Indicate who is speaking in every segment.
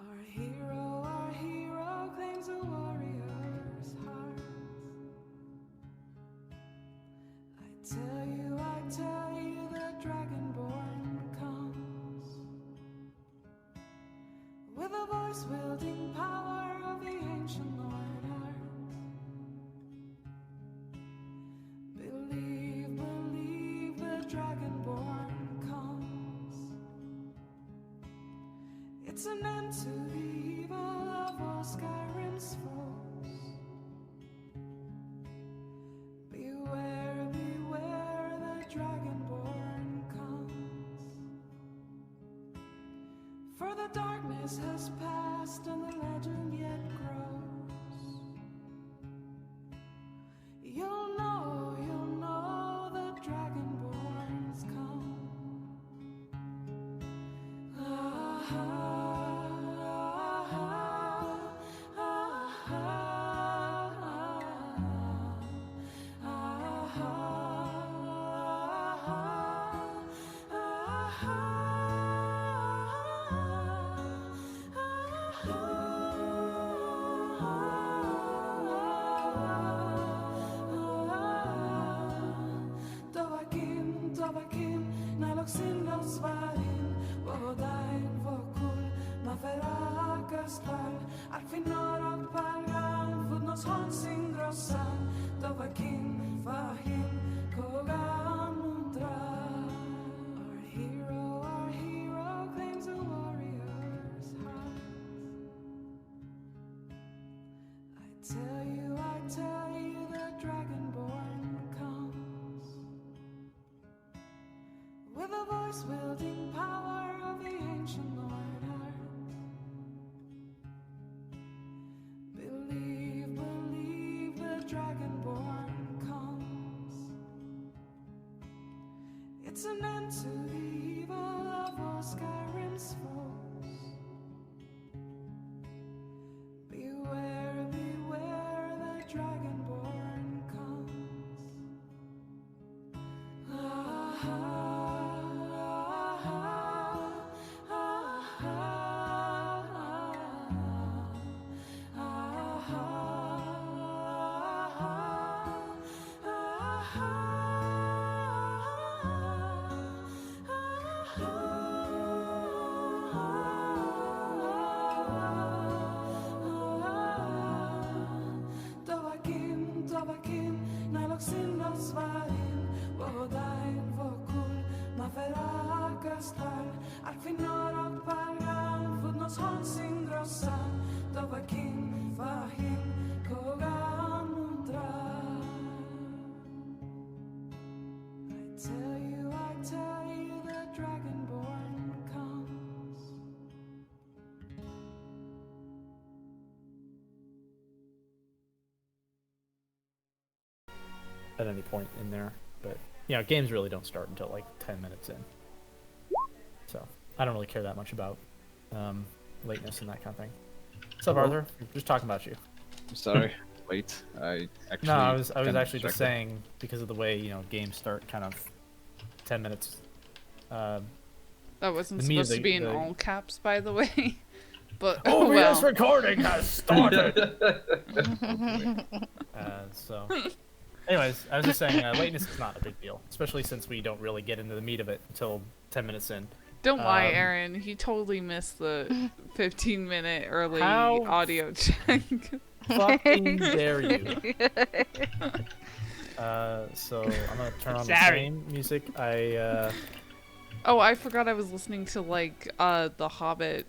Speaker 1: Our hero claims a warrior's heart. I tell you, the dragonborn comes with a voice wielding power of the ancient Lord Earth. Believe, the dragonborn comes. It's an end to the evil of all Skyrim's foes. Beware, the dragonborn comes. For the darkness has passed and the legend yet grows. You'll know the dragonborns come. Dovakin, naloksin losvarin, vodain vokul, maferakastal, arfinorok palgan, fudnos honsin grossan, Dovakin, fahin, kogan mundra. Our hero claims a warrior's heart. I tell you, the dragonborn comes with a voice wielding power of the ancient Lord Earth. Believe, the dragonborn comes. It's an end to the evil of all Skyrim's foes. Beware, the dragonborn comes. Dovakin, naloksin losvarin, vodain vokul, maferakastal, arfinorok palgan, fudnos honsin grossan, Dovakin, fahin, kogan mundra. I tell you, the dragonborn comes.
Speaker 2: At any point in there, but games really don't start until like 10 minutes in, so I don't really care that much about lateness and that kind of thing. What's up, Arthur? Just talking about you.
Speaker 3: I'm sorry, wait. I
Speaker 2: was actually just saying, because of the way games start kind of 10 minutes.
Speaker 4: That wasn't supposed to be in all caps, by the way. But
Speaker 2: this recording has started. So anyways, I was just saying, lateness is not a big deal, especially since we don't really get into the meat of it until 10 minutes in.
Speaker 4: Don't lie, Aaron. He totally missed the 15-minute early audio check.
Speaker 2: Fucking dare you. So I'm gonna turn on the same music.
Speaker 4: Oh, I forgot I was listening to the Hobbit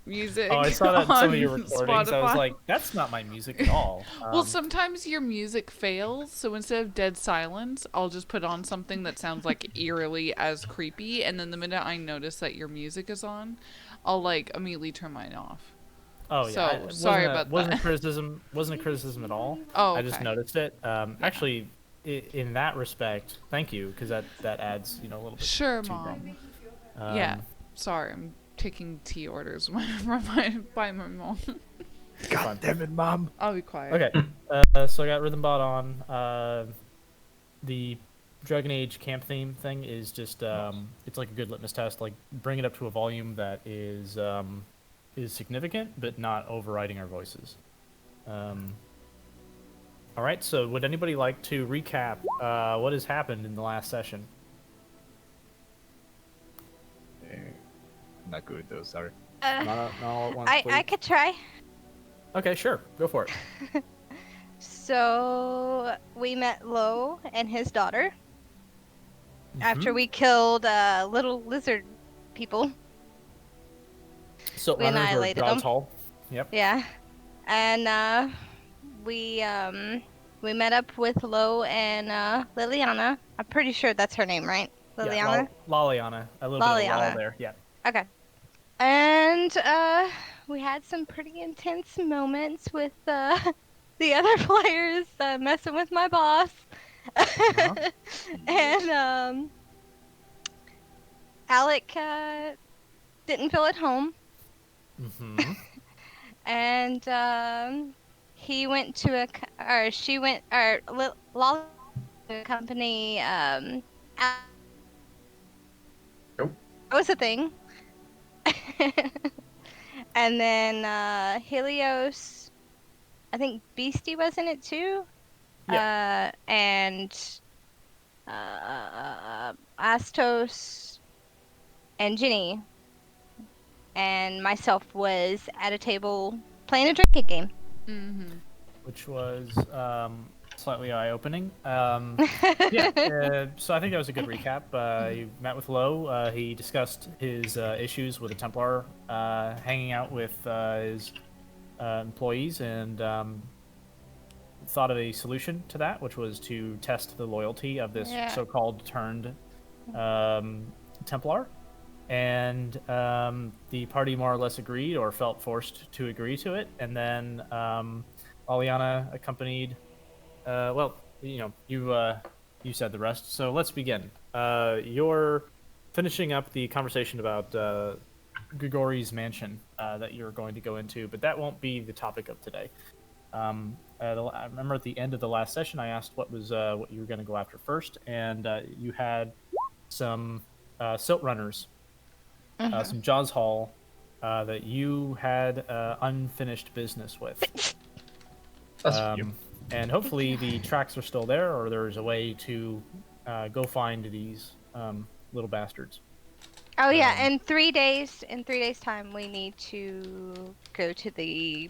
Speaker 4: music.
Speaker 2: Oh, I saw that in some of your recordings.
Speaker 4: Spotify.
Speaker 2: I was like, that's not my music at all.
Speaker 4: Well, sometimes your music fails, so instead of dead silence, I'll just put on something that sounds like eerily as creepy, and then the minute I notice that your music is on, I'll immediately turn mine off.
Speaker 2: Oh yeah.
Speaker 4: So sorry about that.
Speaker 2: Wasn't a criticism at all.
Speaker 4: Oh, okay.
Speaker 2: I just noticed it. Actually, in that respect, thank you, because that adds a little bit.
Speaker 4: Sure,
Speaker 2: to
Speaker 4: Mom.
Speaker 2: Mom.
Speaker 4: Yeah. Sorry, I'm taking tea orders by my mom.
Speaker 5: God damn it, Mom.
Speaker 4: I'll be quiet.
Speaker 2: Okay. So I got Rhythm Bot on. The Dragon Age camp theme thing is just it's like a good litmus test. Like, bring it up to a volume that is is significant, but not overriding our voices. All right, so would anybody like to recap what has happened in the last session?
Speaker 3: Not good though. Sorry.
Speaker 2: Not all at once,
Speaker 6: I
Speaker 2: please.
Speaker 6: could try.
Speaker 2: Okay, sure. Go for it.
Speaker 6: So we met Lo and his daughter after
Speaker 2: Mhm.
Speaker 6: we killed little lizard people.
Speaker 2: So
Speaker 6: we
Speaker 2: runners or
Speaker 6: annihilated
Speaker 2: God's
Speaker 6: them.
Speaker 2: Hall. Yep.
Speaker 6: Yeah, and we met up with Lo and Liliana. I'm pretty sure that's her name, right? Liliana.
Speaker 2: Yeah, Laliana. A little bit of Lal
Speaker 6: Laliana.
Speaker 2: there. Yeah.
Speaker 6: Okay. And we had some pretty intense moments with the other players messing with my boss. And Alec didn't feel at home.
Speaker 2: Mm-hmm.
Speaker 6: And he went to she went, Lolly to a company. That was a thing. And then Helios, I think Beastie was in it too.
Speaker 2: Yeah.
Speaker 6: And Astos and Ginny and myself was at a table playing a drinking game.
Speaker 4: Mm-hmm.
Speaker 2: Which was slightly eye-opening. Yeah. So I think that was a good recap. You met with Lo. He discussed his issues with the Templar, hanging out with his employees, and thought of a solution to that, which was to test the loyalty of this so-called turned Templar. And the party more or less agreed, or felt forced to agree to it. And then Aliana accompanied. Well, you said the rest. So let's begin. You're finishing up the conversation about Grigori's mansion that you're going to go into, but that won't be the topic of today. I remember at the end of the last session, I asked what you were going to go after first, and you had some silt runners, some Jaws Hall that you had unfinished business with. And hopefully the tracks are still there, or there's a way to go find these little bastards.
Speaker 6: Oh yeah, in 3 days. In 3 days' time, we need to go to the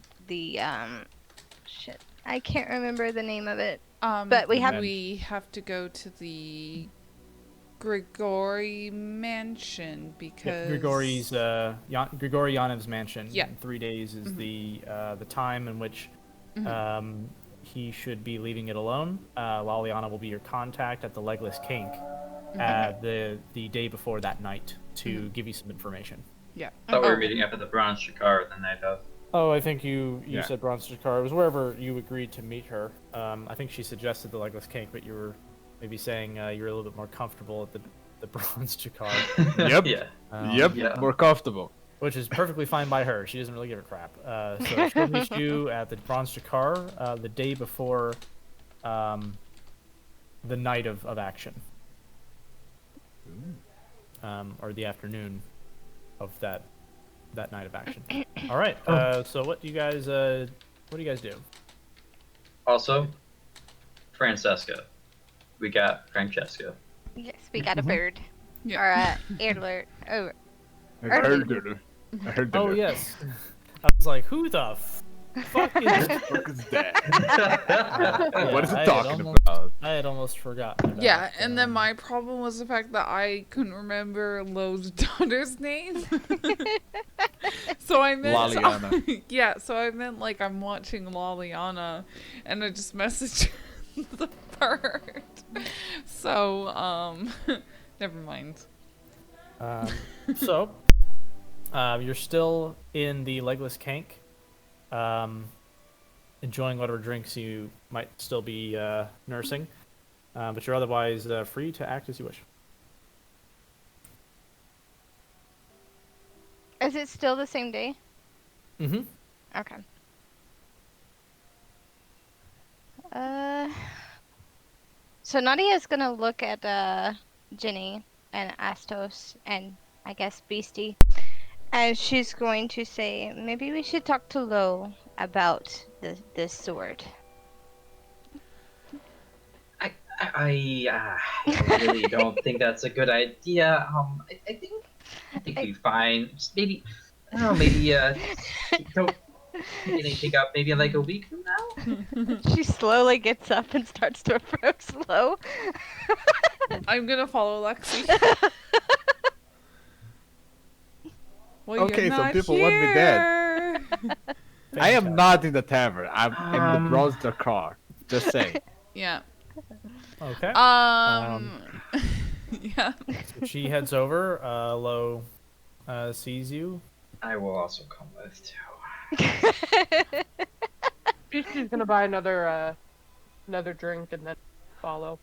Speaker 6: shit. I can't remember the name of it. But we
Speaker 4: have to go to the Grigori mansion because
Speaker 2: Grigori Yanov's mansion.
Speaker 4: Yeah.
Speaker 2: In 3 days is the time in which he should be leaving it alone. Laliana will be your contact at the Legless Kink the day before that night to give you some information.
Speaker 4: Yeah.
Speaker 7: I thought we were meeting up at the Bronze Shakar the night of.
Speaker 2: Oh, I think you said Bronze Jakar. It was wherever you agreed to meet her. I think she suggested the Legless Kink, but you were maybe saying you were a little bit more comfortable at the Bronze Jakar.
Speaker 3: Yep.
Speaker 7: Yeah.
Speaker 3: Yep. More comfortable.
Speaker 2: Which is perfectly fine by her. She doesn't really give a crap. So she'll meet you at the Bronze Jakar the day before the night of action. Or the afternoon of that night of action. All right. So what do you guys do?
Speaker 7: Also, Francesca. We got Francesca.
Speaker 6: Yes, we got a bird.
Speaker 4: Yeah.
Speaker 6: Or a alert. Oh,
Speaker 3: I heard
Speaker 2: Oh
Speaker 3: it.
Speaker 2: yes. I was like, who the fuck is
Speaker 3: What is that? What is
Speaker 2: I
Speaker 3: it
Speaker 2: had
Speaker 3: talking
Speaker 2: almost-
Speaker 3: about?
Speaker 2: I had almost forgotten. About,
Speaker 4: Yeah, and then my problem was the fact that I couldn't remember Lo's daughter's name. So I meant
Speaker 3: Laliana.
Speaker 4: yeah, so I meant like I'm watching Laliana and I just messaged the bird. So never mind.
Speaker 2: So you're still in the Legless Kank, enjoying whatever drinks you might still be nursing, but you're otherwise free to act as you wish.
Speaker 6: is it still the same day?
Speaker 2: Mm-hmm.
Speaker 6: Okay. So Nadia's gonna look at Ginny and Astos and I guess Beastie And she's going to say, maybe we should talk to Lo about this sword.
Speaker 7: I really don't think that's a good idea. I think we'll be fine. Just maybe, I don't know, maybe don't pick anything up. Maybe in like a week from now.
Speaker 6: She slowly gets up and starts to approach Lo.
Speaker 4: I'm gonna follow Lexi. Well,
Speaker 3: Okay,
Speaker 4: you're
Speaker 3: some
Speaker 4: not
Speaker 3: people want me dead.
Speaker 4: here.
Speaker 3: I am not in the tavern. I'm in the Bronzer car. Just saying.
Speaker 4: Yeah.
Speaker 2: Okay.
Speaker 4: Yeah.
Speaker 2: So she heads over. Lo sees you.
Speaker 7: I will also come with too.
Speaker 8: She's gonna buy another drink and then follow.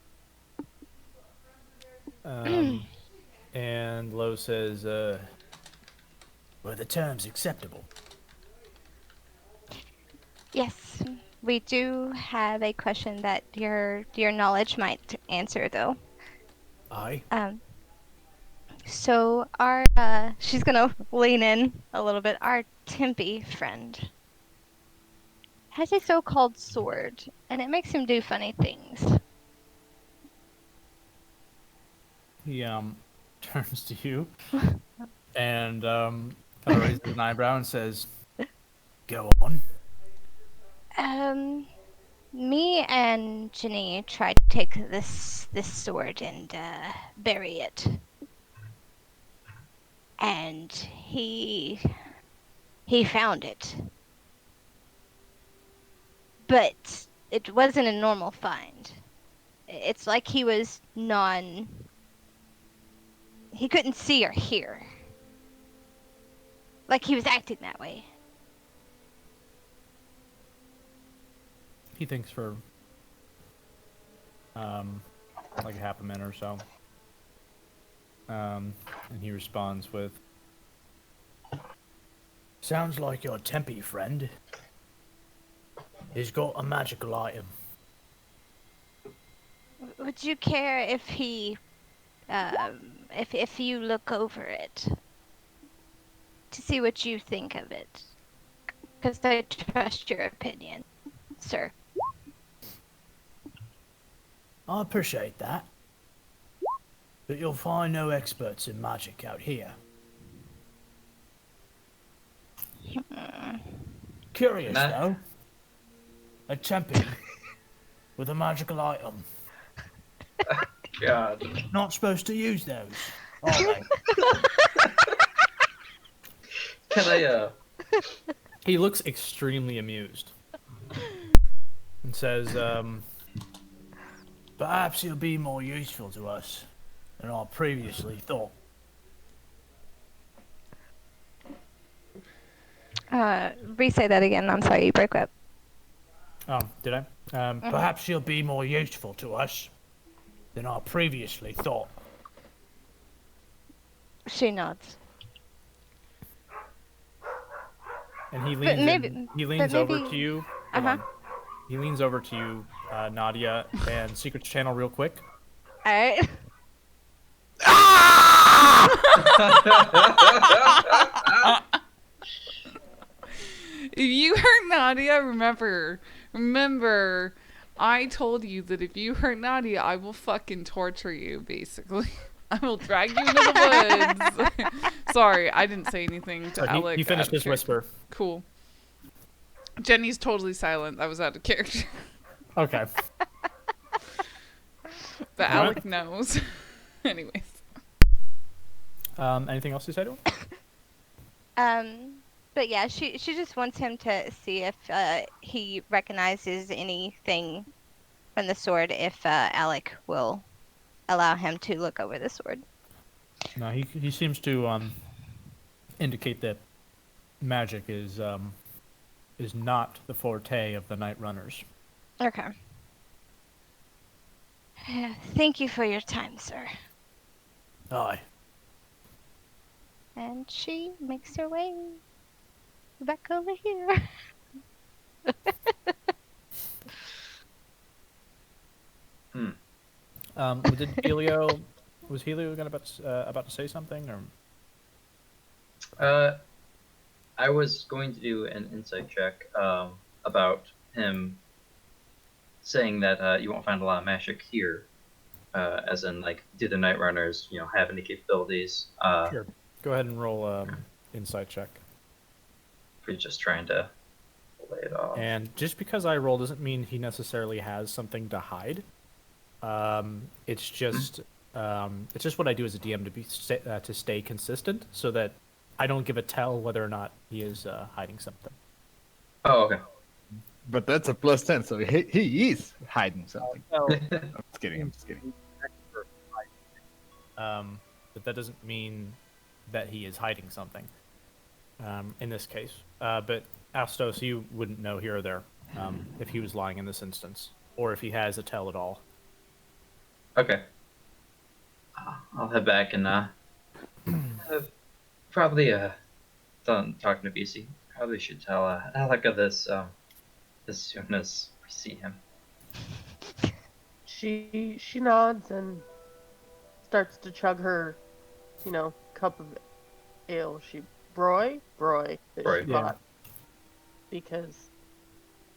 Speaker 2: And Lo says, "Were the terms acceptable?"
Speaker 6: Yes, we do have a question that your knowledge might answer, though.
Speaker 2: Aye.
Speaker 6: So our she's gonna lean in a little bit. Our Tempe friend has a so-called sword, and it makes him do funny things.
Speaker 2: He turns to you and kind of raises an eyebrow and says, "Go on."
Speaker 6: Me and Ginny tried to take this sword and bury it, and he found it, but it wasn't a normal find. It's like he was he couldn't see or hear, like he was acting that way.
Speaker 2: He thinks for like a half a minute or so. And he responds with, "Sounds like your Tempe friend. He's got a magical item."
Speaker 6: Would you care if he if you look over it to see what you think of it? Because I trust your opinion, sir.
Speaker 2: I appreciate that. But you'll find no experts in magic out here. Curious, though. A Tempe with a magical item.
Speaker 7: God.
Speaker 2: Not supposed to use those, are they?
Speaker 7: Can I
Speaker 2: He looks extremely amused. And says, "Perhaps he'll be more useful to us than I previously thought."
Speaker 6: Re-say that again. I'm sorry, you broke up.
Speaker 2: Oh, did I? Perhaps she'll be more useful to us than I previously thought.
Speaker 6: She nods.
Speaker 2: And he leans he leans over
Speaker 6: maybe-
Speaker 2: to you. Hold on. He leans over to you, Nadia, and Secrets Channel real quick.
Speaker 6: All right.
Speaker 4: If you hurt Nadia, remember, I told you that if you hurt Nadia, I will fucking torture you, basically. I will drag you into the woods. Sorry, I didn't say anything to Alec.
Speaker 2: He finished
Speaker 4: out of
Speaker 2: his
Speaker 4: character.
Speaker 2: whisper.
Speaker 4: Cool. Jenny's totally silent. That was out of character.
Speaker 2: Okay.
Speaker 4: But Alec knows. Anyways.
Speaker 2: Anything else you say to him?
Speaker 6: But yeah, she just wants him to see if he recognizes anything from the sword, if Alec will allow him to look over the sword.
Speaker 2: No, he seems to indicate that magic is not the forte of the Night Runners.
Speaker 6: Okay. Thank you for your time, sir.
Speaker 2: Aye.
Speaker 6: And she makes her way back over here.
Speaker 2: Was Helio about to say something, or?
Speaker 7: I was going to do an insight check about him saying that you won't find a lot of magic here, as in like, do the Night Runners, have any capabilities?
Speaker 2: Sure. Go ahead and roll insight check.
Speaker 7: If you're just trying to lay it off.
Speaker 2: And just because I roll doesn't mean he necessarily has something to hide. It's just what I do as a DM to stay consistent, so that I don't give a tell whether or not he is hiding something.
Speaker 7: Oh, okay.
Speaker 3: But that's a +10, so he is hiding something.
Speaker 2: Well,
Speaker 3: I'm just kidding. I'm just kidding.
Speaker 2: but that doesn't mean that he is hiding something. In this case, but Astos, you wouldn't know here or there if he was lying in this instance, or if he has a tell at all.
Speaker 7: Okay. I'll head back and probably done talking to BC. Probably should tell Alec of this as soon as we see him.
Speaker 8: She nods and starts to chug her, cup of ale. She broy that
Speaker 7: Broy.
Speaker 8: she bought, because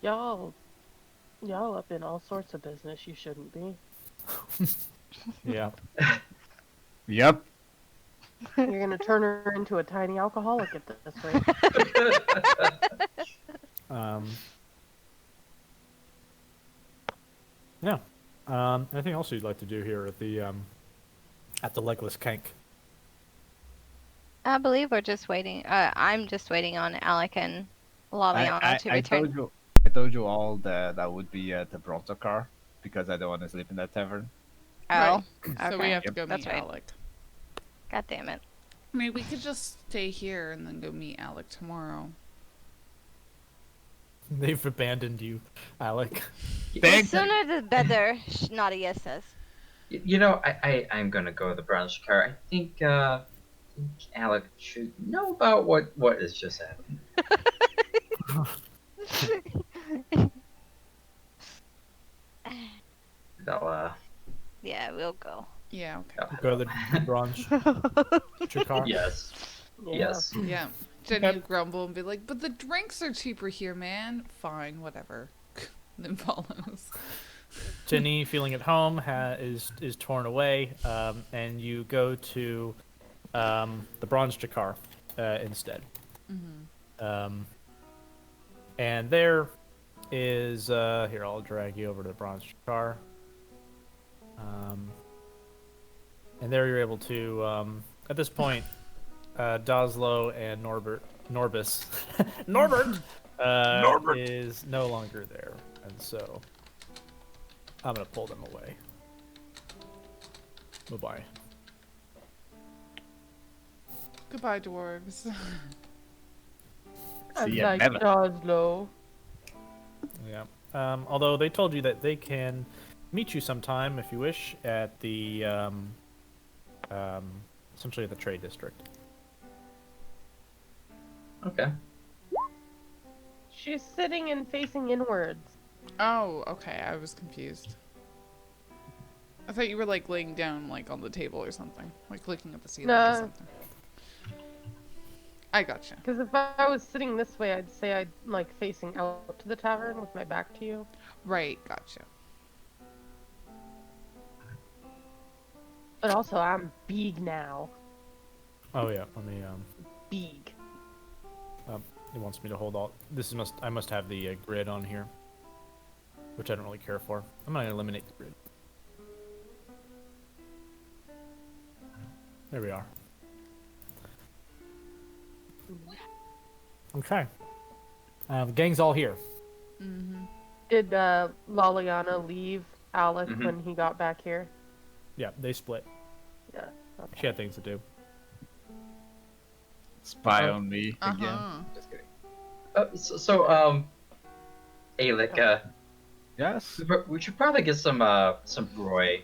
Speaker 8: y'all up in all sorts of business you shouldn't be.
Speaker 2: Yeah.
Speaker 3: Yep.
Speaker 8: You're gonna turn her into a tiny alcoholic at this rate.
Speaker 2: Yeah. Anything else you'd like to do here at the Legless Kank?
Speaker 6: I believe we're just waiting. I'm just waiting on Alec and Laviana to return.
Speaker 3: I told you all that I would be at the Bronto car because I don't want to sleep in that tavern.
Speaker 6: Oh,
Speaker 4: So we
Speaker 6: okay.
Speaker 4: have to go
Speaker 6: That's
Speaker 4: meet
Speaker 6: right.
Speaker 4: Alec.
Speaker 6: God damn it.
Speaker 4: I mean, we could just stay here and then go meet Alec tomorrow.
Speaker 2: They've abandoned you, Alec.
Speaker 6: The sooner the better, Nadia says.
Speaker 7: I'm gonna go with the bronze car. I think Alec should know about what has just happened. They'll
Speaker 6: Yeah, we'll go.
Speaker 4: Yeah, okay.
Speaker 2: Go to the bronze car.
Speaker 7: Yes.
Speaker 8: Yeah.
Speaker 7: Yes.
Speaker 4: Yeah. Jenny would grumble and be like, but the drinks are cheaper here, man. Fine, whatever. Then follows.
Speaker 2: Jenny, feeling at home, is torn away, and you go to the bronze car instead.
Speaker 4: Mm-hmm.
Speaker 2: And there is here. I'll drag you over to the bronze car. And there you're able to at this point, Doslo and Norbert is no longer there, and so I'm gonna pull them away. Bye-bye.
Speaker 4: Goodbye, dwarves.
Speaker 8: I'm
Speaker 3: ya
Speaker 8: like
Speaker 3: never.
Speaker 8: Oslo.
Speaker 2: Yeah. Although they told you that they can meet you sometime if you wish at the essentially the trade district.
Speaker 7: Okay.
Speaker 8: She's sitting and facing inwards.
Speaker 4: Oh, okay. I was confused. I thought you were like laying down like on the table or something, like looking at the ceiling or
Speaker 8: No.
Speaker 4: something. I gotcha.
Speaker 8: Because if I was sitting this way, I'd say I'd like facing out to the tavern with my back to you.
Speaker 4: Right, gotcha.
Speaker 8: But also, I'm big now.
Speaker 2: Oh yeah. Let me
Speaker 8: Big.
Speaker 2: It wants me to hold all. I must have the grid on here, which I don't really care for. I'm gonna eliminate the grid. There we are. Okay. The gang's all here.
Speaker 4: Mm-hmm.
Speaker 8: Did Laliana leave Alec
Speaker 7: Mhm.
Speaker 8: when he got back here?
Speaker 2: Yeah, they split.
Speaker 8: Yeah. Okay.
Speaker 2: She had things to do.
Speaker 3: Spy on me again.
Speaker 4: Uh-huh.
Speaker 3: Just kidding.
Speaker 7: Alec,
Speaker 3: Yes.
Speaker 7: we should probably get some broy.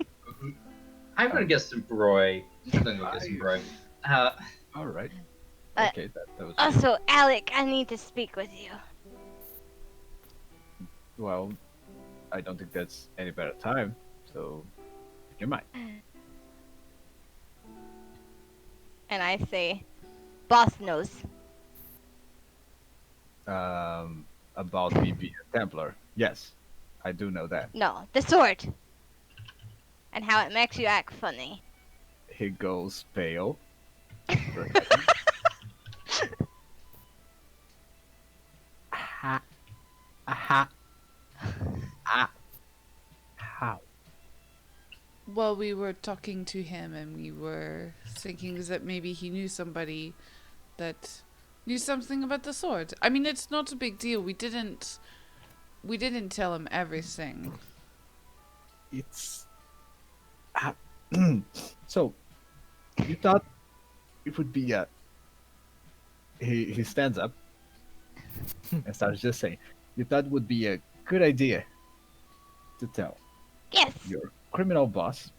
Speaker 7: I'm gonna get some broy. I'm gonna go get some broy.
Speaker 3: All right.
Speaker 6: Uh,
Speaker 3: Okay, that was
Speaker 6: Also, Alec, I need to speak with you.
Speaker 3: well. I don't think that's any better time. So, you might.
Speaker 6: And I say, Boss knows.
Speaker 3: About me being a Templar. Yes, I do know that.
Speaker 6: No, the sword. And how it makes you act funny.
Speaker 3: He goes pale. For a second. Ha. Aha. Ah. How?
Speaker 4: Well, we were talking to him and we were thinking that maybe he knew somebody that knew something about the sword. I mean, it's not a big deal. We didn't tell him everything.
Speaker 3: It's. Ah. So, you thought it would be a. He stands up and starts just saying, "You thought it would be a good idea to tell
Speaker 6: Yes.
Speaker 3: your criminal boss."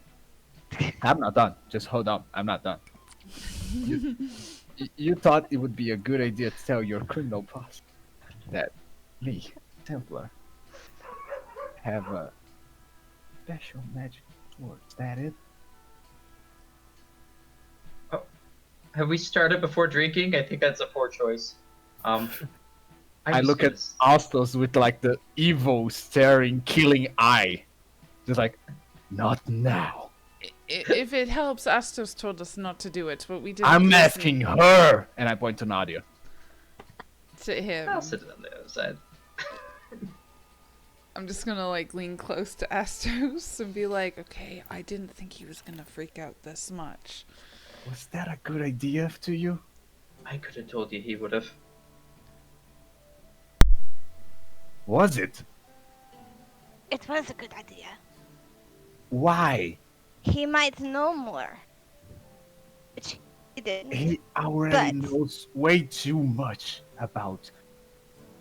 Speaker 3: I'm not done. Just hold on. I'm not done. You thought it would be a good idea to tell your criminal boss that me, Templar, have a special magic sword. Is that it?
Speaker 7: Have we started before drinking? I think that's a poor choice.
Speaker 3: I look at Astos with like the evil, staring, killing eye. Just like, not now.
Speaker 4: If it helps, Astos told us not to do it, but we didn't.
Speaker 3: I'm
Speaker 4: listen
Speaker 3: asking her, and I point to Nadia.
Speaker 4: to him.
Speaker 7: I'll sit on the other side.
Speaker 4: I'm just gonna like lean close to Astos and be like, okay, I didn't think he was gonna freak out this much.
Speaker 3: Was that a good idea to you?
Speaker 7: I could have told you he would have.
Speaker 3: Was it?
Speaker 6: It was a good idea.
Speaker 3: Why?
Speaker 6: He might know more. Which he didn't.
Speaker 3: He already
Speaker 6: But-
Speaker 3: knows way too much about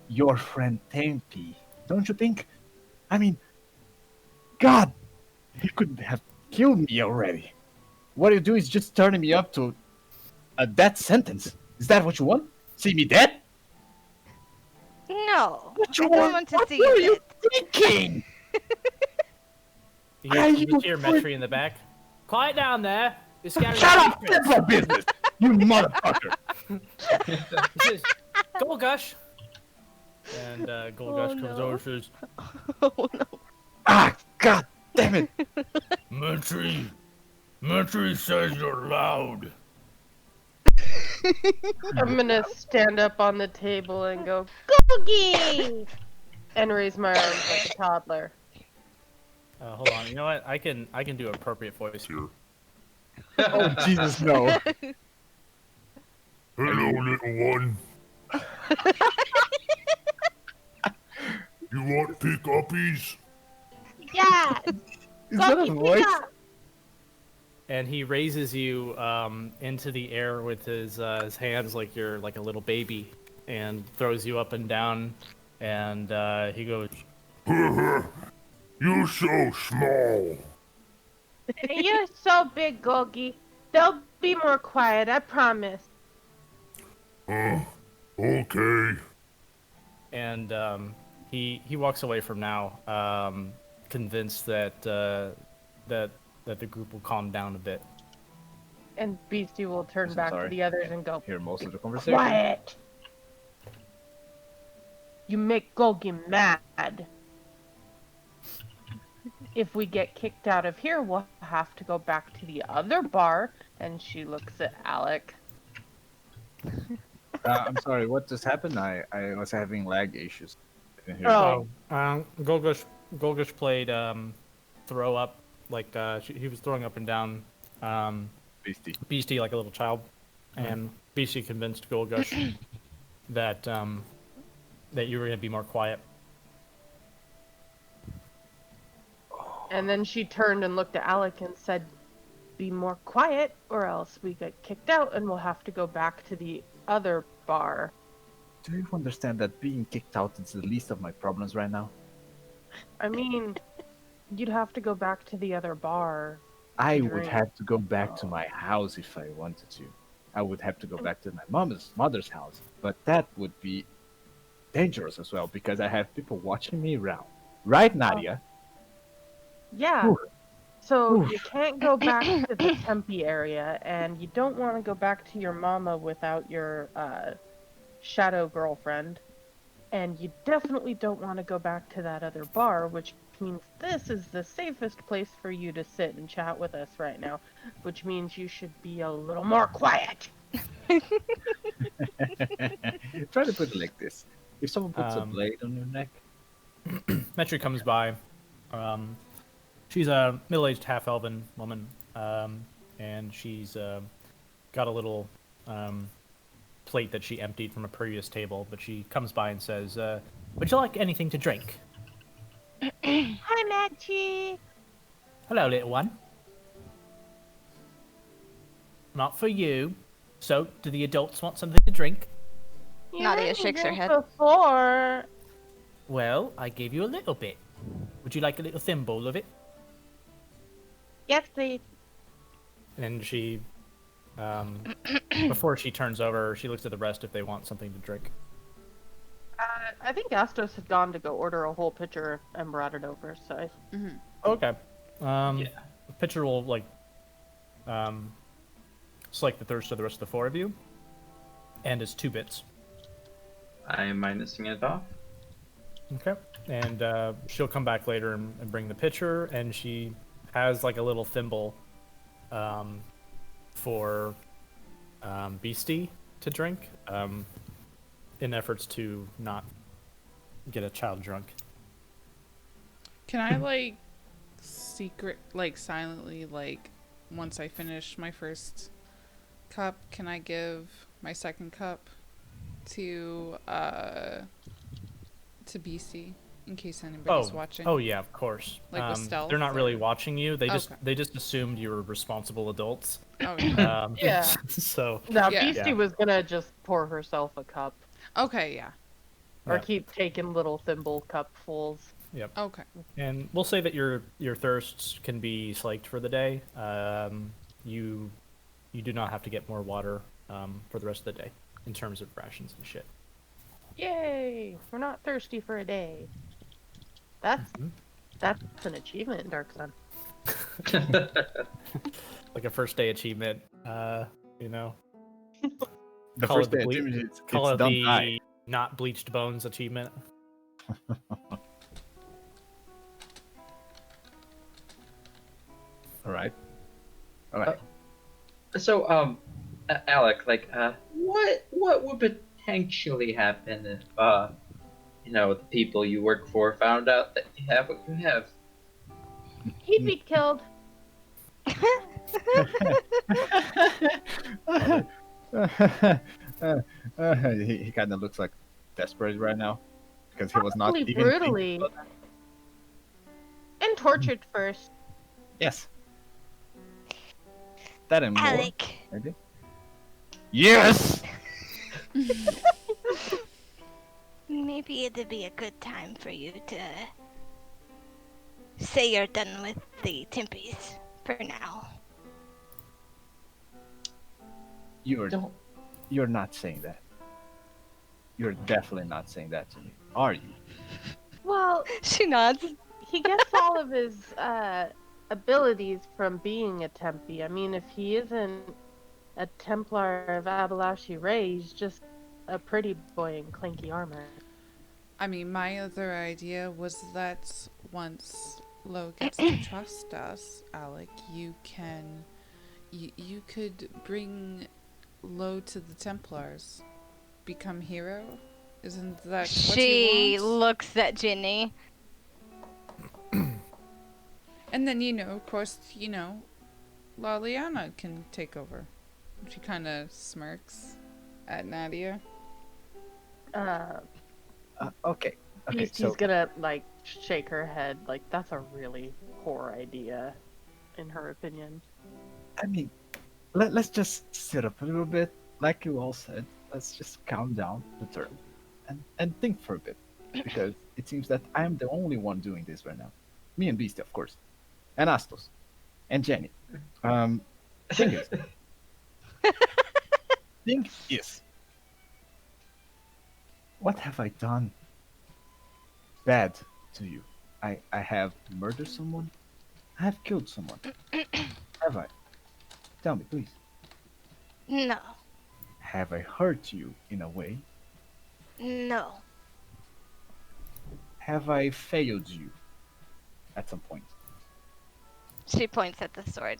Speaker 3: your friend Tempe. Don't you think? I mean, God, he could have killed me already. What you do is just turning me up to a death sentence. Is that what you want? See me dead?
Speaker 6: No.
Speaker 3: What you
Speaker 6: I don't
Speaker 3: want?
Speaker 6: want to
Speaker 3: What
Speaker 6: see
Speaker 3: were
Speaker 6: you
Speaker 3: you thinking?
Speaker 2: You
Speaker 3: Are
Speaker 2: hear
Speaker 3: you
Speaker 2: hear Metri in the back. Quiet down there. You're scattering
Speaker 3: Shut up!
Speaker 2: secrets."
Speaker 3: That's my business, you motherfucker.
Speaker 2: He says, Golgush. And Golgush comes over and says,
Speaker 6: Oh no.
Speaker 3: Ah, God damn it!
Speaker 2: Metri says you're loud.
Speaker 8: I'm gonna stand up on the table and go, Googie! And raise my arms like a toddler.
Speaker 2: Hold on. You know what? I can do appropriate voice here.
Speaker 3: Oh Jesus, no!
Speaker 9: Hello, little one. You want pick uppies?
Speaker 6: Yeah.
Speaker 3: Is that a voice?
Speaker 2: And he raises you into the air with his hands like you're like a little baby, and throws you up and down. And he goes,
Speaker 9: You so small.
Speaker 8: You're so big, Gogi. They'll be more quiet, I promise.
Speaker 9: Okay.
Speaker 2: and he walks away from now, convinced that the group will calm down a bit.
Speaker 8: And Beastie will turn
Speaker 3: I'm
Speaker 8: back
Speaker 3: sorry.
Speaker 8: to the others and go,
Speaker 3: Hear most of the conversation.
Speaker 8: quiet! You make Gogi mad. If we get kicked out of here, we'll have to go back to the other bar. And she looks at Alec.
Speaker 3: I'm sorry, what just happened? I was having lag issues. I didn't hear
Speaker 8: Oh.
Speaker 2: Golgush played throw up, like he was throwing up and down
Speaker 3: Beastie.
Speaker 2: Beastie like a little child, and Beastie convinced Golgush that that you were gonna be more quiet.
Speaker 8: And then she turned and looked at Alec and said, be more quiet or else we get kicked out and we'll have to go back to the other bar.
Speaker 3: Do you understand that being kicked out is the least of my problems right now?
Speaker 8: I mean, you'd have to go back to the other bar.
Speaker 3: I would
Speaker 8: Drink.
Speaker 3: have to go back to my house if I wanted to. I would have to go back to my mother's house, but that would be dangerous as well because I have people watching me around. Right, Nadia?
Speaker 8: Yeah.
Speaker 3: Whew.
Speaker 8: So
Speaker 3: Oof.
Speaker 8: you can't go back to the Tempe area, and you don't want to go back to your mama without your shadow girlfriend, and you definitely don't want to go back to that other bar, which means this is the safest place for you to sit and chat with us right now, which means you should be a little more quiet.
Speaker 3: Try to put it like this: if someone puts a
Speaker 2: Um,
Speaker 3: blade on your neck,
Speaker 2: Metri comes by. She's a middle-aged half-elven woman, and she's got a little plate that she emptied from a previous table. But she comes by and says, "Would you like anything to drink?"
Speaker 8: Hi, Matchy.
Speaker 2: Hello, little one. Not for you. So, do the adults want something to drink?
Speaker 8: You
Speaker 6: Nadia
Speaker 8: let me
Speaker 6: shakes her
Speaker 8: drink
Speaker 6: head.
Speaker 8: Before.
Speaker 2: Well, I gave you a little bit. Would you like a little thimble of it?
Speaker 8: Yes, please.
Speaker 2: And she, before she turns over, she looks at the rest if they want something to drink.
Speaker 8: I think Astos had gone to go order a whole pitcher and brought it over, so I...
Speaker 2: Okay.
Speaker 7: Yeah.
Speaker 2: The pitcher will slake the thirst of the rest of the four of you, and is 2 bits.
Speaker 7: I am minusing it off.
Speaker 2: Okay. And she'll come back later and bring the pitcher, and she has like a little thimble for Beastie to drink in efforts to not get a child drunk.
Speaker 4: Can I silently, once I finish my first cup, can I give my second cup to BC in case anybody's watching?
Speaker 2: Oh yeah, of course.
Speaker 4: Like with stealth,
Speaker 2: they're not really
Speaker 4: or-
Speaker 2: watching you. They
Speaker 4: Okay.
Speaker 2: just assumed you were responsible adults.
Speaker 4: Oh, yeah.
Speaker 8: Yeah.
Speaker 2: So
Speaker 8: No,
Speaker 4: Yeah.
Speaker 8: Beastie was gonna just pour herself a cup.
Speaker 4: Okay, yeah.
Speaker 8: Or
Speaker 2: Yeah.
Speaker 8: keep taking little thimble cupfuls.
Speaker 2: Yep.
Speaker 4: Okay.
Speaker 2: And we'll say that your thirsts can be slaked for the day. You do not have to get more water for the rest of the day in terms of rations and shit.
Speaker 8: Yay! We're not thirsty for a day. That's an achievement, Dark Sun.
Speaker 2: Like a first day achievement. You know,
Speaker 3: the
Speaker 2: Call
Speaker 3: first
Speaker 2: it the
Speaker 3: day
Speaker 2: ble-
Speaker 3: achievement is
Speaker 2: call
Speaker 3: it's
Speaker 2: it
Speaker 3: done
Speaker 2: the
Speaker 3: die.
Speaker 2: not bleached bones achievement.
Speaker 3: All right. All right.
Speaker 7: So, Alec, what would potentially happen if, the people you work for found out that you have what you have?
Speaker 8: He'd be killed.
Speaker 3: He kind of looks like desperate right now because he was not
Speaker 8: Probably
Speaker 3: even thinking
Speaker 8: brutally.
Speaker 3: about that.
Speaker 8: And tortured first.
Speaker 3: Yes. That and more.
Speaker 6: Alec,
Speaker 3: Maybe. Yes.
Speaker 6: maybe it'd be a good time for you to say you're done with the Timpies for now.
Speaker 7: Don't.
Speaker 3: You're not saying that. You're definitely not saying that to me, are you?
Speaker 8: Well,
Speaker 6: She nods.
Speaker 8: he gets all of his abilities from being a Tempe. I mean, if he isn't a Templar of Abalashi Ray, he's just a pretty boy in clanky armor.
Speaker 4: I mean, my other idea was that once Lo gets to trust us, Alec, you could bring Lo to the Templars, become hero. Isn't that what
Speaker 6: She
Speaker 4: you want?
Speaker 6: looks at Ginny.
Speaker 4: And then of course, Laliana can take over. She kind of smirks at Nadia.
Speaker 3: Okay. Okay.
Speaker 8: Beastie's
Speaker 3: So
Speaker 8: gonna shake her head like that's a really poor idea, in her opinion.
Speaker 3: I mean, let's just sit up a little bit, like you all said. Let's just calm down the turn, and think for a bit, because it seems that I am the only one doing this right now. Me and Beastie, of course, and Astos, and Jenny. Thing is, thing is, what have I done bad to you? I have murdered someone. I've killed someone. Have I? Tell me, please.
Speaker 6: No.
Speaker 3: Have I hurt you in a way?
Speaker 6: No.
Speaker 3: Have I failed you at some point?
Speaker 6: She points at the sword.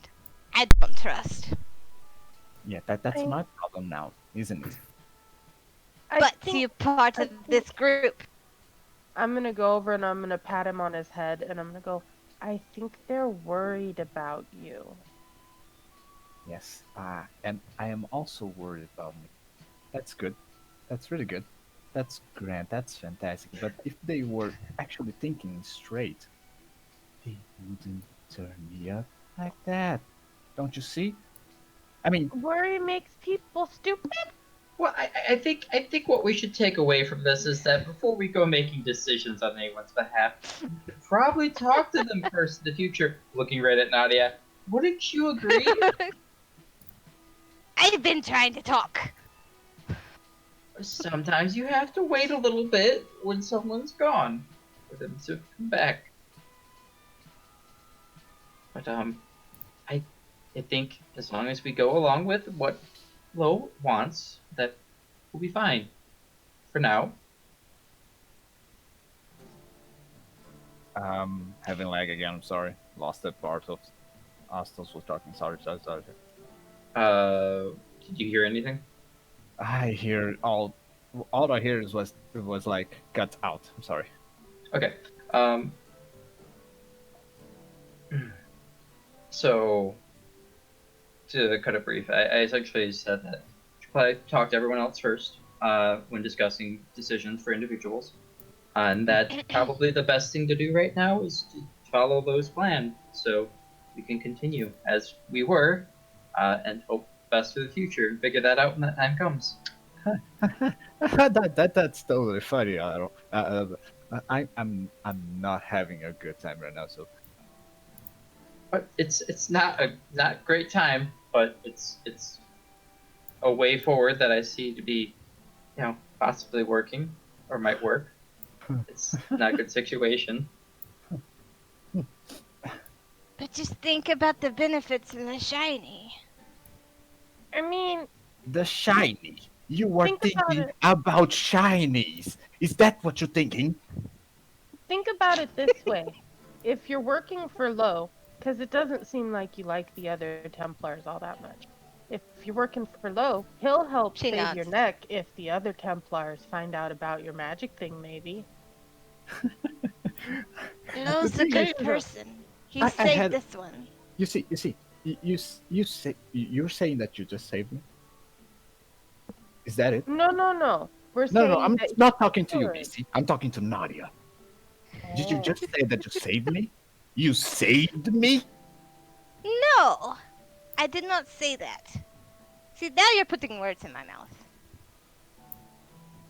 Speaker 6: I don't trust.
Speaker 3: Yeah, that's
Speaker 8: I-
Speaker 3: my problem now, isn't it?
Speaker 8: I
Speaker 6: But
Speaker 8: think
Speaker 6: you're part
Speaker 8: I
Speaker 6: of
Speaker 8: think-
Speaker 6: this group.
Speaker 8: I'm gonna go over and I'm gonna pat him on his head and I'm gonna go, I think they're worried about you.
Speaker 3: Yes. And I am also worried about me. That's good. That's really good. That's grand. That's fantastic. But if they were actually thinking straight, they wouldn't turn me up like that. Don't you see? I mean,
Speaker 8: Worry makes people stupid.
Speaker 7: Well, I think what we should take away from this is that before we go making decisions on anyone's behalf, we should probably talk to them first in the future. Looking right at Nadia, wouldn't you agree?
Speaker 6: I've been trying to talk.
Speaker 7: Sometimes you have to wait a little bit when someone's gone for them to come back. But I think as long as we go along with what Lo wants, that we'll be fine. For now.
Speaker 3: having lag again. I'm sorry. Lost that part of Astos was talking. Sorry.
Speaker 7: Did you hear anything?
Speaker 3: I hear all I hear was like cut out. I'm sorry.
Speaker 7: Okay. Um. So, to cut it brief, I essentially said that you should probably talk to everyone else first when discussing decisions for individuals. And that probably the best thing to do right now is to follow Lowe's plan so we can continue as we were and hope best for the future and figure that out when that time comes.
Speaker 3: That's totally funny. I don't. I'm not having a good time right now. So
Speaker 7: But it's not a not great time, but it's a way forward that I see to be, possibly working or might work. It's not a good situation.
Speaker 6: But just think about the benefits in the shiny.
Speaker 8: I mean,
Speaker 3: the shiny. You were
Speaker 8: Think about
Speaker 3: thinking
Speaker 8: it.
Speaker 3: about shinies. Is that what you're thinking?
Speaker 8: think about it this way. If you're working for Low, because it doesn't seem like you like the other Templars all that much. If you're working for Low, he'll help
Speaker 6: She
Speaker 8: save your
Speaker 6: nods.
Speaker 8: neck if the other Templars find out about your magic thing, maybe.
Speaker 6: Lowe's a
Speaker 3: thing
Speaker 6: good
Speaker 3: is,
Speaker 6: person. He
Speaker 3: I
Speaker 6: saved
Speaker 3: had-
Speaker 6: this one.
Speaker 3: You see, you're saying that you just saved me. Is that it?
Speaker 8: No. We're
Speaker 3: No,
Speaker 8: saying
Speaker 3: no, I'm
Speaker 8: that
Speaker 3: not talking to you,
Speaker 8: Sure.
Speaker 3: BC. I'm talking to Nadia. Did you
Speaker 8: Oh.
Speaker 3: just say that you saved me? You saved me?
Speaker 6: No, I did not say that. See, now you're putting words in my mouth.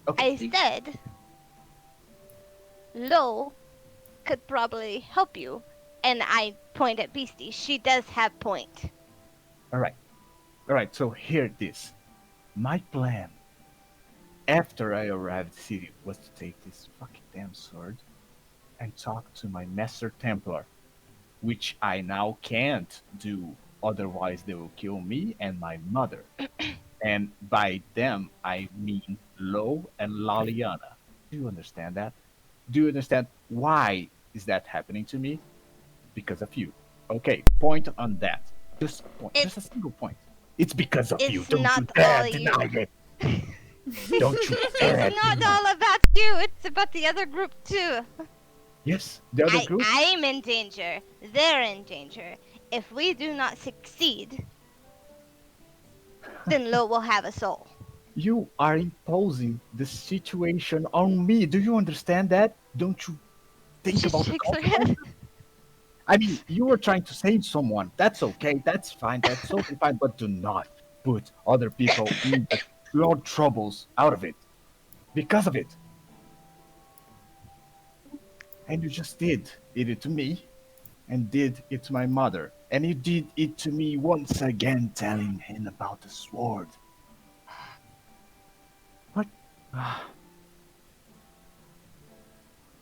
Speaker 3: Okay.
Speaker 6: I said Lo could probably help you, and I point at Beastie. She does have point.
Speaker 3: All right. So hear this. My plan after I arrived at the city was to take this fucking damn sword and talk to my Master Templar, which I now can't do. Otherwise, they will kill me and my mother. And by them, I mean Lo and Laliana. Do you understand that? Do you understand why is that happening to me? Because of you. Okay, point on that. Just point. Just a single point. It's because of you.
Speaker 6: It's
Speaker 3: Don't you
Speaker 6: not
Speaker 3: dare
Speaker 6: all
Speaker 3: deny
Speaker 6: you.
Speaker 3: it. Don't you dare
Speaker 6: It's not
Speaker 3: deny it.
Speaker 6: all about you. It's about the other group too.
Speaker 3: Yes, the other group.
Speaker 6: I'm in danger. They're in danger. If we do not succeed, then Lo will have a soul.
Speaker 3: You are imposing the situation on me. Do you understand that? Don't you think
Speaker 6: She
Speaker 3: about the
Speaker 6: shakes her
Speaker 3: consequences?
Speaker 6: head.
Speaker 3: I mean, you were trying to save someone. That's okay. That's fine. That's totally fine. But do not put other people in the your troubles out of it because of it. And you just did it to me, and did it to my mother, and you did it to me once again, telling him about the sword. What?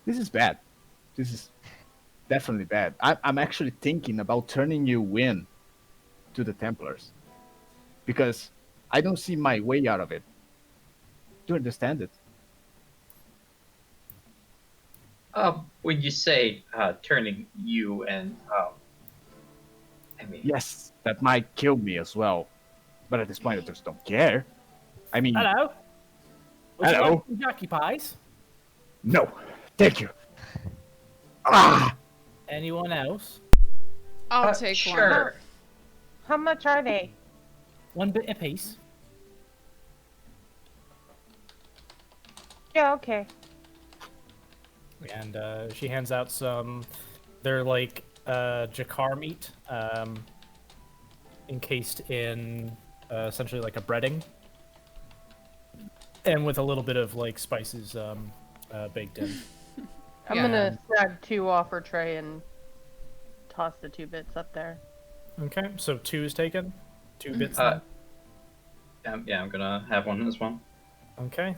Speaker 3: This is bad. This is definitely bad. I'm actually thinking about turning you in to the Templars because I don't see my way out of it. Do you understand it?
Speaker 7: When you say turning you and I mean,
Speaker 3: Yes, that might kill me as well. But at this point, I just don't care. I mean,
Speaker 2: Hello. Would you like
Speaker 3: hello?
Speaker 2: some Jackie Pies?
Speaker 3: No, thank you. Ah,
Speaker 2: Anyone else?
Speaker 4: I'll take
Speaker 7: sure.
Speaker 8: How much are they?
Speaker 2: 1 bit apiece.
Speaker 8: Yeah, okay.
Speaker 2: And she hands out some. They're like jakar meat, encased in essentially like a breading, and with a little bit of like spices baked in.
Speaker 8: I'm
Speaker 4: Yeah.
Speaker 8: gonna snag 2 off her tray and toss the 2 bits up there.
Speaker 2: Okay, so 2 is taken. 2 bits.
Speaker 7: Uh, yeah, I'm gonna have one as well.
Speaker 2: Okay.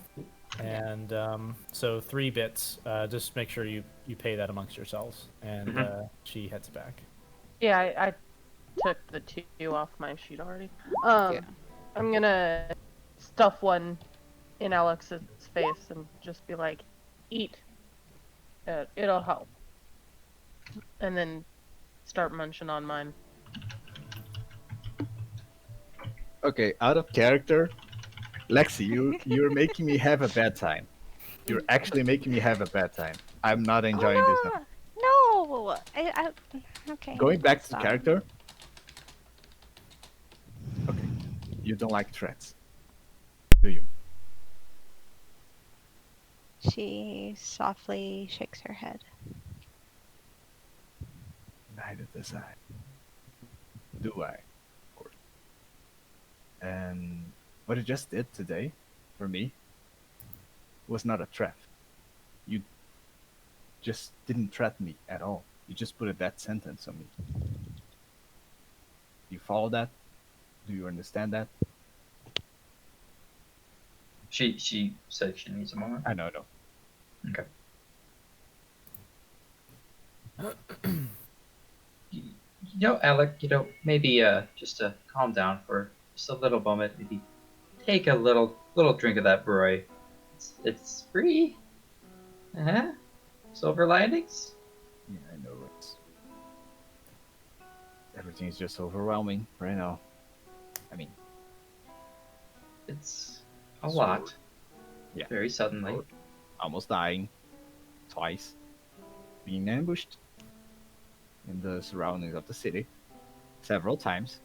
Speaker 2: And so 3 bits. Just make sure you pay that amongst yourselves, and she heads back.
Speaker 8: Yeah, I took the 2 off my sheet already.
Speaker 4: Yeah.
Speaker 8: I'm gonna stuff one in Alex's face and just be like, eat. It'll help. And then start munching on mine.
Speaker 3: okay, out of character. Lexi, you're making me have a bad time. You're actually making me have a bad time. I'm not enjoying this now.
Speaker 6: No. Okay.
Speaker 3: Going back to
Speaker 6: stop.
Speaker 3: character. Okay, you don't like threats, do you?
Speaker 6: She softly shakes her head.
Speaker 3: Neither does I. Do I? Of course. And what you just did today, for me, was not a threat. You just didn't threaten me at all. You just put a death sentence on me. You follow that? Do you understand that?
Speaker 7: She said she needs a moment.
Speaker 3: I know.
Speaker 7: Okay. Alec, maybe just to calm down for just a little moment, maybe take a little drink of that brew. It's free. Uh-huh. Silver linings.
Speaker 3: Yeah, I know. Everything's just overwhelming right now. I mean,
Speaker 7: It's a
Speaker 3: So,
Speaker 7: lot.
Speaker 3: yeah.
Speaker 7: Very suddenly.
Speaker 3: Almost dying twice, being ambushed in the surroundings of the city several times,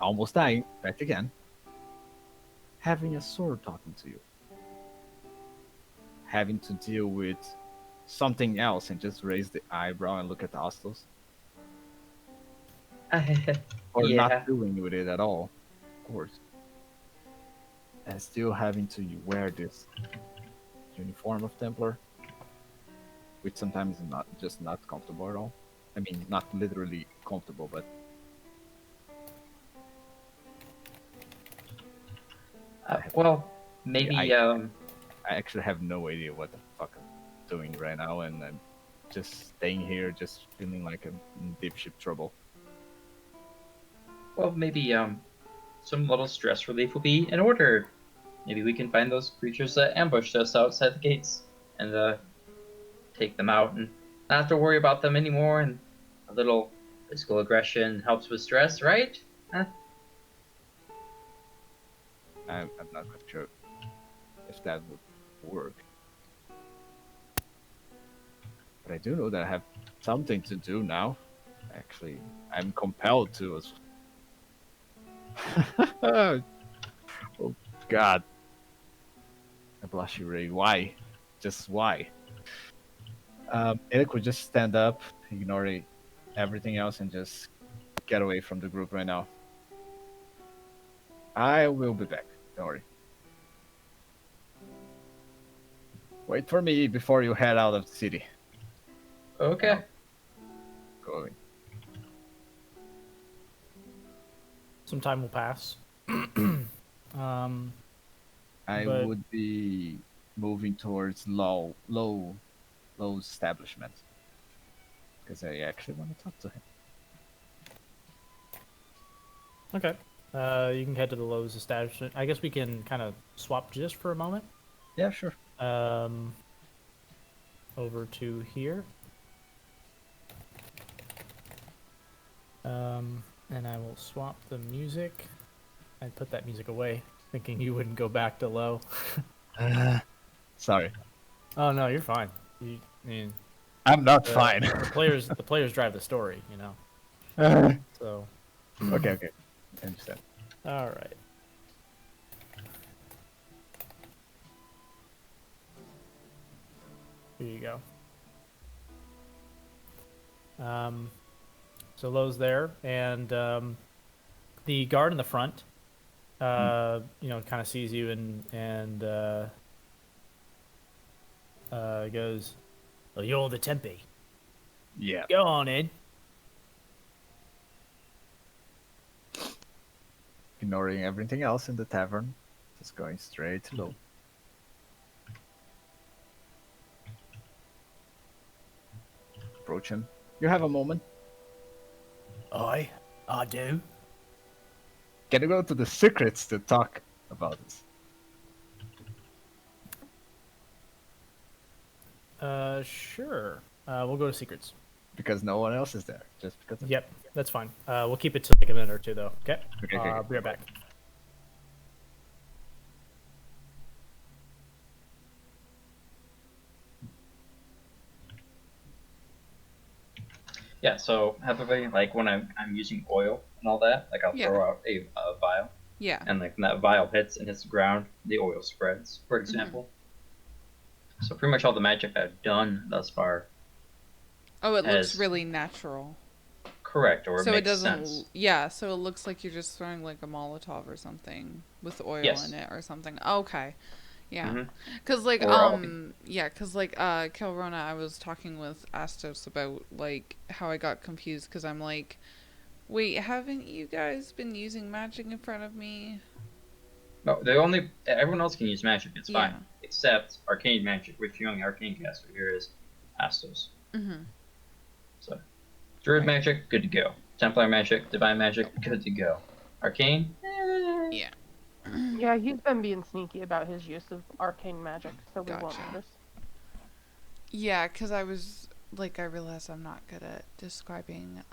Speaker 3: almost dying back again, having a sword talking to you, having to deal with something else and just raise the eyebrow and look at the hostels, or
Speaker 7: Yeah.
Speaker 3: not doing with it at all, of course, and still having to wear this uniform of Templar, which sometimes is not comfortable at all. I mean, not literally comfortable, but
Speaker 7: Well, maybe
Speaker 3: I actually have no idea what the fuck I'm doing right now, and I'm just staying here, just feeling like I'm in deep ship trouble.
Speaker 7: some little stress relief will be in order. Maybe we can find those creatures that ambushed us outside the gates and take them out and not have to worry about them anymore. And a little physical aggression helps with stress, right? Huh?
Speaker 3: I'm not quite sure if that would work, but I do know that I have something to do now. Actually, I'm compelled to. Oh God, I blush you, Ray. Why? Just why? Eric would just stand up, ignore everything else, and just get away from the group right now. I will be back. Don't worry. Wait for me before you head out of the city.
Speaker 7: Okay.
Speaker 3: Go away.
Speaker 2: Some time will pass.
Speaker 3: I
Speaker 2: But-
Speaker 3: would be moving towards Low's establishment. because I actually want to talk to him.
Speaker 2: Okay. You can head to the Lowe's establishment. I guess we can kind of swap just for a moment.
Speaker 3: Yeah, sure.
Speaker 2: Over to here. And I will swap the music. I put that music away, thinking you wouldn't go back to low.
Speaker 3: Sorry.
Speaker 2: Oh no, you're fine. I mean,
Speaker 3: I'm not
Speaker 2: the
Speaker 3: fine.
Speaker 2: the players drive the story, you know. So.
Speaker 3: Okay. I understand.
Speaker 2: All right. Here you go. So Lowe's there, and the guard in the front, you know, kind of sees you and goes, "Well, you're the Tempe.
Speaker 3: Yeah.
Speaker 2: Go on in."
Speaker 3: Ignoring everything else in the tavern, just going straight to low. Approach him. You have a moment.
Speaker 2: I do.
Speaker 3: Can you go to the secrets to talk about this?
Speaker 2: Sure. We'll go to secrets.
Speaker 3: Because no one else is there. Just because.
Speaker 2: Yep, that's fine. We'll keep it to like a minute or two, though. Okay.
Speaker 3: Okay.
Speaker 2: I'll be right back.
Speaker 7: Yeah, so heavily, like when I'm using oil and all that, like I'll
Speaker 4: Yeah.
Speaker 7: throw out a vial,
Speaker 4: Yeah.
Speaker 7: and like when that vial hits and hits the ground, the oil spreads, for example. So pretty much all the magic I've done thus far,
Speaker 4: Oh, it looks
Speaker 7: As-
Speaker 4: really natural.
Speaker 7: correct, or
Speaker 4: So it
Speaker 7: makes
Speaker 4: doesn't.
Speaker 7: sense.
Speaker 4: Yeah. So it looks like you're just throwing like a Molotov or something with oil
Speaker 7: Yes.
Speaker 4: in it or something. Okay. Yeah.
Speaker 7: Mhm.
Speaker 4: Cause like
Speaker 7: Or I'll-
Speaker 4: Kilrona, I was talking with Astos about like how I got confused because I'm like, wait, haven't you guys been using magic in front of me?
Speaker 7: No, everyone else can use magic. It's
Speaker 4: Yeah.
Speaker 7: fine, except arcane magic, which the only arcane caster here is Astos.
Speaker 4: Mm-hmm.
Speaker 7: So, druid magic, good to go. Templar magic, divine magic, good to go. Arcane,
Speaker 4: Yeah.
Speaker 8: Yeah, he's been being sneaky about his use of arcane magic, so we won't
Speaker 4: Gotcha.
Speaker 8: notice.
Speaker 4: Yeah, because I was like, I realized I'm not good at describing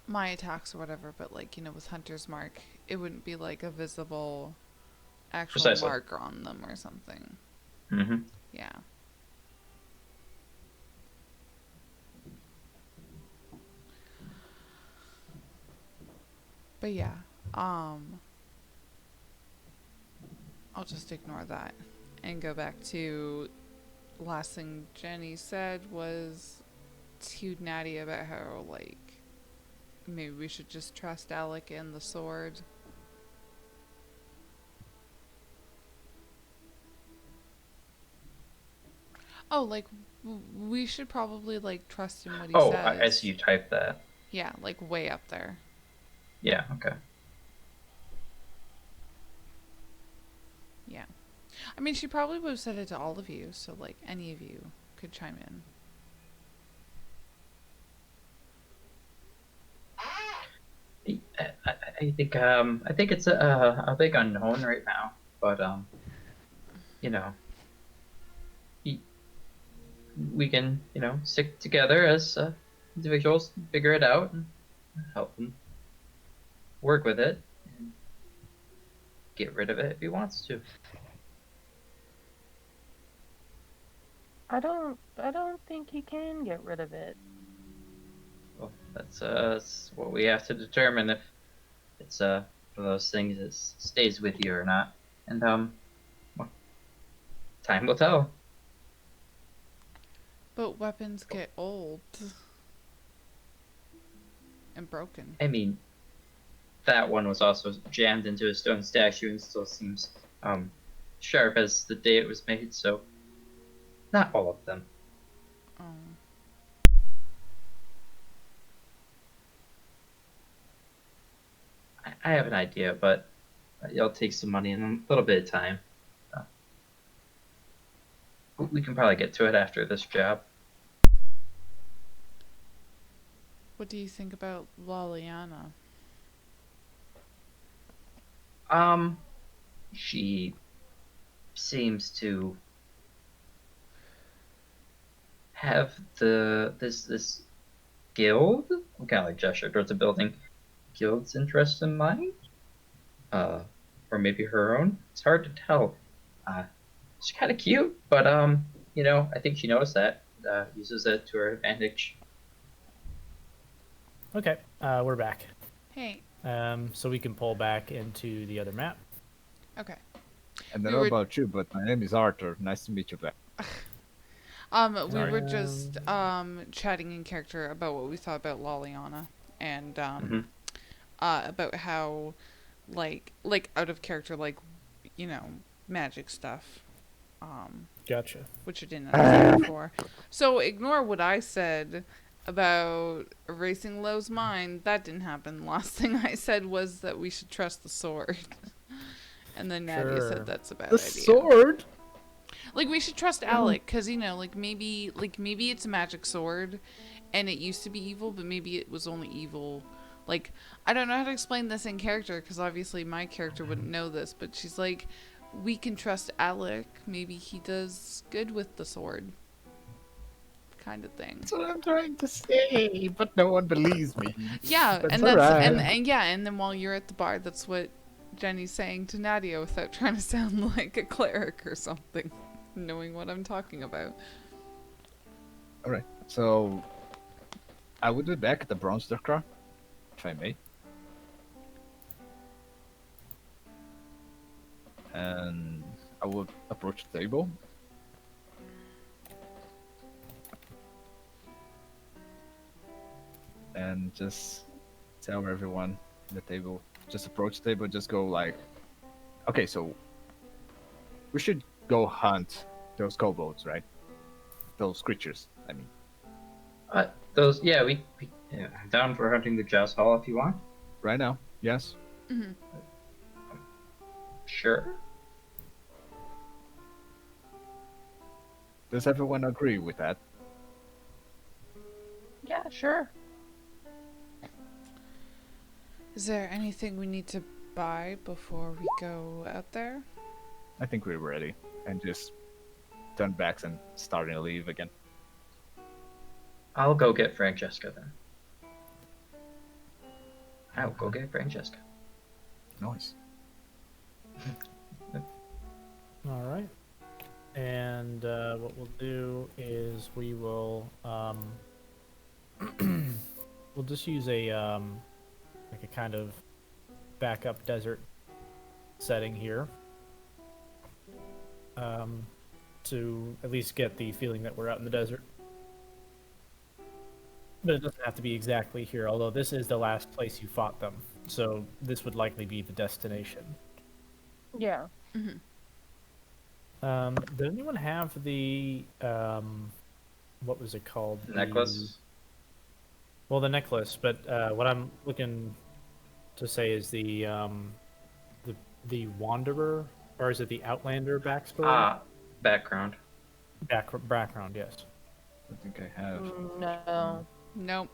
Speaker 4: my attacks or whatever, but like, you know, with Hunter's Mark, it wouldn't be like a visible actual
Speaker 7: Precisely.
Speaker 4: marker on them or something.
Speaker 7: Mm-hmm.
Speaker 4: Yeah. But yeah, I'll just ignore that and go back to last thing Jenny said was to Natty about how like maybe we should just trust Alec and the sword. Oh, like we should probably like trust in what he
Speaker 7: Oh,
Speaker 4: says.
Speaker 7: I see you type that.
Speaker 4: Yeah, like way up there.
Speaker 7: Yeah, okay.
Speaker 4: Yeah. I mean, she probably would have said it to all of you, so like any of you could chime in.
Speaker 7: I think it's a big unknown right now, but you know, we can stick together as individuals, figure it out, and help him work with it, and get rid of it if he wants to.
Speaker 8: I don't think he can get rid of it.
Speaker 7: Well, that's what we have to determine if it's one of those things that stays with you or not, and well, time will tell.
Speaker 4: But weapons get old and broken.
Speaker 7: I mean, that one was also jammed into a stone statue and still seems sharp as the day it was made, so not all of them.
Speaker 4: Oh.
Speaker 7: I have an idea, but it'll take some money and a little bit of time. We can probably get to it after this job.
Speaker 4: What do you think about Laliana?
Speaker 7: She seems to have this guild. I'm kind of like gesture towards the building. Guild's interest in mind, or maybe her own. It's hard to tell. She's kind of cute, but I think she knows that. Uses it to her advantage.
Speaker 2: Okay, we're back.
Speaker 4: Hey.
Speaker 2: So we can pull back into the other map.
Speaker 4: Okay.
Speaker 3: I don't
Speaker 4: We
Speaker 3: know
Speaker 4: were-
Speaker 3: about you, but my name is Arthur. Nice to meet you back.
Speaker 4: We were just chatting in character about what we thought about Laliana and about how like out of character, like, magic stuff.
Speaker 2: Gotcha.
Speaker 4: Which I didn't understand before. So ignore what I said about erasing Lo's mind. That didn't happen. Last thing I said was that we should trust the sword. And then Nadia
Speaker 2: Sure.
Speaker 4: said that's a bad
Speaker 3: The
Speaker 4: idea.
Speaker 3: sword?
Speaker 4: Like, we should trust Alec, because, maybe it's a magic sword, and it used to be evil, but maybe it was only evil. Like, I don't know how to explain this in character, because obviously my character wouldn't know this, but she's like, we can trust Alec. Maybe he does good with the sword. Kind of thing.
Speaker 3: That's what I'm trying to say, but no one believes me.
Speaker 4: Yeah,
Speaker 3: That's
Speaker 4: and that's
Speaker 3: alright.
Speaker 4: and then while you're at the bar, that's what Jenny's saying to Nadia without trying to sound like a cleric or something, knowing what I'm talking about.
Speaker 3: All right, so I would be back at the Bronze Car, if I may. And I would approach the table. And just tell everyone at the table, just approach the table, just go like, okay, so we should go hunt those kobolds, right? Those creatures, I mean.
Speaker 7: I'm down for hunting the Jazz Hall if you want.
Speaker 3: Right now, yes.
Speaker 4: Mm-hmm.
Speaker 7: Sure.
Speaker 3: Does everyone agree with that?
Speaker 8: Yeah, sure.
Speaker 4: Is there anything we need to buy before we go out there?
Speaker 3: I think we're ready. And just turn backs and starting to leave again.
Speaker 7: I'll go get Francesca then. I'll go get Francesca.
Speaker 3: Nice.
Speaker 2: All right. And what we'll do is we will we'll just use a like a kind of backup desert setting here to at least get the feeling that we're out in the desert. But it doesn't have to be exactly here, although this is the last place you fought them, so this would likely be the destination.
Speaker 8: Yeah.
Speaker 4: Mm-hmm.
Speaker 2: Did anyone have the what was it called?
Speaker 7: Necklace.
Speaker 2: Well, the necklace, but what I'm looking to say is the Wanderer, or is it the Outlander backstory?
Speaker 7: Background.
Speaker 2: Background, yes.
Speaker 3: I think I have.
Speaker 8: No.
Speaker 4: Nope.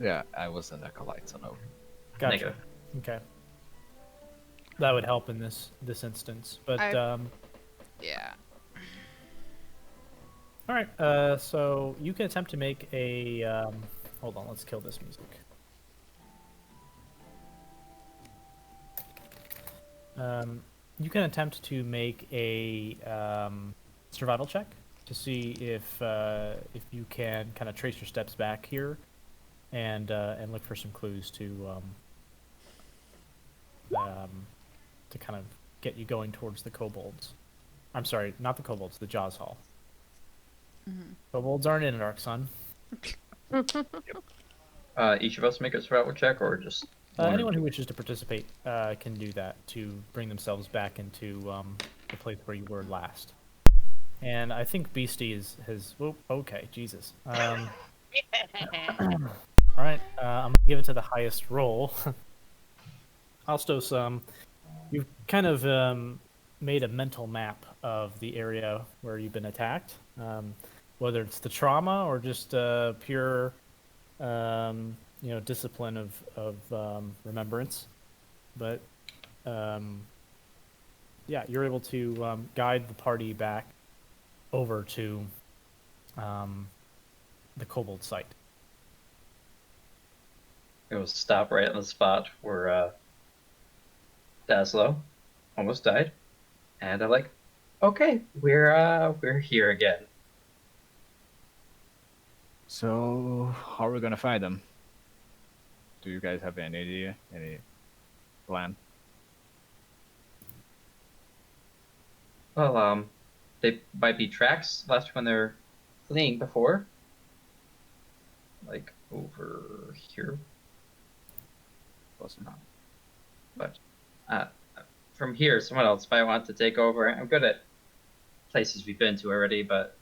Speaker 3: Yeah, I was an acolyte, so no.
Speaker 2: Gotcha.
Speaker 7: Negative.
Speaker 2: Okay. That would help in this instance, but
Speaker 4: Yeah.
Speaker 2: all right. So you can attempt to make a. Hold on, let's kill this music. You can attempt to make a survival check to see if you can kind of trace your steps back here, and look for some clues to kind of get you going towards the kobolds. I'm sorry, not the kobolds, the Jaws Hall.
Speaker 4: Mm-hmm.
Speaker 2: Kobolds aren't in Dark Sun.
Speaker 7: Each of us make a survival check, or just one or
Speaker 2: Anyone
Speaker 7: two?
Speaker 2: who wishes to participate can do that to bring themselves back into the place where you were last. And I think Beastie has. Oh, okay, Jesus. All right, I'm gonna give it to the highest roll. Alstos, you've kind of made a mental map of the area where you've been attacked, whether it's the trauma or just pure discipline of remembrance, but yeah, you're able to guide the party back over to the kobold site.
Speaker 7: It will stop right on the spot where Daslo almost died, and I'm like, okay, we're here again.
Speaker 3: So, how are we gonna find them? Do you guys have any idea? Any plan?
Speaker 7: Well, they might be tracks left when they're fleeing before, like over here. Close enough. But from here, someone else might want to take over. I'm good at places we've been to already, but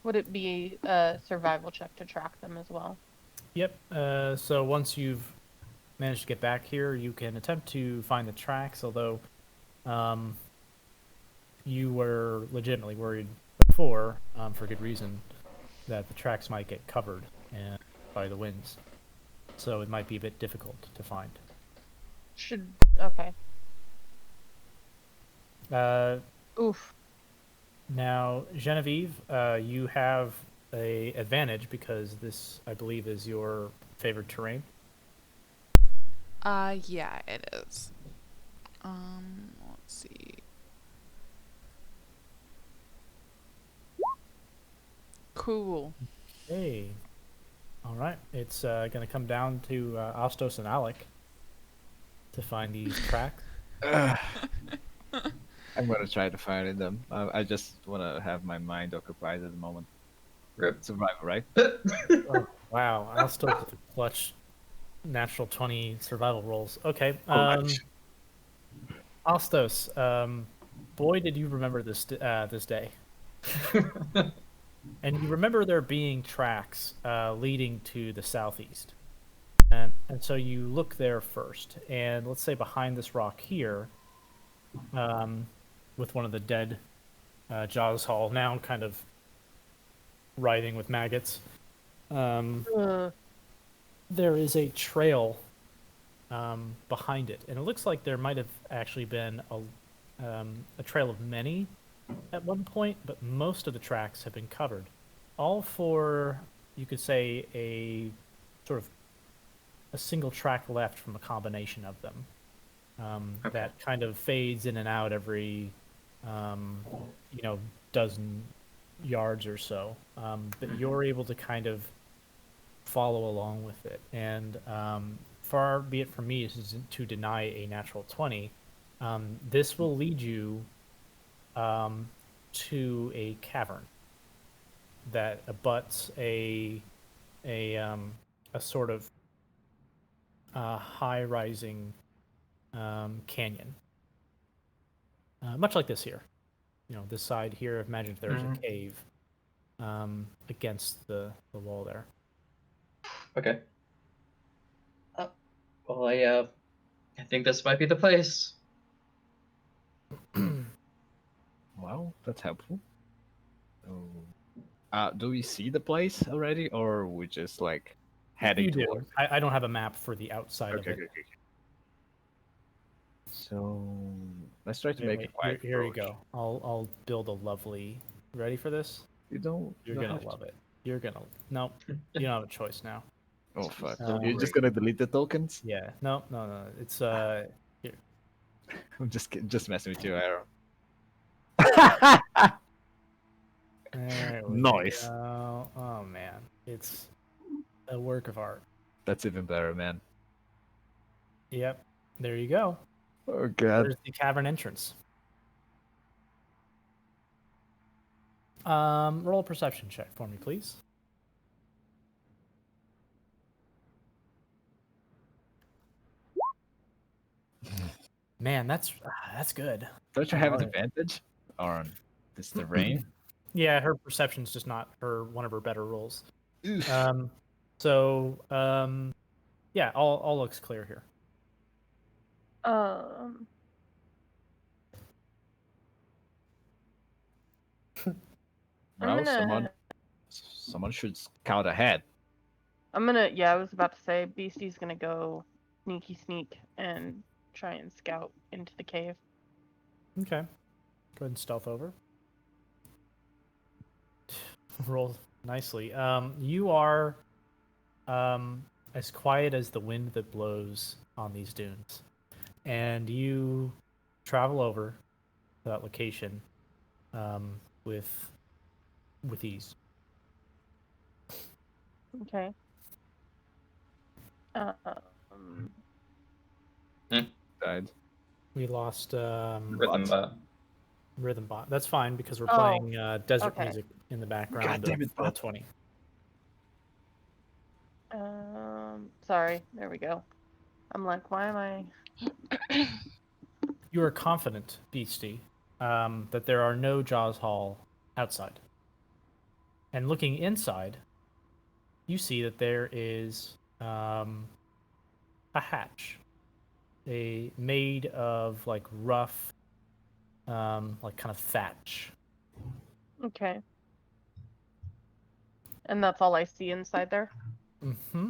Speaker 8: Would it be a survival check to track them as well?
Speaker 2: Yep. So once you've managed to get back here, you can attempt to find the tracks, although you were legitimately worried before, for good reason, that the tracks might get covered by the winds. So it might be a bit difficult to find.
Speaker 8: Okay. Oof.
Speaker 2: Now, Genevieve, you have a advantage because this, I believe, is your favorite terrain.
Speaker 4: Yeah, it is. Let's see. Cool.
Speaker 2: Hey. All right. It's going to come down to Astos and Alec to find these tracks.
Speaker 3: I'm gonna try to find them. I just wanna have my mind occupied at the moment.
Speaker 7: rip.
Speaker 3: Survival, right?
Speaker 2: Oh, wow. Astos with the clutch natural 20 survival rolls. Okay. Astos, boy, did you remember this this day. And you remember there being tracks leading to the southeast. And so you look there first. And let's say behind this rock here, with one of the dead Jaws Hall, now kind of writhing with maggots, there is a trail behind it. And it looks like there might have actually been a trail of many at one point, but most of the tracks have been covered. All for, you could say, a sort of a single track left from a combination of them that kind of fades in and out every, dozen yards or so. But you're able to kind of follow along with it. And far be it from me to deny a natural 20, this will lead you to a cavern that abuts a sort of high-rising canyon, much like this here. This side here. Imagine if there's a cave against the wall there.
Speaker 7: Okay. Well, I think this might be the place.
Speaker 3: Well, that's helpful. Do we see the place already, or we just like heading
Speaker 2: You do.
Speaker 3: towards?
Speaker 2: I don't have a map for the outside of it.
Speaker 3: Okay. So let's try to
Speaker 2: Wait,
Speaker 3: make
Speaker 2: wait,
Speaker 3: a quiet
Speaker 2: here you
Speaker 3: approach.
Speaker 2: go. I'll build a lovely. Ready for this?
Speaker 3: You don't.
Speaker 2: You're
Speaker 3: don't
Speaker 2: gonna
Speaker 3: have
Speaker 2: love it. You're gonna. Nope. You don't have a choice now.
Speaker 3: Oh fuck!
Speaker 2: So
Speaker 3: You're just gonna delete the tokens?
Speaker 2: Yeah. No. It's here.
Speaker 3: I'm just messing with you, Aaron.
Speaker 2: There we
Speaker 3: Nice.
Speaker 2: go. Oh man, it's a work of art.
Speaker 3: That's even better, man.
Speaker 2: Yep. There you go.
Speaker 3: Oh god.
Speaker 2: There's the cavern entrance. Roll a perception check for me, please. Man, that's good.
Speaker 3: Don't you have
Speaker 2: Oh,
Speaker 3: an advantage on this terrain?
Speaker 2: Yeah, her perception's just not one of her better rolls.
Speaker 3: Oof.
Speaker 2: Yeah, all looks clear here.
Speaker 8: I'm
Speaker 3: Well,
Speaker 8: gonna.
Speaker 3: someone should scout ahead.
Speaker 8: Yeah, I was about to say, Beastie's gonna go sneak and try and scout into the cave.
Speaker 2: Okay. Go ahead and stealth over. Roll nicely. You are as quiet as the wind that blows on these dunes, and you travel over to that location um, with ease.
Speaker 8: Okay. Um,
Speaker 3: Died.
Speaker 2: We lost
Speaker 7: Rhythm bot.
Speaker 2: rhythm bot. That's fine because we're
Speaker 8: Oh,
Speaker 2: playing desert
Speaker 8: okay.
Speaker 2: music in the background
Speaker 3: God damn
Speaker 2: of
Speaker 3: it,
Speaker 2: Roll
Speaker 3: bot.
Speaker 2: 20.
Speaker 8: Sorry. There we go. I'm like, why am I?
Speaker 2: You are confident, Beastie, that there are no Jaws Hall outside. And looking inside, you see that there is a hatch, made of like rough, like kind of thatch.
Speaker 8: Okay. And that's all I see inside there?
Speaker 2: Mm-hmm.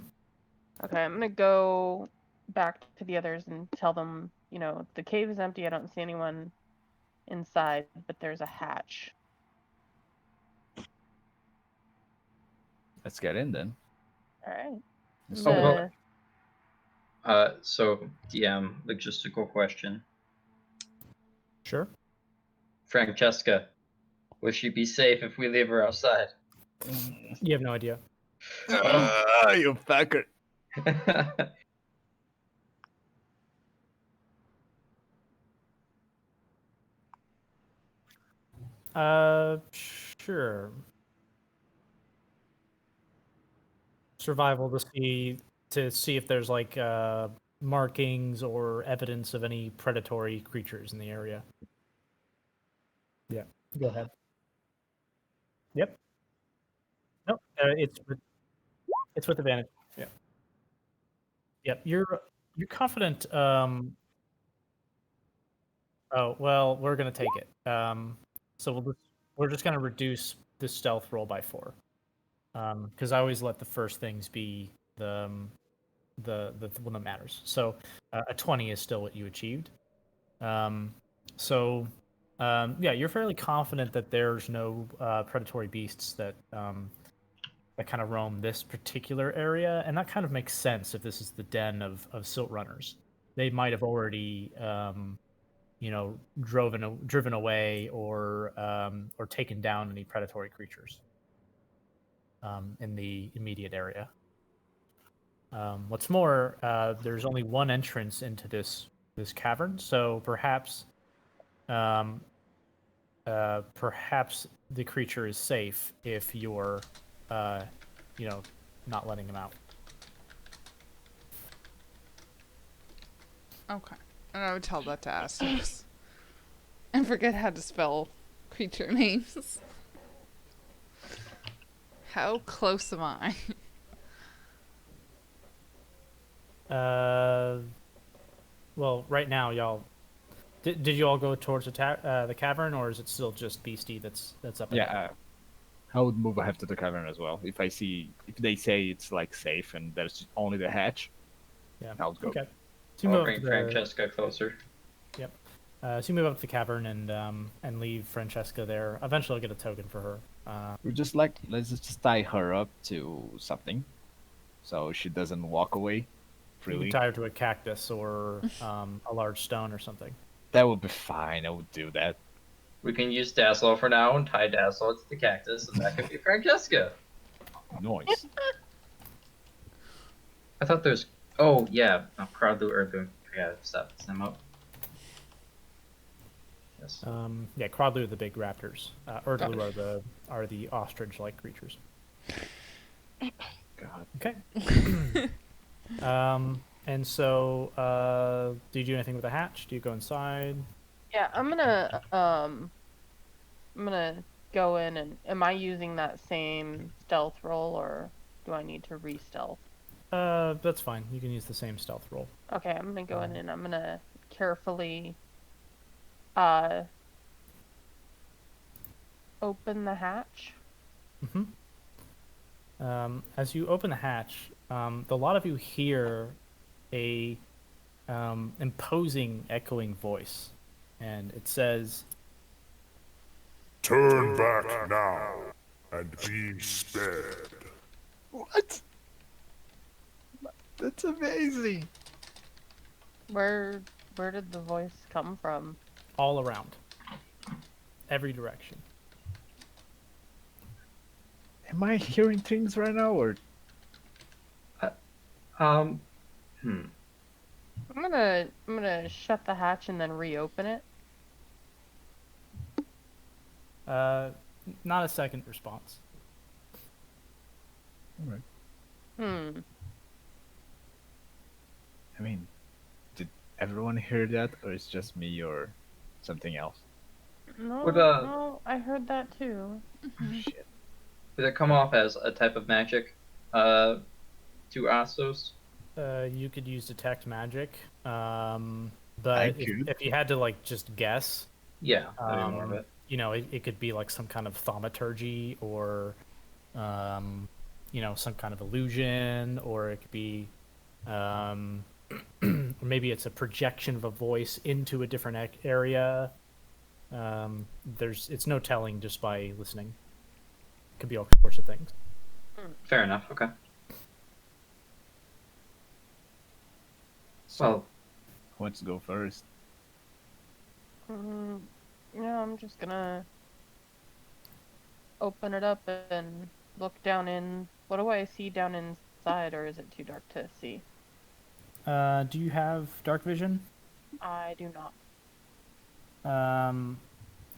Speaker 8: Okay, I'm gonna go back to the others and tell them, the cave is empty. I don't see anyone inside, but there's a hatch.
Speaker 3: Let's get in then.
Speaker 8: All right.
Speaker 3: Let's
Speaker 7: Oh,
Speaker 3: do
Speaker 7: well,
Speaker 3: it.
Speaker 7: So DM, logistical question.
Speaker 2: Sure.
Speaker 7: Francesca, will she be safe if we leave her outside?
Speaker 2: You have no idea.
Speaker 3: You fucker.
Speaker 2: Sure. Survival to see if there's like markings or evidence of any predatory creatures in the area. Yeah. Go ahead. Yep. Nope. It's with advantage. Yeah. Yep. You're confident. Oh well, we're gonna take it. So we're just gonna reduce the stealth roll by 4. Because I always let the first things be the one that matters. So a 20 is still what you achieved. Um, so yeah, you're fairly confident that there's no predatory beasts that that kind of roam this particular area, and that kind of makes sense if this is the den of silt runners. They might have already driven away or taken down any predatory creatures in the immediate area. What's more, there's only one entrance into this cavern, so um, perhaps the creature is safe if you're, uh, not letting him out.
Speaker 4: Okay. And I would tell that to Astos. And forget how to spell creature names. How close am I?
Speaker 2: Well, right now, y'all. Did you all go towards the cavern, or is it still just Beastie that's up ahead?
Speaker 3: Yeah, I would move ahead to the cavern as well. If they say it's like safe and there's only the hatch,
Speaker 2: Yeah.
Speaker 3: I'll go.
Speaker 2: Okay. So you
Speaker 7: I'll
Speaker 2: move up
Speaker 7: bring
Speaker 2: to
Speaker 7: Francesca closer.
Speaker 2: Yep. So you move up to the cavern and leave Francesca there. Eventually, I'll get a token for her.
Speaker 3: Let's just tie her up to something, so she doesn't walk away
Speaker 2: You
Speaker 3: freely.
Speaker 2: can tie her to a cactus or a large stone or something.
Speaker 3: That would be fine. I would do that.
Speaker 7: We can use Dazzle for now and tie Dazzle to the cactus, and that could be Francesca.
Speaker 3: Noise.
Speaker 7: I thought there's. Oh, yeah. Crowdlu Urdu. I gotta step them up. Yes.
Speaker 2: Yeah, Crodlu are the big raptors. Erdlu are the ostrich-like creatures.
Speaker 3: God.
Speaker 2: Okay. And so, do you do anything with the hatch? Do you go inside?
Speaker 8: Yeah, I'm gonna go in and am I using that same stealth roll or do I need to re-stealth?
Speaker 2: That's fine. You can use the same stealth roll.
Speaker 8: Okay, I'm gonna go in and I'm gonna carefully open the hatch.
Speaker 2: As you open the hatch, a lot of you hear a imposing, echoing voice, and it says,
Speaker 9: Turn back now and be spared.
Speaker 3: What? That's amazing.
Speaker 8: Where did the voice come from?
Speaker 2: all around, every direction.
Speaker 3: Am I hearing things right now, or
Speaker 7: Hmm.
Speaker 8: I'm gonna shut the hatch and then reopen it.
Speaker 2: Not a second response.
Speaker 8: Hmm.
Speaker 3: I mean, did everyone hear that, or it's just me, or something else?
Speaker 8: No,
Speaker 7: What,
Speaker 8: no, I heard that too.
Speaker 3: Shit.
Speaker 7: Would it come off as a type of magic? To Astos?
Speaker 2: You could use detect magic,
Speaker 3: I
Speaker 2: but
Speaker 3: could.
Speaker 2: if you had to like just guess,
Speaker 7: Yeah, that'd be more of it.
Speaker 2: you know, it could be like some kind of thaumaturgy or, you know, some kind of illusion, or it could be, or maybe it's a projection of a voice into a different area. It's no telling just by listening. It could be all sorts of things.
Speaker 7: Fair enough, okay.
Speaker 3: So,
Speaker 7: Well,
Speaker 3: who wants to go first?
Speaker 8: Yeah, I'm just gonna open it up and look down in. What do I see down inside, or is it too dark to see?
Speaker 2: Do you have dark vision?
Speaker 8: I do not.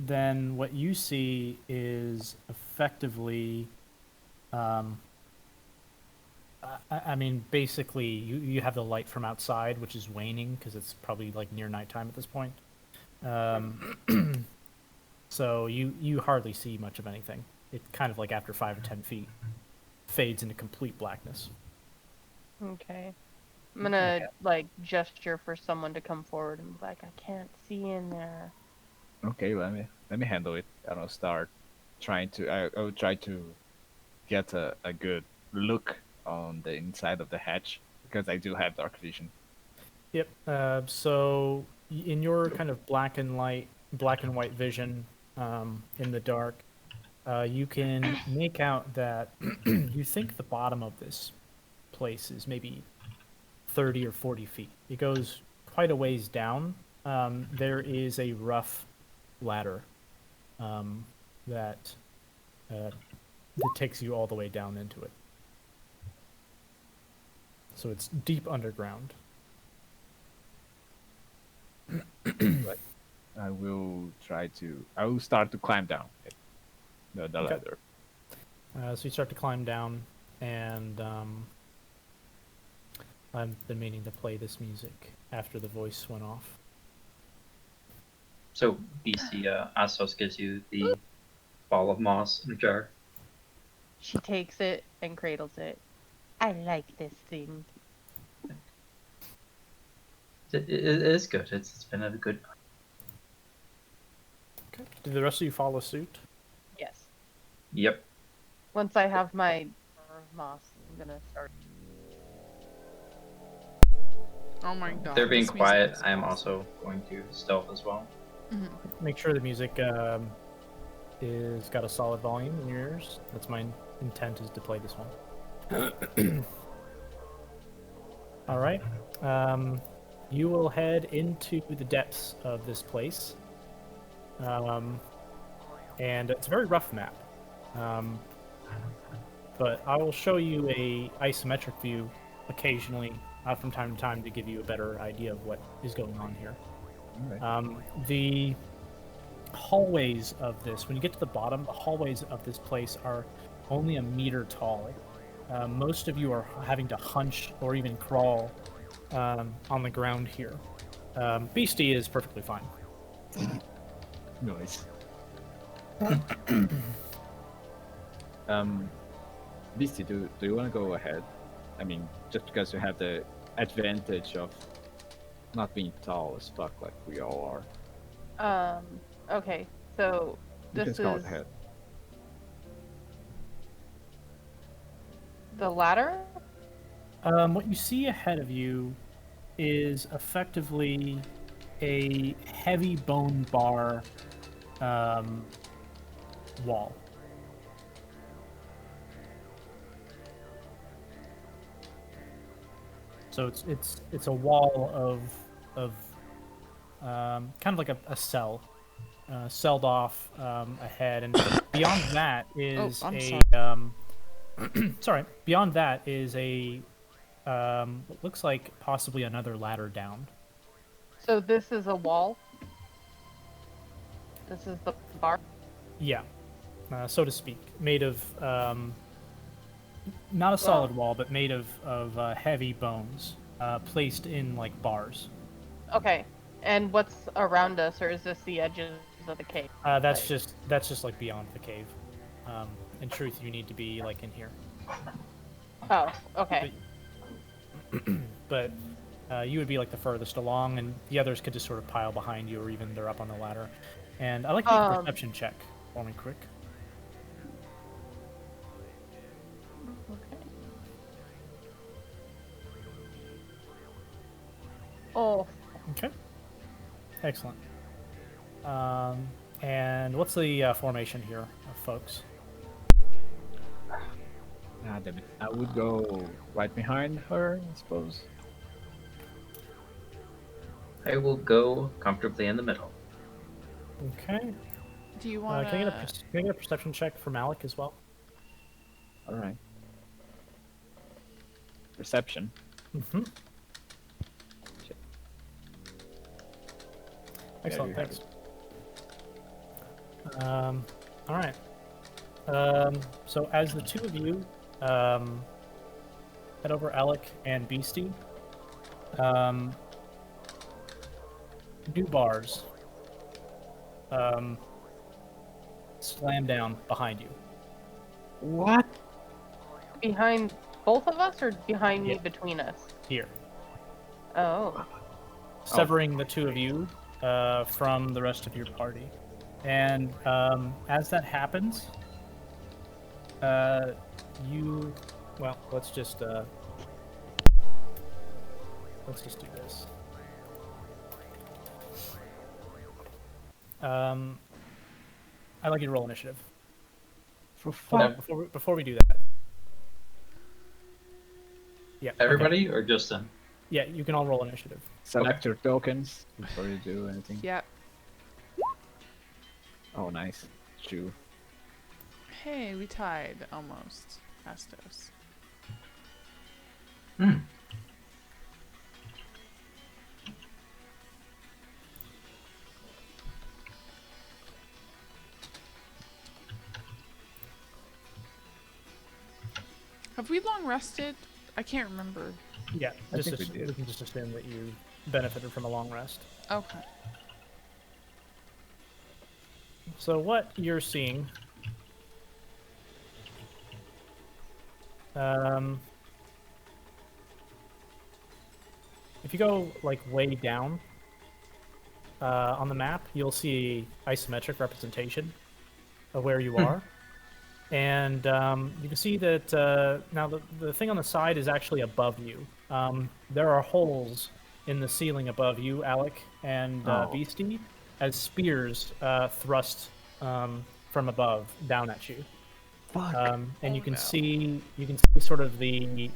Speaker 2: Then what you see is effectively, I mean, basically, you have the light from outside, which is waning because it's probably like near nighttime at this point. So you hardly see much of anything. It kind of like after 5 or 10 feet fades into complete blackness.
Speaker 8: Okay. I'm gonna like gesture for someone to come forward and be like, I can't see in there.
Speaker 3: Okay, let me handle it. I don't start trying to. I will try to get a good look on the inside of the hatch because I do have dark vision.
Speaker 2: Yep. So in your kind of black and white vision, in the dark, you can make out that you think the bottom of this place is maybe 30 or 40 feet. It goes quite a ways down. There is a rough ladder that takes you all the way down into it. So it's deep underground.
Speaker 3: Right. I will start to climb down the
Speaker 2: Okay.
Speaker 3: ladder.
Speaker 2: So you start to climb down, and I've been meaning to play this music after the voice went off.
Speaker 7: so BC, Astos gives you the ball of moss in a jar.
Speaker 8: She takes it and cradles it. I like this thing.
Speaker 7: It is good. It's been a good.
Speaker 2: Okay. Do the rest of you follow suit?
Speaker 8: Yes.
Speaker 7: Yep.
Speaker 8: Once I have my jar of moss, I'm gonna start.
Speaker 4: Oh my god.
Speaker 7: They're being
Speaker 4: this music
Speaker 7: quiet.
Speaker 4: is
Speaker 7: I am
Speaker 4: awesome.
Speaker 7: also going to stealth as well.
Speaker 2: Make sure the music is got a solid volume in your ears. That's my intent, is to play this one. All right. You will head into the depths of this place, and it's a very rough map. But I will show you a isometric view occasionally, from time to time, to give you a better idea of what is going on here. The hallways of this, when you get to the bottom, the hallways of this place are only a meter tall. Most of you are having to hunch or even crawl on the ground here. Beastie is perfectly fine.
Speaker 3: Nice. Beastie, do you want to go ahead? I mean, just because you have the advantage of not being tall as fuck like we all are.
Speaker 8: Okay, so
Speaker 3: You
Speaker 8: this
Speaker 3: can scout
Speaker 8: is
Speaker 3: ahead.
Speaker 8: The ladder?
Speaker 2: What you see ahead of you is effectively a heavy bone bar wall. So it's a wall of kind of like a cell, celled off ahead, and beyond that is
Speaker 4: I'm
Speaker 2: a
Speaker 4: sorry.
Speaker 2: sorry. Beyond that is a what looks like possibly another ladder down.
Speaker 8: So this is a wall? This is the bar?
Speaker 2: Yeah, so to speak, made of not a solid wall, but made of heavy bones placed in like bars.
Speaker 8: Okay. And what's around us, or is this the edges of the cave?
Speaker 2: That's just like beyond the cave. In truth, you need to be like in here.
Speaker 8: Oh, okay.
Speaker 2: But you would be like the furthest along, and the others could just sort of pile behind you, or even they're up on the ladder. And I'd like to make a perception check for me, quick.
Speaker 8: Okay. Oh,
Speaker 2: Okay. Excellent. And what's the formation here, folks?
Speaker 3: Ah, damn it. I would go right behind her, I suppose.
Speaker 7: I will go comfortably in the middle.
Speaker 2: Okay.
Speaker 4: Do you want
Speaker 2: Can I get a perception check for Malik as well?
Speaker 3: All right. Perception.
Speaker 2: Mm-hmm.
Speaker 3: Shit.
Speaker 2: Excellent,
Speaker 3: There you
Speaker 2: thanks. All right. So as the two of you head over Alec and Beastie, new bars slam down behind you.
Speaker 3: What?
Speaker 8: behind both of us, or behind me
Speaker 2: Yeah.
Speaker 8: between us?
Speaker 2: Here,
Speaker 8: Oh.
Speaker 2: severing the two of you from the rest of your party. And as that happens, you, well, let's just do this. I'd like you to roll initiative.
Speaker 3: For
Speaker 2: Hold
Speaker 3: fuck.
Speaker 2: on, before we do that. Yeah. okay.
Speaker 7: Everybody or just them?
Speaker 2: Yeah, you can all roll initiative.
Speaker 3: Select your tokens before you do anything.
Speaker 4: Yeah.
Speaker 3: Oh, nice. Shoe.
Speaker 4: Hey, we tied almost. Astos.
Speaker 7: Hmm.
Speaker 4: Have we long rested? I can't remember.
Speaker 2: Yeah,
Speaker 3: I
Speaker 2: just
Speaker 3: think we did.
Speaker 2: we can just assume that you benefited from a long rest.
Speaker 4: Okay.
Speaker 2: So what you're seeing, if you go like way down on the map, you'll see isometric representation of where you are, and you can see that now the thing on the side is actually above you. There are holes in the ceiling above you, Alec and Beastie, as spears thrust from above down at you.
Speaker 3: Fuck.
Speaker 2: And you
Speaker 4: Oh,
Speaker 2: can
Speaker 4: no.
Speaker 2: see sort of the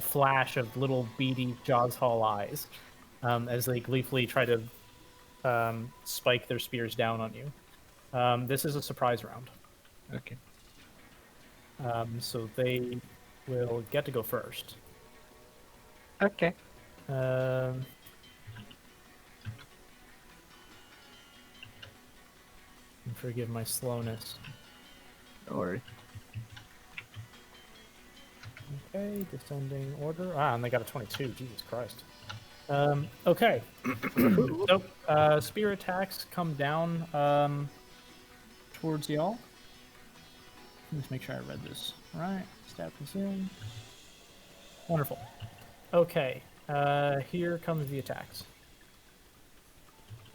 Speaker 2: flash of little beady Jaws Hall eyes as they gleefully try to spike their spears down on you. This is a surprise round,
Speaker 3: Okay.
Speaker 2: so they will get to go first.
Speaker 3: Okay.
Speaker 2: Um, and forgive my slowness.
Speaker 3: Don't worry.
Speaker 2: Okay, descending order. Ah, and they got a 22. Jesus Christ. Okay. So, spear attacks come down towards y'all. Let's make sure I read this. All right. Stab consume. Wonderful. Okay. Here comes the attacks.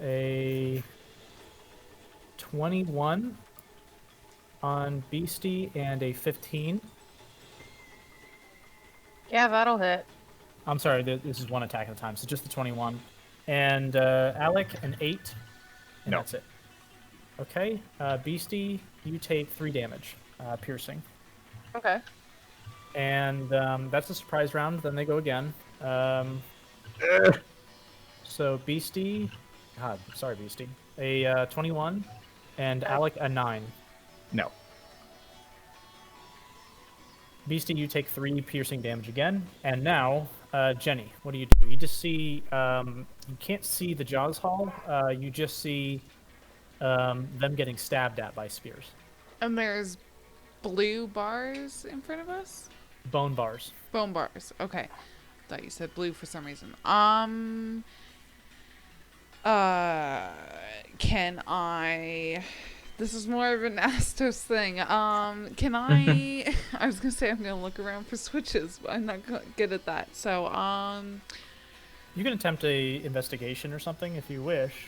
Speaker 2: A 21 on Beastie and a 15
Speaker 8: Yeah, that'll hit.
Speaker 2: I'm sorry, this is one attack at a time, so just the 21. And Alec, an 8, and
Speaker 3: No.
Speaker 2: that's it. Okay, Beastie, you take 3 damage, piercing.
Speaker 8: Okay.
Speaker 2: And that's a surprise round, then they go again. So Beastie, God, sorry Beastie, a 21, and Alec a 9.
Speaker 3: No.
Speaker 2: Beastie, you take 3 piercing damage again. And now, Jenny, what do? You just see, you can't see the Jaws Hall, you just see them getting stabbed at by spears.
Speaker 4: And there's blue bars in front of us?
Speaker 2: Bone bars.
Speaker 4: Bone bars. Okay. Thought you said blue for some reason. Can I... This is more of an Astos thing. Can I... I was gonna say I'm gonna look around for switches, but I'm not good at that. So,
Speaker 2: You can attempt a investigation or something if you wish.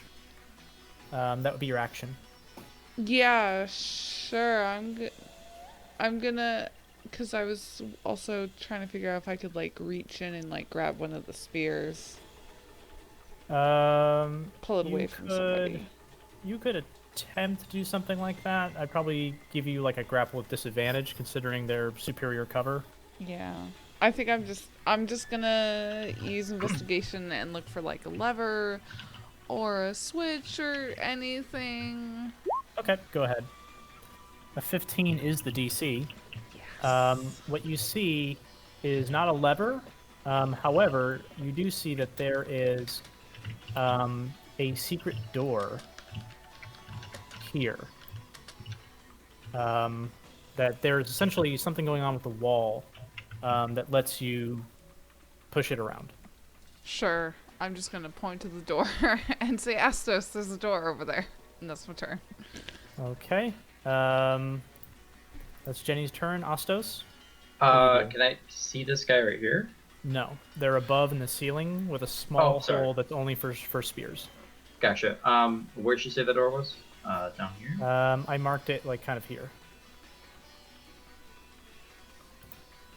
Speaker 2: That would be your action.
Speaker 4: yeah, sure. I'm gonna... Because I was also trying to figure out if I could, like, reach in and, like, grab one of the spears. Pull it away from somebody.
Speaker 2: You could attempt to do something like that. I'd probably give you like a grapple with disadvantage, considering their superior cover.
Speaker 4: Yeah. I think I'm just gonna use investigation and look for like a lever or a switch or anything.
Speaker 2: Okay, go ahead. A 15 is the DC.
Speaker 4: Yes.
Speaker 2: What you see is not a lever. However, you do see that there is a secret door here. That there's essentially something going on with the wall that lets you push it around.
Speaker 4: Sure. I'm just gonna point to the door and say, Astos, there's a door over there. And that's my turn.
Speaker 2: Okay. That's Jenny's turn. Astos?
Speaker 7: Can I see this guy right here?
Speaker 2: No. They're above in the ceiling with a small
Speaker 7: sorry.
Speaker 2: hole that's only for spears.
Speaker 7: Gotcha. Where'd she say the door was? Down here?
Speaker 2: I marked it like kind of here.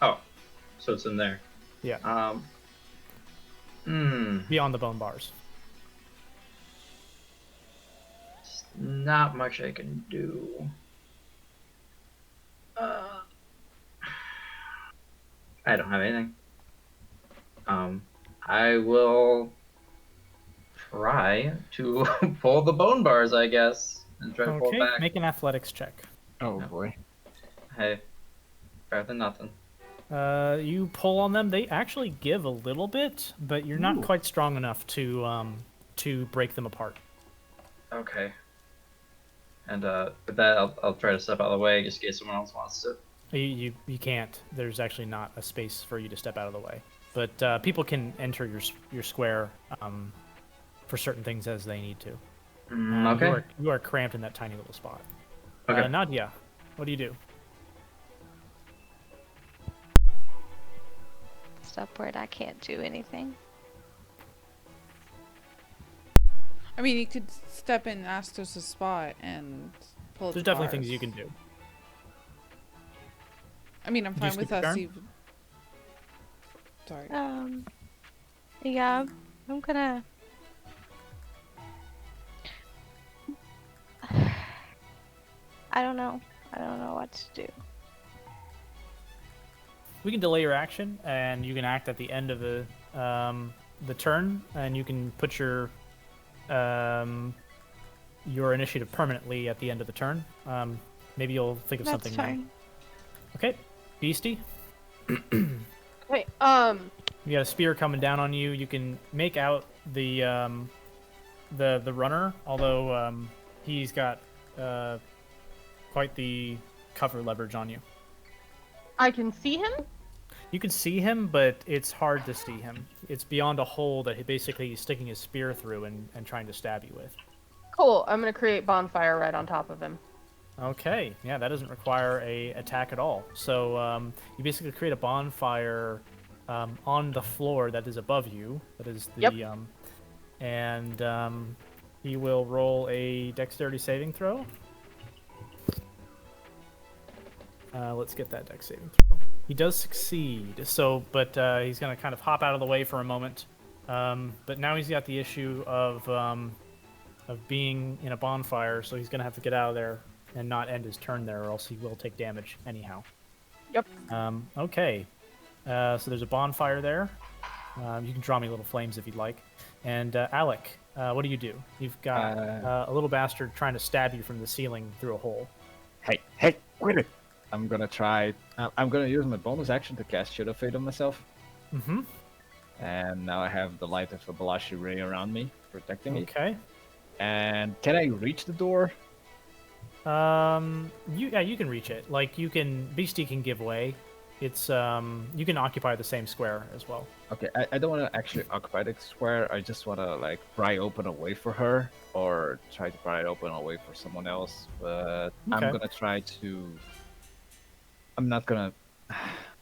Speaker 7: Oh, so it's in there.
Speaker 2: Yeah. Beyond the bone bars.
Speaker 7: Not much I can do. I don't have anything. I will try to pull the bone bars, I guess, and try to pull
Speaker 2: Okay,
Speaker 7: back.
Speaker 2: make an athletics check.
Speaker 3: Oh boy.
Speaker 7: Hey, better than nothing.
Speaker 2: You pull on them. They actually give a little bit, but you're not quite strong enough to break them apart.
Speaker 7: Okay. And with that, I'll try to step out of the way just in case someone else wants to.
Speaker 2: You can't. There's actually not a space for you to step out of the way. But people can enter your square for certain things as they need to.
Speaker 7: Okay.
Speaker 2: You are cramped in that tiny little spot.
Speaker 7: Okay.
Speaker 2: Nadia, what do you do?
Speaker 6: Upward, I can't do anything.
Speaker 4: I mean, you could step in Astos' spot and pull
Speaker 2: There's
Speaker 4: the
Speaker 2: definitely
Speaker 4: bars.
Speaker 2: things you can do.
Speaker 4: I mean, I'm
Speaker 2: Did you
Speaker 4: fine with
Speaker 2: skip your
Speaker 4: us
Speaker 2: turn?
Speaker 4: even... Sorry.
Speaker 6: Yeah, I'm gonna... I don't know. I don't know what to do.
Speaker 2: We can delay your action, and you can act at the end of the turn, and you can put your initiative permanently at the end of the turn. Maybe you'll think of
Speaker 6: That's
Speaker 2: something.
Speaker 6: fine.
Speaker 2: Okay, Beastie.
Speaker 8: Wait,
Speaker 2: You got a spear coming down on you. You can make out the runner, although he's got quite the cover leverage on you.
Speaker 8: I can see him?
Speaker 2: You can see him, but it's hard to see him. It's beyond a hole that he basically is sticking his spear through and trying to stab you with.
Speaker 8: Cool, I'm gonna create bonfire right on top of him.
Speaker 2: Okay, yeah, that doesn't require a attack at all. So you basically create a bonfire on the floor that is above you. That is the
Speaker 8: Yep.
Speaker 2: And he will roll a dexterity saving throw. Let's get that dex saving throw. He does succeed. So, but he's gonna kind of hop out of the way for a moment. But now he's got the issue of being in a bonfire, so he's gonna have to get out of there and not end his turn there, or else he will take damage anyhow.
Speaker 8: Yep.
Speaker 2: Okay. So there's a bonfire there. You can draw me little flames if you'd like. And Alec, what do you do? You've got a little bastard trying to stab you from the ceiling through a hole.
Speaker 3: Hey, quit it! I'm gonna try. I'm gonna use my bonus action to cast Shadow Fade on myself.
Speaker 2: Mm-hmm.
Speaker 3: And now I have the light of a Balashi ray around me, protecting me.
Speaker 2: Okay.
Speaker 3: And can I reach the door?
Speaker 2: You can reach it. Like Beastie can give way. It's you can occupy the same square as well.
Speaker 3: Okay, I don't want to actually occupy the square. I just want to like pry open a way for her, or try to pry it open a way for someone else. But I'm
Speaker 2: Okay.
Speaker 3: gonna try to. I'm not gonna.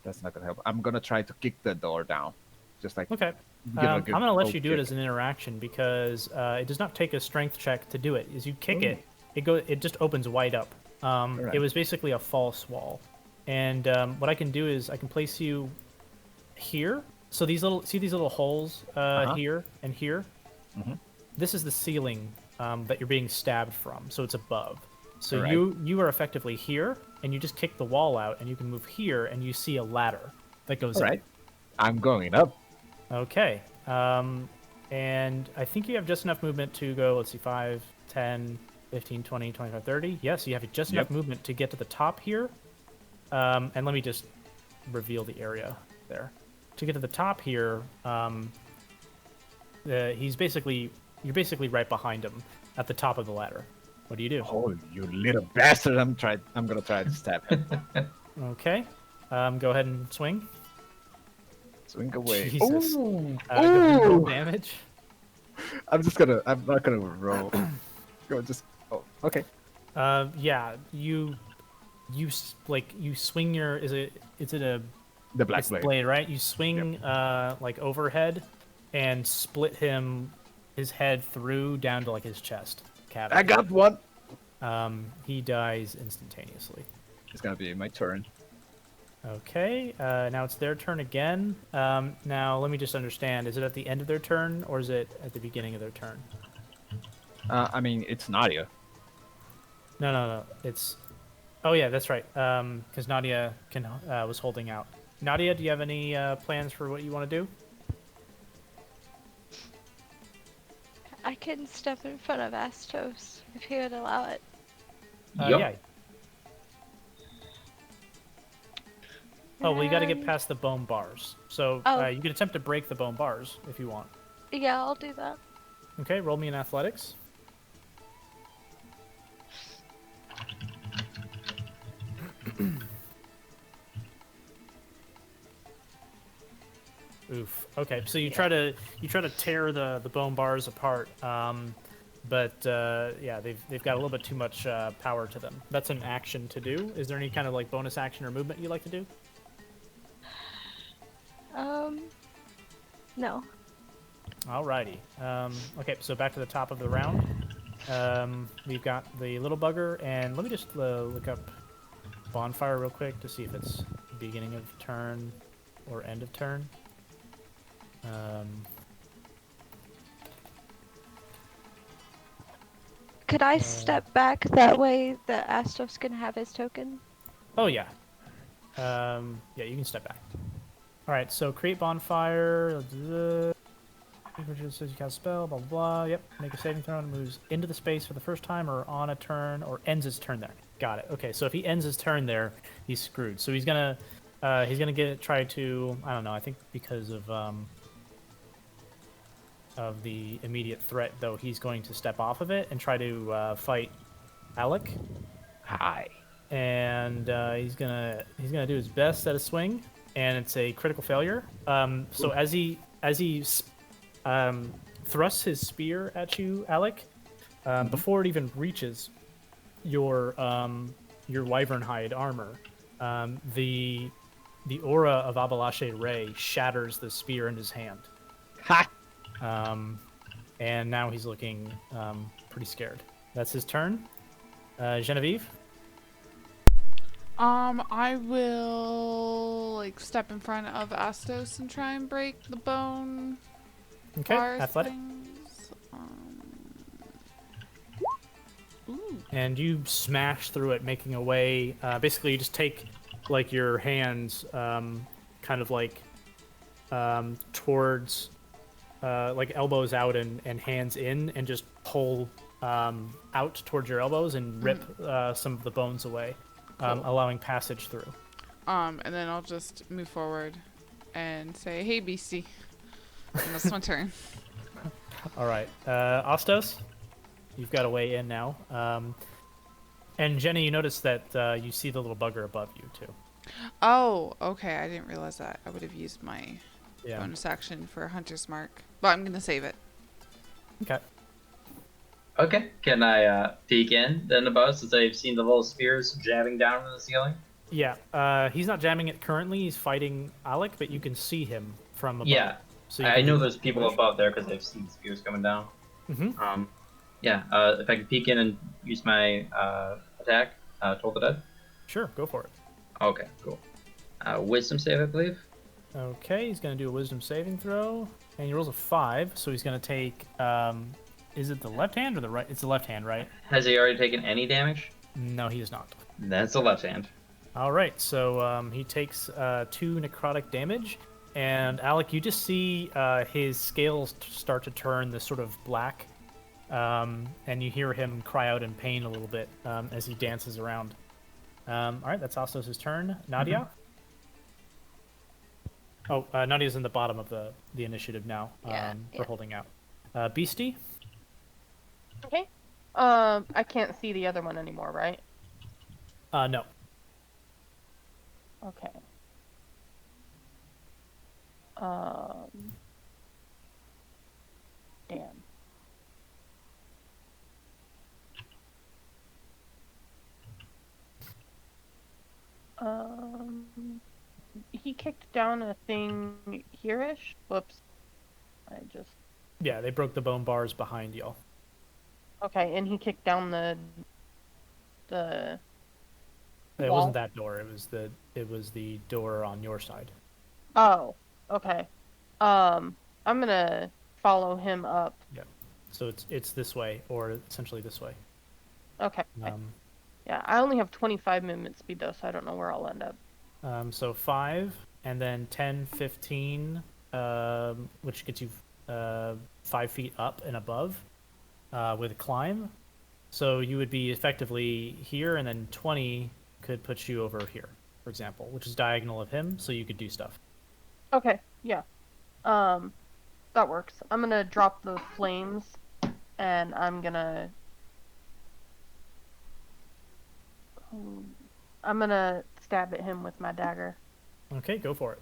Speaker 3: That's not gonna help. I'm gonna try to kick the door down, just like.
Speaker 2: Okay.
Speaker 3: give it a
Speaker 2: I'm
Speaker 3: good
Speaker 2: gonna let
Speaker 3: poke
Speaker 2: you do it
Speaker 3: kick.
Speaker 2: as an interaction because it does not take a strength check to do it. As you kick
Speaker 3: Ooh.
Speaker 2: it just opens wide up. It
Speaker 3: Alright.
Speaker 2: was basically a false wall, and what I can do is I can place you here. So these little holes here and here.
Speaker 3: Mhm.
Speaker 2: This is the ceiling that you're being stabbed from, so it's above. So
Speaker 3: Alright.
Speaker 2: you are effectively here, and you just kick the wall out, and you can move here, and you see a ladder that goes
Speaker 3: All
Speaker 2: up.
Speaker 3: right, I'm going up.
Speaker 2: Okay. And I think you have just enough movement to go, let's see, 5, 10, 15, 20, 25, 30. Yes, you have just enough
Speaker 3: Yep.
Speaker 2: movement to get to the top here. And let me just reveal the area there. To get to the top here, you're basically right behind him at the top of the ladder. What do you do?
Speaker 3: Oh, you little bastard! I'm gonna try to stab him.
Speaker 2: Okay. Go ahead and swing.
Speaker 3: Swing away.
Speaker 2: Jesus.
Speaker 3: Ooh.
Speaker 2: Go ahead and roll
Speaker 3: Ooh.
Speaker 2: damage.
Speaker 3: I'm not gonna roll. Go just. Oh, okay.
Speaker 2: Yeah, you swing your is it a
Speaker 3: The black
Speaker 2: it's
Speaker 3: blade.
Speaker 2: blade, right? You swing like overhead and split his head through down to like his chest cavity.
Speaker 3: I got one.
Speaker 2: He dies instantaneously.
Speaker 3: It's gonna be my turn.
Speaker 2: Okay, now it's their turn again. Now let me just understand: is it at the end of their turn or is it at the beginning of their turn?
Speaker 3: I mean, it's Nadia.
Speaker 2: No. It's oh yeah, that's right. Because Nadia was holding out. Nadia, do you have any plans for what you want to do?
Speaker 6: I can step in front of Astos if he would allow it.
Speaker 7: Yup.
Speaker 2: Yeah. Oh, well, you got to get
Speaker 6: And-
Speaker 2: past the bone bars. So
Speaker 6: Oh.
Speaker 2: you can attempt to break the bone bars if you want.
Speaker 6: Yeah, I'll do that.
Speaker 2: Okay, roll me in athletics. Oof. Okay, so you try to tear the bone bars apart, but yeah, they've got a little bit too much power to them. That's an action to do. Is there any kind of like bonus action or movement you like to do?
Speaker 6: No.
Speaker 2: Alrighty. Okay, so back to the top of the round. We've got the little bugger, and let me just look up bonfire real quick to see if it's beginning of turn or end of turn.
Speaker 6: Could I step back that way that Astos can have his token?
Speaker 2: Oh yeah. Yeah, you can step back. All right, so create bonfire. Which says you cast a spell. Blah blah blah. Yep. Make a saving throw and it moves into the space for the first time, or on a turn, or ends his turn there. Got it. Okay, so if he ends his turn there, he's screwed. So he's gonna try to, I don't know. I think because of the immediate threat, though, he's going to step off of it and try to fight Alec.
Speaker 3: Hi.
Speaker 2: And he's gonna do his best at a swing, and it's a critical failure. So as he thrusts his spear at you, Alec, before it even reaches your wyvern hide armor, the aura of Abalashe Ray shatters the spear in his hand.
Speaker 3: Ha!
Speaker 2: And now he's looking pretty scared. That's his turn. Genevieve.
Speaker 4: I will like step in front of Astos and try and break the bone
Speaker 2: Okay,
Speaker 4: bar
Speaker 2: athletic.
Speaker 4: things. Ooh.
Speaker 2: And you smash through it, making a way. Basically, you just take like your hands, kind of like towards, like elbows out and hands in, and just pull out towards your elbows and rip some of the bones away,
Speaker 4: Cool.
Speaker 2: allowing passage through.
Speaker 4: And then I'll just move forward and say, "Hey, beastie," and that's my turn.
Speaker 2: All right, Ostos, you've got a way in now. And Jenny, you notice that you see the little bugger above you too.
Speaker 4: Oh, okay. I didn't realize that. I would have used my
Speaker 2: Yeah.
Speaker 4: bonus action for Hunter's Mark, but I'm gonna save it.
Speaker 2: Okay.
Speaker 7: Okay, can I peek in then above since I've seen the little spears jabbing down from the ceiling?
Speaker 2: Yeah. He's not jamming it currently. He's fighting Alec, but you can see him from above.
Speaker 7: Yeah,
Speaker 2: So you
Speaker 7: I
Speaker 2: can
Speaker 7: know
Speaker 2: do
Speaker 7: there's people
Speaker 2: push.
Speaker 7: above there because I've seen spears coming down.
Speaker 2: Mm-hmm.
Speaker 7: Yeah, if I could peek in and use my attack, Toll the Dead.
Speaker 2: Sure, go for it.
Speaker 7: Okay, cool. Wisdom save, I believe.
Speaker 2: Okay, he's gonna do a wisdom saving throw, and he rolls a 5, so he's gonna take. Is it the left hand or the right? It's the left hand, right?
Speaker 7: Has he already taken any damage?
Speaker 2: No, he does not.
Speaker 7: That's the left hand.
Speaker 2: All right, so he takes 2 necrotic damage, and Alec, you just see his scales start to turn this sort of black, and you hear him cry out in pain a little bit as he dances around. All right, that's Ostos' turn. Nadia? Oh, Nadia's in the bottom of the initiative now.
Speaker 6: Yeah,
Speaker 2: We're holding out. Beastie?
Speaker 8: Okay. I can't see the other one anymore, right?
Speaker 2: No.
Speaker 8: Okay. Damn. He kicked down a thing here-ish. Whoops. I just...
Speaker 2: Yeah, they broke the bone bars behind y'all.
Speaker 8: Okay, and he kicked down the
Speaker 2: It
Speaker 8: wall?
Speaker 2: wasn't that door. It was the door on your side.
Speaker 8: Oh, okay. I'm gonna follow him up.
Speaker 2: Yeah. So it's this way, or essentially this way.
Speaker 8: Okay. Yeah, I only have 25 movement speed though, so I don't know where I'll end up.
Speaker 2: So 5, and then 10, 15, which gets you 5 feet up and above with a climb. So you would be effectively here, and then 20 could put you over here, for example, which is diagonal of him, so you could do stuff.
Speaker 8: Okay, yeah. That works. I'm gonna drop the flames, and I'm gonna stab at him with my dagger.
Speaker 2: Okay, go for it.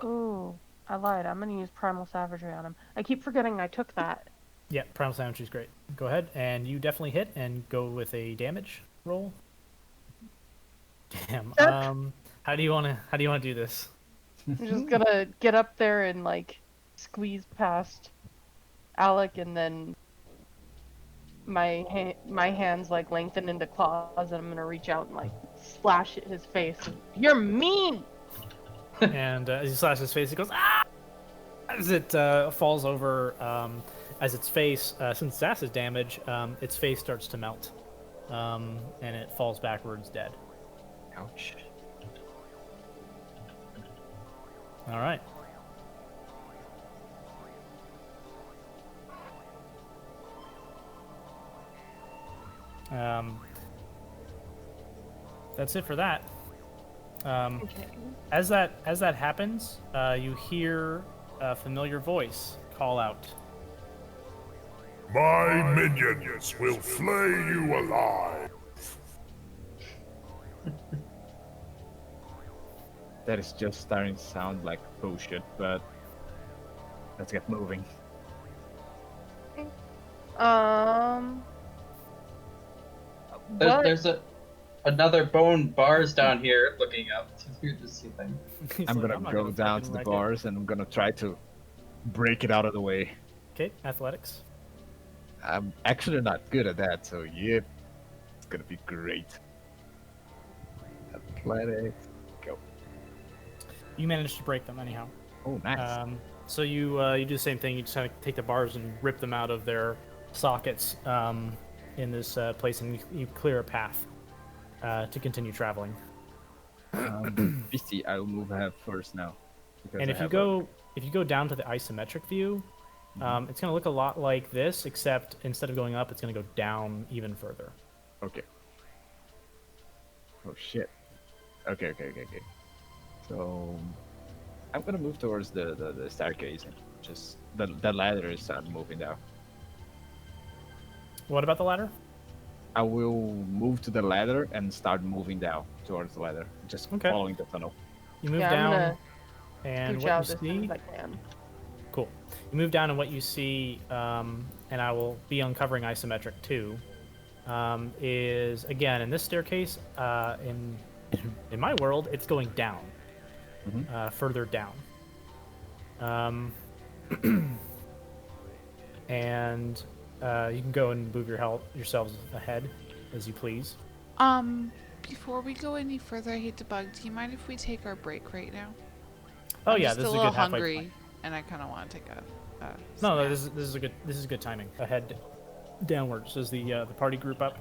Speaker 8: Ooh, I lied. I'm gonna use Primal Savagery on him. I keep forgetting I took that.
Speaker 2: Yeah, primal damage is great. Go ahead, and you definitely hit, and go with a damage roll. Damn. How do you wanna do this?
Speaker 8: I'm just gonna get up there and like squeeze past Alec, and then my hands like lengthen into claws, and I'm gonna reach out and like slash at his face. You're mean.
Speaker 2: And as you slash his face, it goes ah! As it falls over. As its face, since it's acid damage, its face starts to melt, and it falls backwards dead.
Speaker 3: Ouch.
Speaker 2: All right. That's it for that. As that happens, you hear a familiar voice call out.
Speaker 9: My minions will flay you alive.
Speaker 3: That is just starting to sound like bullshit, but let's get moving.
Speaker 8: What?
Speaker 7: There's another bone bars down here looking up through the ceiling.
Speaker 2: He's
Speaker 3: I'm
Speaker 2: like,
Speaker 3: gonna
Speaker 2: not
Speaker 3: go down to
Speaker 2: fucking
Speaker 3: the
Speaker 2: wreck it."
Speaker 3: bars and I'm gonna try to break it out of the way.
Speaker 2: Okay, athletics.
Speaker 3: I'm actually not good at that, so yeah, it's gonna be great. Athletics. Go.
Speaker 2: You managed to break them anyhow.
Speaker 3: Oh, nice.
Speaker 2: So you do the same thing. You just kind of take the bars and rip them out of their sockets in this place, and you clear a path to continue traveling.
Speaker 3: BC, I'll move ahead first now. Because
Speaker 2: And
Speaker 3: I
Speaker 2: if you
Speaker 3: have
Speaker 2: go down to the isometric view, it's going to look a lot like this, except instead of going up, it's going to go down even further.
Speaker 3: Okay. Oh shit. Okay. So I'm gonna move towards the staircase and just the ladder is moving down.
Speaker 2: What about the ladder?
Speaker 3: I will move to the ladder and start moving down towards the ladder, just
Speaker 2: Okay.
Speaker 3: following the tunnel.
Speaker 2: You move
Speaker 8: Yeah, I'm
Speaker 2: down,
Speaker 8: gonna
Speaker 2: and
Speaker 8: scooch
Speaker 2: what
Speaker 8: out
Speaker 2: you
Speaker 8: as soon
Speaker 2: see.
Speaker 8: as I can.
Speaker 2: Cool. You move down, and what you see, and I will be uncovering isometric too, is again in this staircase. In my world, it's going down, further down. And you can go and move yourselves ahead as you please.
Speaker 4: Before we go any further, I hate to bug. Do you mind if we take our break right now?
Speaker 2: Oh
Speaker 4: I'm
Speaker 2: yeah,
Speaker 4: just
Speaker 2: this
Speaker 4: a
Speaker 2: is a
Speaker 4: little
Speaker 2: good halfway
Speaker 4: hungry,
Speaker 2: point.
Speaker 4: and I kind of want to take a.
Speaker 2: No,
Speaker 4: snack.
Speaker 2: this is good timing. Ahead, downwards as the party group up.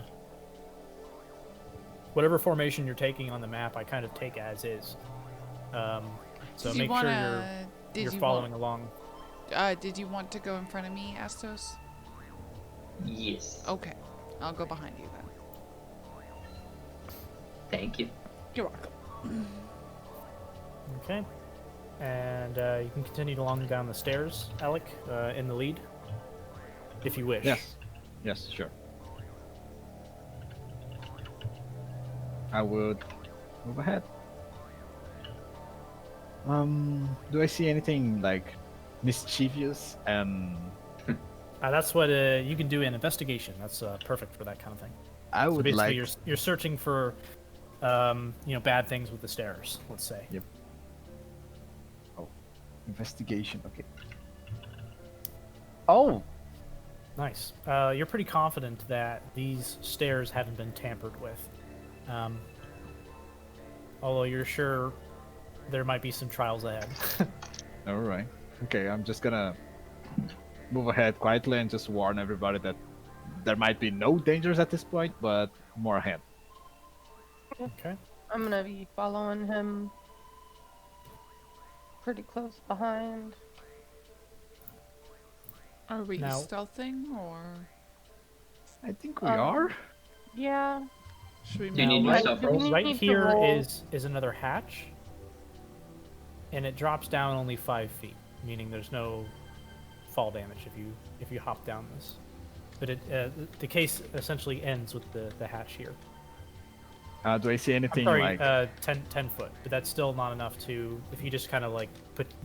Speaker 2: Whatever formation you're taking on the map, I kind of take as is. So
Speaker 4: Did you
Speaker 2: make sure
Speaker 4: wanna-
Speaker 2: you're
Speaker 4: did you
Speaker 2: following
Speaker 4: want-
Speaker 2: along.
Speaker 4: Did you want to go in front of me, Astos?
Speaker 7: Yes.
Speaker 4: Okay, I'll go behind you then.
Speaker 7: Thank you.
Speaker 4: You're welcome.
Speaker 2: Okay. And you can continue along down the stairs, Alec, in the lead, if you wish.
Speaker 3: Yes, sure. I would move ahead. Do I see anything like mischievous and
Speaker 2: That's what you can do in investigation. That's perfect for that kind of thing.
Speaker 3: I
Speaker 2: So
Speaker 3: would
Speaker 2: basically,
Speaker 3: like
Speaker 2: you're searching for, bad things with the stairs. Let's say.
Speaker 3: Yep. Oh, investigation. Okay. Oh,
Speaker 2: Nice. You're pretty confident that these stairs haven't been tampered with. Although you're sure there might be some trials ahead.
Speaker 3: all right. Okay, I'm just gonna move ahead quietly and just warn everybody that there might be no dangers at this point, but more ahead.
Speaker 2: Okay.
Speaker 8: I'm gonna be following him pretty close behind.
Speaker 4: Are we
Speaker 2: Now-
Speaker 4: stealthing or
Speaker 3: I think we
Speaker 8: Um,
Speaker 3: are.
Speaker 8: Yeah.
Speaker 4: should we
Speaker 7: Do you need
Speaker 4: make
Speaker 7: your
Speaker 2: right,
Speaker 7: stealth
Speaker 8: do we
Speaker 7: rolls?
Speaker 8: need-
Speaker 2: right
Speaker 8: to
Speaker 2: here
Speaker 8: roll-
Speaker 2: is another hatch, and it drops down only 5 feet, meaning there's no fall damage if you hop down this. But the case essentially ends with the hatch here.
Speaker 3: Do I see
Speaker 2: I'm
Speaker 3: anything
Speaker 2: sorry,
Speaker 3: like?
Speaker 2: 10 foot, but that's still not enough to if you just kind of like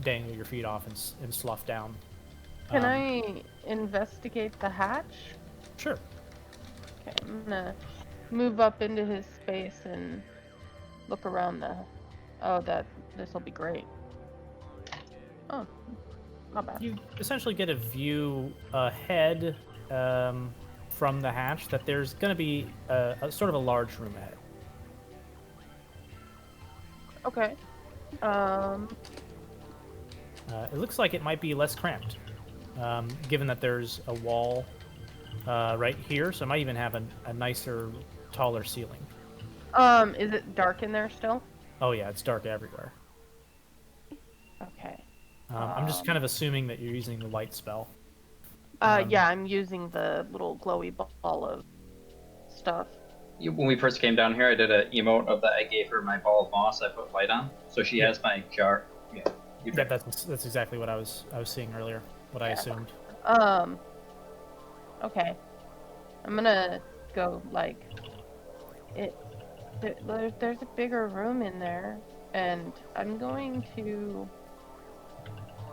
Speaker 2: dangle your feet off and slough down.
Speaker 8: Can I investigate the hatch?
Speaker 2: Sure.
Speaker 8: Okay, I'm gonna move up into his space and look around the. Oh, this will be great. Oh, not bad.
Speaker 2: You essentially get a view ahead from the hatch that there's going to be a sort of a large room ahead.
Speaker 8: Okay.
Speaker 2: It looks like it might be less cramped, given that there's a wall right here, so it might even have a nicer, taller ceiling.
Speaker 8: Is it dark in there still?
Speaker 2: Oh yeah, it's dark everywhere.
Speaker 8: Okay.
Speaker 2: I'm just kind of assuming that you're using the light spell.
Speaker 8: Yeah, I'm using the little glowy ball of stuff.
Speaker 7: When we first came down here, I did an emote of that. I gave her my ball of moss. I put light on, so she has my jar. Yeah, you
Speaker 2: Yeah, that's exactly what I was seeing earlier. What I assumed.
Speaker 8: Okay. I'm gonna go like it. There's a bigger room in there, and I'm going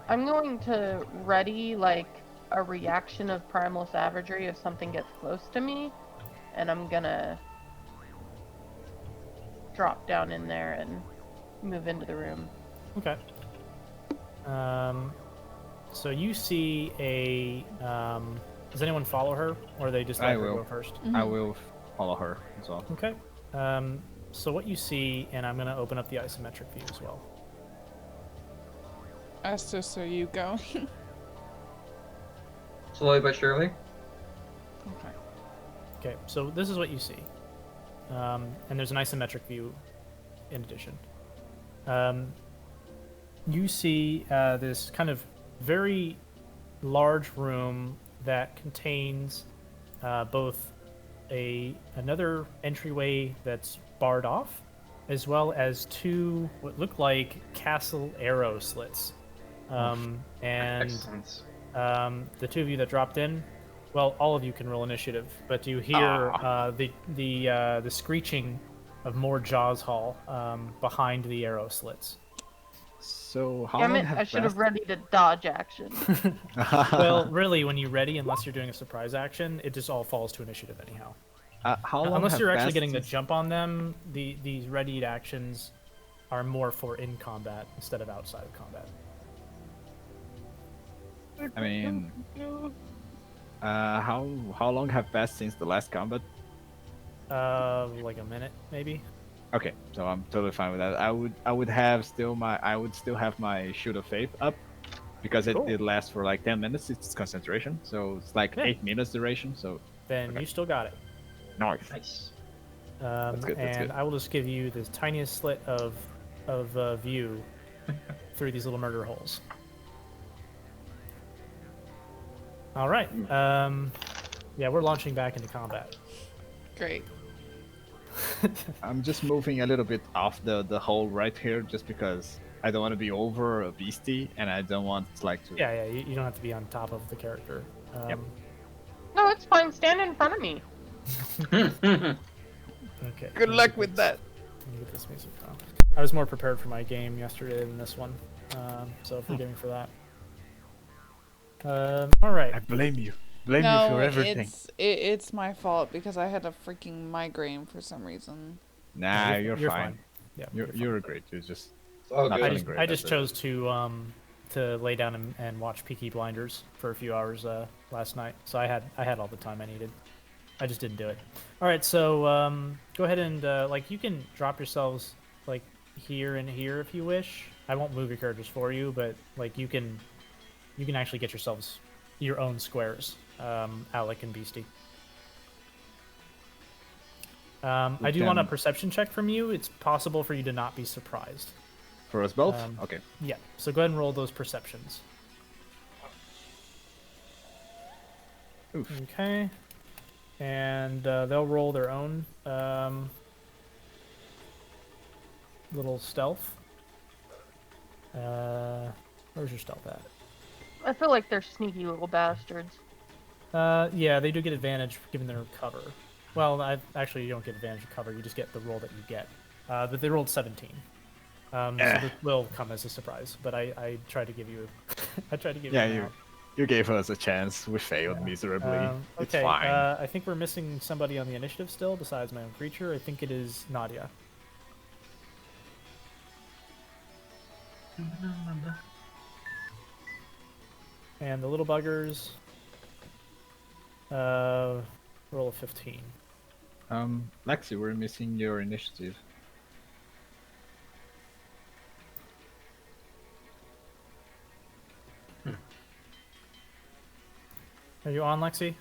Speaker 8: to ready like a reaction of primal savagery if something gets close to me, and I'm gonna drop down in there and move into the room.
Speaker 2: Okay. So you see a. Does anyone follow her, or they just let
Speaker 3: I
Speaker 2: her
Speaker 3: will.
Speaker 2: go first?
Speaker 3: I will follow her as well.
Speaker 2: Okay. So what you see, and I'm gonna open up the isometric view as well.
Speaker 4: Estes, are you going?
Speaker 7: Slowly but surely.
Speaker 4: Okay.
Speaker 2: Okay, so this is what you see, and there's an isometric view in addition. You see this kind of very large room that contains both another entryway that's barred off, as well as two what look like castle arrow slits. And
Speaker 7: Excellent.
Speaker 2: the two of you that dropped in, well, all of you can roll initiative, but you hear the screeching of more Jaws Hall behind the arrow slits.
Speaker 3: So how
Speaker 8: Damn
Speaker 3: long
Speaker 8: it,
Speaker 3: have
Speaker 8: I should have
Speaker 3: passed?
Speaker 8: readied a dodge action.
Speaker 2: Well, really, when you're ready, unless you're doing a surprise action, it just all falls to initiative anyhow.
Speaker 3: How long
Speaker 2: Unless
Speaker 3: have
Speaker 2: you're actually
Speaker 3: passed
Speaker 2: getting the
Speaker 3: since-
Speaker 2: jump on them, these readied actions are more for in combat instead of outside of combat.
Speaker 3: I mean, how long have passed since the last combat?
Speaker 2: Like a minute, maybe.
Speaker 3: Okay, so I'm totally fine with that. I would still have my Shield of Faith up because it
Speaker 2: Cool.
Speaker 3: did last for like 10 minutes. It's concentration, so it's like
Speaker 2: Yeah.
Speaker 3: 8 minutes duration. So
Speaker 2: Then
Speaker 3: Okay.
Speaker 2: you still got it.
Speaker 3: nice.
Speaker 7: Nice.
Speaker 3: That's good, that's
Speaker 2: And
Speaker 3: good.
Speaker 2: I will just give you the tiniest slit of view through these little murder holes. All right. Yeah, we're launching back into combat.
Speaker 4: Great.
Speaker 3: I'm just moving a little bit off the hole right here, just because I don't want to be over a beastie, and I don't want like to.
Speaker 2: Yeah, you don't have to be on top of the character.
Speaker 3: Yep.
Speaker 8: No, it's fine. Stand in front of me.
Speaker 2: Okay.
Speaker 4: Good luck with that.
Speaker 2: Let me get this music on. I was more prepared for my game yesterday than this one, so forgive me for that. All right.
Speaker 5: I blame you. Blame
Speaker 4: No,
Speaker 5: you for everything.
Speaker 4: it's my fault because I had a freaking migraine for some reason.
Speaker 3: Nah, you're fine.
Speaker 2: Yeah,
Speaker 3: You're great. You're just.
Speaker 7: It's all
Speaker 3: Not
Speaker 7: good.
Speaker 3: feeling great,
Speaker 2: I just
Speaker 3: that's it.
Speaker 2: chose to lay down and watch Peaky Blinders for a few hours last night, so I had all the time I needed. I just didn't do it. All right, so go ahead and like you can drop yourselves like here and here if you wish. I won't move your characters for you, but like you can actually get yourselves your own squares, Alec and Beastie. I do want a
Speaker 3: can-
Speaker 2: perception check from you. It's possible for you to not be surprised.
Speaker 3: For us both?
Speaker 2: Um,
Speaker 3: Okay.
Speaker 2: Yeah, so go ahead and roll those perceptions.
Speaker 3: Oof.
Speaker 2: Okay. And they'll roll their own little stealth. Where's your stealth at?
Speaker 8: I feel like they're sneaky little bastards.
Speaker 2: Yeah, they do get advantage given their cover. Well, actually, you don't get advantage of cover. You just get the roll that you get. But they rolled 17. So this will come as a surprise. But I tried to give you, I tried to give
Speaker 3: Yeah,
Speaker 2: you. an
Speaker 3: you
Speaker 2: out.
Speaker 3: you gave us a chance. We failed miserably. It's
Speaker 2: Okay,
Speaker 3: fine.
Speaker 2: I think we're missing somebody on the initiative still besides my own creature. I think it is Nadia. And the little buggers. Roll a 15.
Speaker 3: Lexi, we're missing your initiative.
Speaker 2: Are you on, Lexi?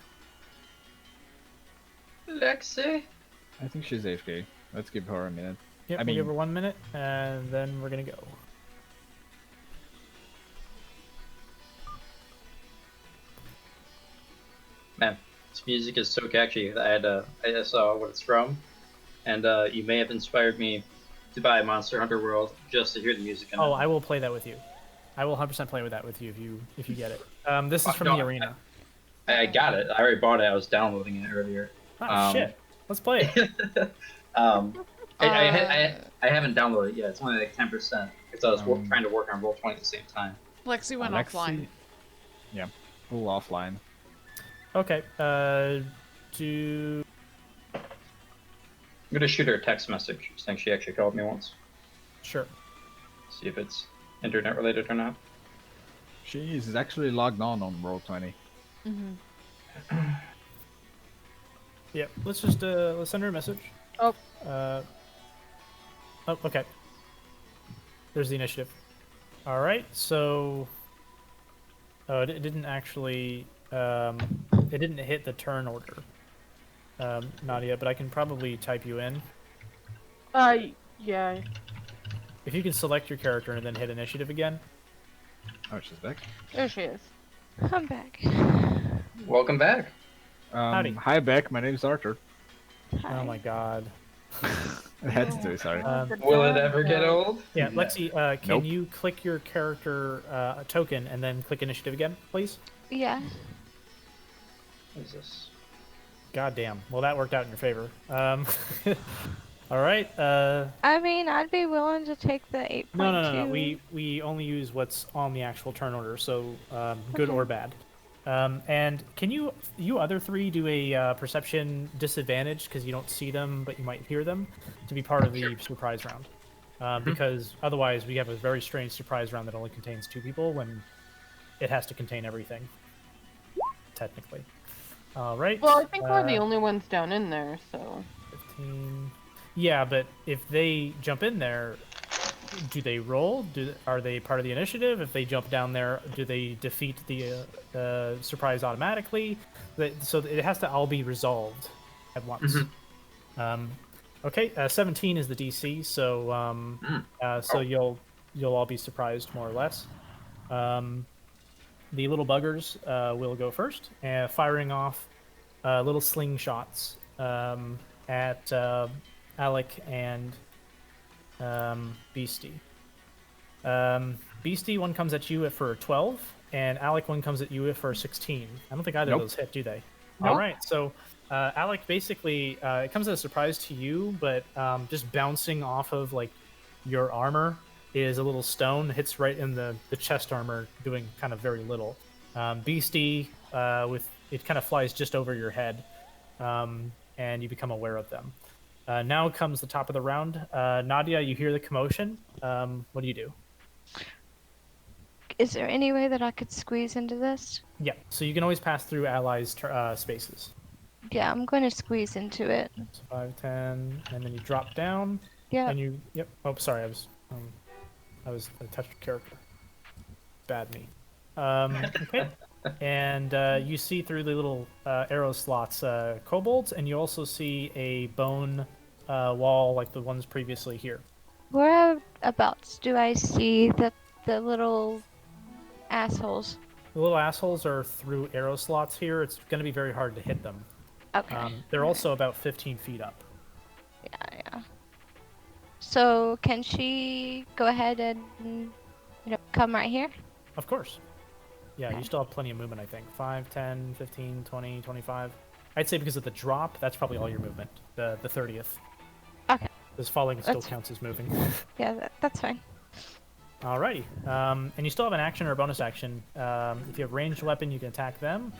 Speaker 7: Lexi.
Speaker 3: I think she's AFK. Let's give her a minute.
Speaker 2: Yep,
Speaker 3: I
Speaker 2: we'll give
Speaker 3: mean-
Speaker 2: her 1 minute, and then we're gonna go.
Speaker 7: Man, this music is so catchy. I saw what it's from, and you may have inspired me to buy Monster Hunter World just to hear the music. In
Speaker 2: Oh,
Speaker 7: it.
Speaker 2: I will play that with you. I will 100% play with that with you if you get it. This is from
Speaker 7: No,
Speaker 2: the arena.
Speaker 7: I got it. I already bought it. I was downloading it earlier.
Speaker 2: Ah, shit. Let's play it.
Speaker 7: I haven't downloaded it yet. It's only like 10% because I was trying to work on Roll20 at the same time.
Speaker 4: Lexi went offline.
Speaker 3: Yeah, full offline.
Speaker 2: Okay. Do
Speaker 7: I'm gonna shoot her a text message saying she actually called me once.
Speaker 2: sure.
Speaker 7: See if it's internet related or not.
Speaker 3: She is actually logged on Roll20.
Speaker 2: Yeah. Let's just let's send her a message.
Speaker 8: Oh.
Speaker 2: Oh, okay. There's the initiative. All right, so it didn't actually it didn't hit the turn order, Nadia, but I can probably type you in.
Speaker 8: Yeah.
Speaker 2: If you can select your character and then hit initiative again.
Speaker 3: Oh, she's back.
Speaker 8: There she is.
Speaker 6: I'm back.
Speaker 7: Welcome back.
Speaker 2: Howdy.
Speaker 3: Hi, Beck. My name's Arthur.
Speaker 2: Oh my god.
Speaker 3: I had to do it, sorry.
Speaker 7: Will it ever get old?
Speaker 2: Yeah, Lexi, can
Speaker 3: Nope.
Speaker 2: you click your character token and then click initiative again, please?
Speaker 6: Yeah.
Speaker 7: What is this?
Speaker 2: God damn. Well, that worked out in your favor. All right.
Speaker 6: I mean, I'd be willing to take the 8.2.
Speaker 2: No. We only use what's on the actual turn order, so good
Speaker 6: Okay.
Speaker 2: or bad. And can you other three do a perception disadvantage because you don't see them but you might hear them to be part of the surprise round? Because otherwise we have a very strange surprise round that only contains 2 people when it has to contain everything. Technically. All right.
Speaker 8: Well, I think we're the only ones down in there, so.
Speaker 2: 15. Yeah, but if they jump in there, do they roll? Are they part of the initiative? If they jump down there, do they defeat the surprise automatically? So it has to all be resolved at once. Okay, 17 is the DC, so so you'll all be surprised more or less. The little buggers will go first, firing off little slingshots at Alec and Beastie. Beastie, one comes at you for 12, and Alec, one comes at you for 16. I don't think either of those hit, do they?
Speaker 8: Nope.
Speaker 2: All right, so Alec, basically, it comes as a surprise to you, but just bouncing off of like your armor is a little stone, hits right in the chest armor, doing kind of very little. Beastie, with it kind of flies just over your head, and you become aware of them. Now comes the top of the round. Nadia, you hear the commotion. What do you do?
Speaker 6: Is there any way that I could squeeze into this?
Speaker 2: Yeah, so you can always pass through allies' spaces.
Speaker 6: Yeah, I'm going to squeeze into it.
Speaker 2: So 5, 10, and then you drop down.
Speaker 6: Yeah.
Speaker 2: And you, yep. Oh, sorry, I touched your character. Bad me. Okay. And you see through the little arrow slots kobolds, and you also see a bone wall like the ones previously here.
Speaker 6: Whereabouts do I see the little assholes?
Speaker 2: The little assholes are through arrow slots here. It's going to be very hard to hit them.
Speaker 6: Okay.
Speaker 2: They're also about 15 feet up.
Speaker 6: Yeah. So can she go ahead and come right here?
Speaker 2: Of course. Yeah,
Speaker 6: Okay.
Speaker 2: you still have plenty of movement, I think. 5, 10, 15, 20, 25. I'd say because of the drop, that's probably all your movement. The 30th.
Speaker 6: Okay.
Speaker 2: Because falling still
Speaker 6: That's-
Speaker 2: counts as moving.
Speaker 6: Yeah, that's fine.
Speaker 2: Alrighty. And you still have an action or a bonus action. If you have ranged weapon, you can attack them.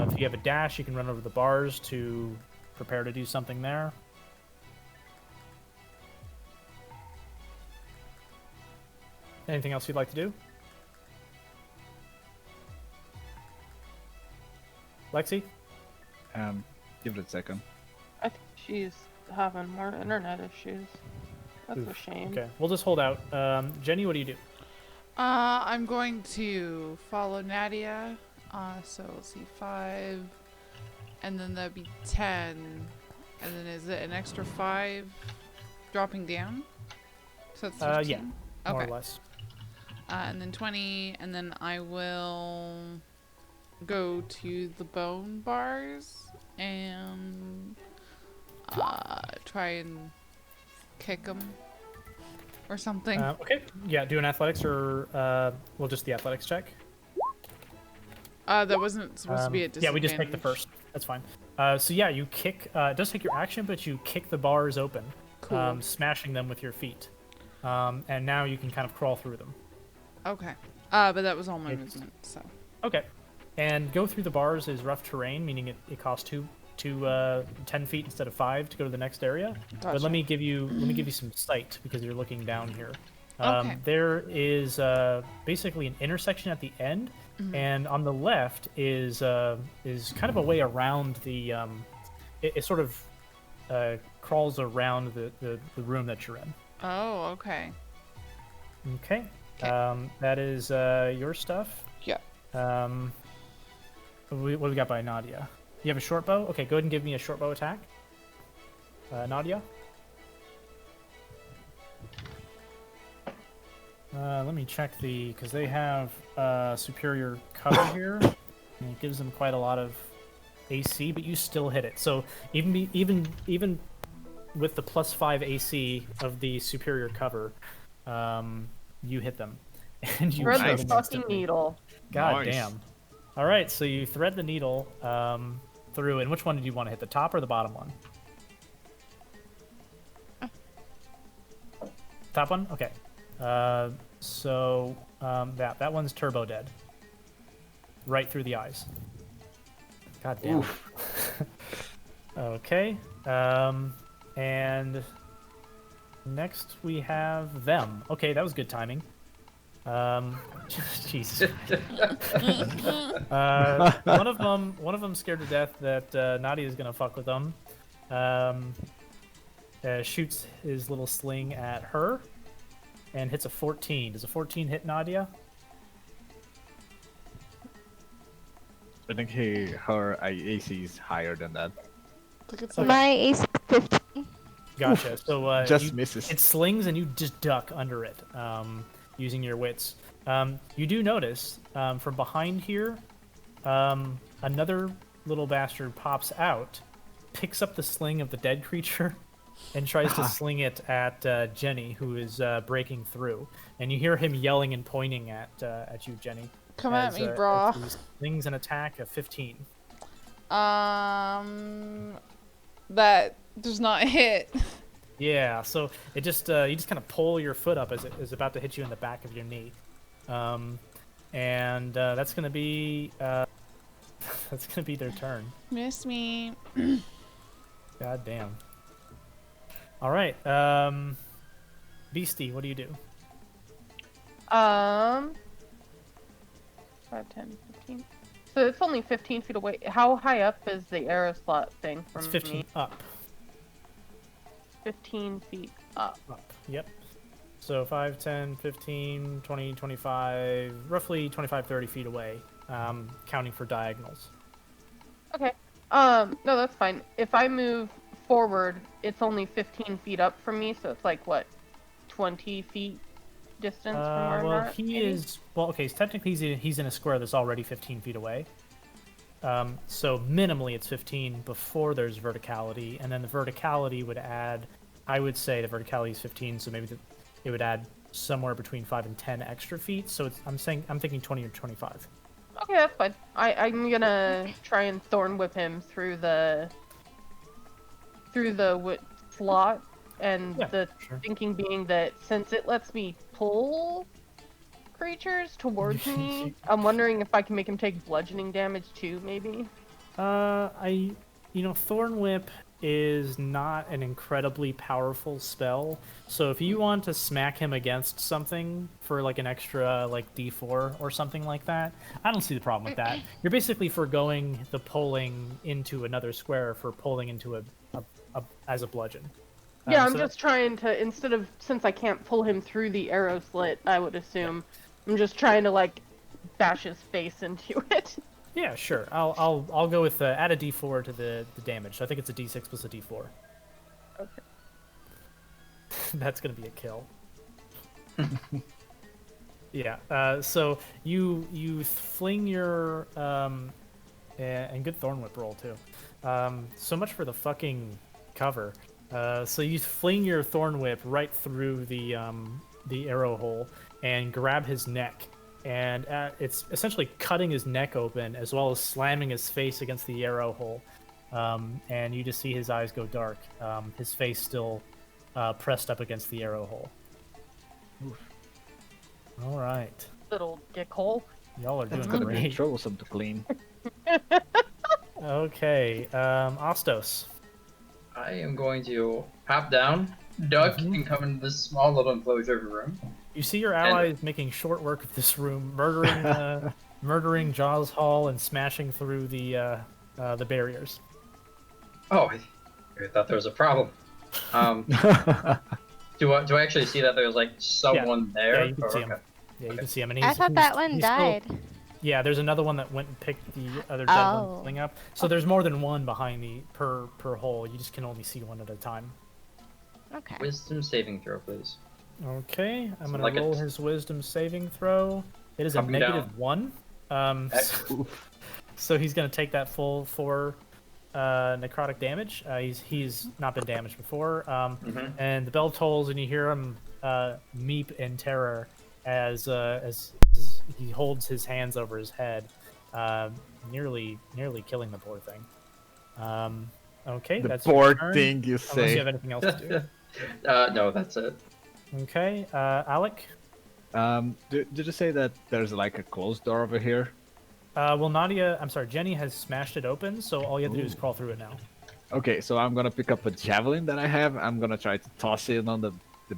Speaker 2: If you have a dash, you can run over the bars to prepare to do something there. Anything else you'd like to do? Lexi?
Speaker 3: Give it a second.
Speaker 8: I think she's having more internet issues. That's a
Speaker 2: Oof,
Speaker 8: shame.
Speaker 2: Okay, we'll just hold out. Jenny, what do you do?
Speaker 4: I'm going to follow Nadia. So let's see, 5, and then that'd be 10, and then is it an extra 5 dropping down? So that's 15?
Speaker 2: Yeah, more
Speaker 4: Okay.
Speaker 2: or less.
Speaker 4: And then 20, and then I will go to the bone bars and try and kick them or something.
Speaker 2: Okay, yeah, do an athletics or, well, just the athletics check.
Speaker 4: That wasn't supposed to be a disadvantage.
Speaker 2: Yeah, we just take the first. That's fine. So yeah, you kick. It does take your action, but you kick the bars open,
Speaker 4: Cool.
Speaker 2: smashing them with your feet. And now you can kind of crawl through them.
Speaker 4: Okay. But that was all my
Speaker 2: It's-
Speaker 4: movement, so.
Speaker 2: Okay. And go through the bars is rough terrain, meaning it costs 10 feet instead of 5 to go to the next area. But
Speaker 4: Gotcha.
Speaker 2: let me give you some sight because you're looking down here.
Speaker 4: Okay.
Speaker 2: There is basically an intersection at the end, and on the left is kind of a way around the. It sort of crawls around the room that you're in.
Speaker 4: Oh, okay.
Speaker 2: Okay.
Speaker 4: Okay.
Speaker 2: That is your stuff.
Speaker 4: Yeah.
Speaker 2: What do we got by Nadia? You have a short bow? Okay, go ahead and give me a short bow attack. Nadia? Let me check because they have superior cover here. And it gives them quite a lot of AC, but you still hit it. So even with the +5 AC of the superior cover, you hit them. And you
Speaker 8: Thread
Speaker 2: kill
Speaker 8: the
Speaker 2: them
Speaker 8: fucking
Speaker 2: instantly.
Speaker 8: needle.
Speaker 2: God
Speaker 3: Nice.
Speaker 2: damn. All right, so you thread the needle through, and which one did you want to hit, the top or the bottom one? Top one? Okay. So that one's turbo dead. Right through the eyes. God damn. Okay. And next we have them. Okay, that was good timing. Jesus. One of them scared to death that Nadia's gonna fuck with them. Shoots his little sling at her and hits a 14. Does a 14 hit Nadia?
Speaker 3: I think her AC is higher than that.
Speaker 4: Look, it's
Speaker 6: My AC is 15.
Speaker 2: Gotcha. So
Speaker 3: Just misses.
Speaker 2: It slings and you just duck under it, using your wits. You do notice from behind here, another little bastard pops out, picks up the sling of the dead creature, and tries to sling it at Jenny, who is breaking through. And you hear him yelling and pointing at you, Jenny.
Speaker 4: Come at me, brah.
Speaker 2: As he slings an attack of 15.
Speaker 4: That does not hit.
Speaker 2: Yeah, so it just you just kind of pull your foot up as it is about to hit you in the back of your knee, and that's gonna be their turn.
Speaker 4: Miss me.
Speaker 2: God damn. All right, Beastie, what do you do?
Speaker 8: 5, 10, 15. So it's only 15 feet away. How high up is the arrow slot thing from
Speaker 2: It's 15
Speaker 8: me?
Speaker 2: up.
Speaker 8: 15 feet up.
Speaker 2: Yep. So 5, 10, 15, 20, 25, roughly 25, 30 feet away, counting for diagonals.
Speaker 8: Okay. No, that's fine. If I move forward, it's only 15 feet up from me, so it's like, what, 20 feet distance from where
Speaker 2: Well,
Speaker 8: I'm at?
Speaker 2: he
Speaker 8: maybe?
Speaker 2: is. Well, okay. So technically, he's in a square that's already 15 feet away. So minimally, it's 15 before there's verticality, and then the verticality would add. I would say the verticality is 15, so maybe it would add somewhere between 5 and 10 extra feet. So I'm thinking 20 or 25.
Speaker 8: Okay, that's fine. I'm gonna try and thorn whip him through the slot, and
Speaker 2: Yeah,
Speaker 8: the
Speaker 2: sure.
Speaker 8: thinking being that since it lets me pull creatures towards me, I'm wondering if I can make him take bludgeoning damage too, maybe.
Speaker 2: Thorn Whip is not an incredibly powerful spell. So if you want to smack him against something for like an extra like D4 or something like that, I don't see the problem with that. You're basically foregoing the pulling into another square for pulling into as a bludgeon.
Speaker 8: Yeah, I'm
Speaker 2: so
Speaker 8: just trying to, since I can't pull him through the arrow slit, I would assume, I'm just trying to like bash his face into it.
Speaker 2: Yeah, sure. I'll go with add a D4 to the damage. So I think it's a D6 plus a D4.
Speaker 8: Okay.
Speaker 2: That's gonna be a kill. Yeah. So you fling your and good thorn whip roll too. So much for the fucking cover. So you fling your thorn whip right through the arrow hole and grab his neck. And it's essentially cutting his neck open as well as slamming his face against the arrow hole. And you just see his eyes go dark. His face still pressed up against the arrow hole. Oof. All right.
Speaker 8: Little dick hole.
Speaker 2: Y'all are
Speaker 3: That's
Speaker 2: doing
Speaker 3: gonna be
Speaker 2: great.
Speaker 3: troublesome to clean.
Speaker 2: Okay. Ostos.
Speaker 7: I am going to hop down, duck, and come into this small little enclosure of a room.
Speaker 2: You see your allies making short work of this room, murdering Jaws Hall and smashing through the barriers.
Speaker 7: Oh, I thought there was a problem. Do I actually see that there's like someone there?
Speaker 2: Yeah, you can
Speaker 7: Or-
Speaker 2: see him.
Speaker 7: okay.
Speaker 2: Yeah, you can see him, and
Speaker 6: I thought that one
Speaker 2: he's still-
Speaker 6: died.
Speaker 2: Yeah, there's another one that went and picked the other dead
Speaker 6: Oh.
Speaker 2: one sling up. So there's more than one behind the per hole. You just can only see one at a time.
Speaker 6: Okay.
Speaker 7: Wisdom saving throw, please.
Speaker 2: Okay, I'm gonna
Speaker 7: like a
Speaker 2: roll
Speaker 7: t-
Speaker 2: his wisdom saving throw. It is a
Speaker 7: Copy down.
Speaker 2: -1. So he's gonna take that full 4 necrotic damage. He's not been damaged before. And the bell tolls, and you hear him meep in terror as he holds his hands over his head, nearly killing the poor thing. Okay,
Speaker 3: The
Speaker 2: that's your
Speaker 3: poor
Speaker 2: turn,
Speaker 3: thing, you
Speaker 2: unless you
Speaker 3: say.
Speaker 2: have anything else to do.
Speaker 7: No, that's it.
Speaker 2: Okay, Alec.
Speaker 3: Did you say that there's like a closed door over here?
Speaker 2: Well, Jenny has smashed it open, so all you have to do is crawl through it now.
Speaker 3: Okay, so I'm gonna pick up a javelin that I have. I'm gonna try to toss it on the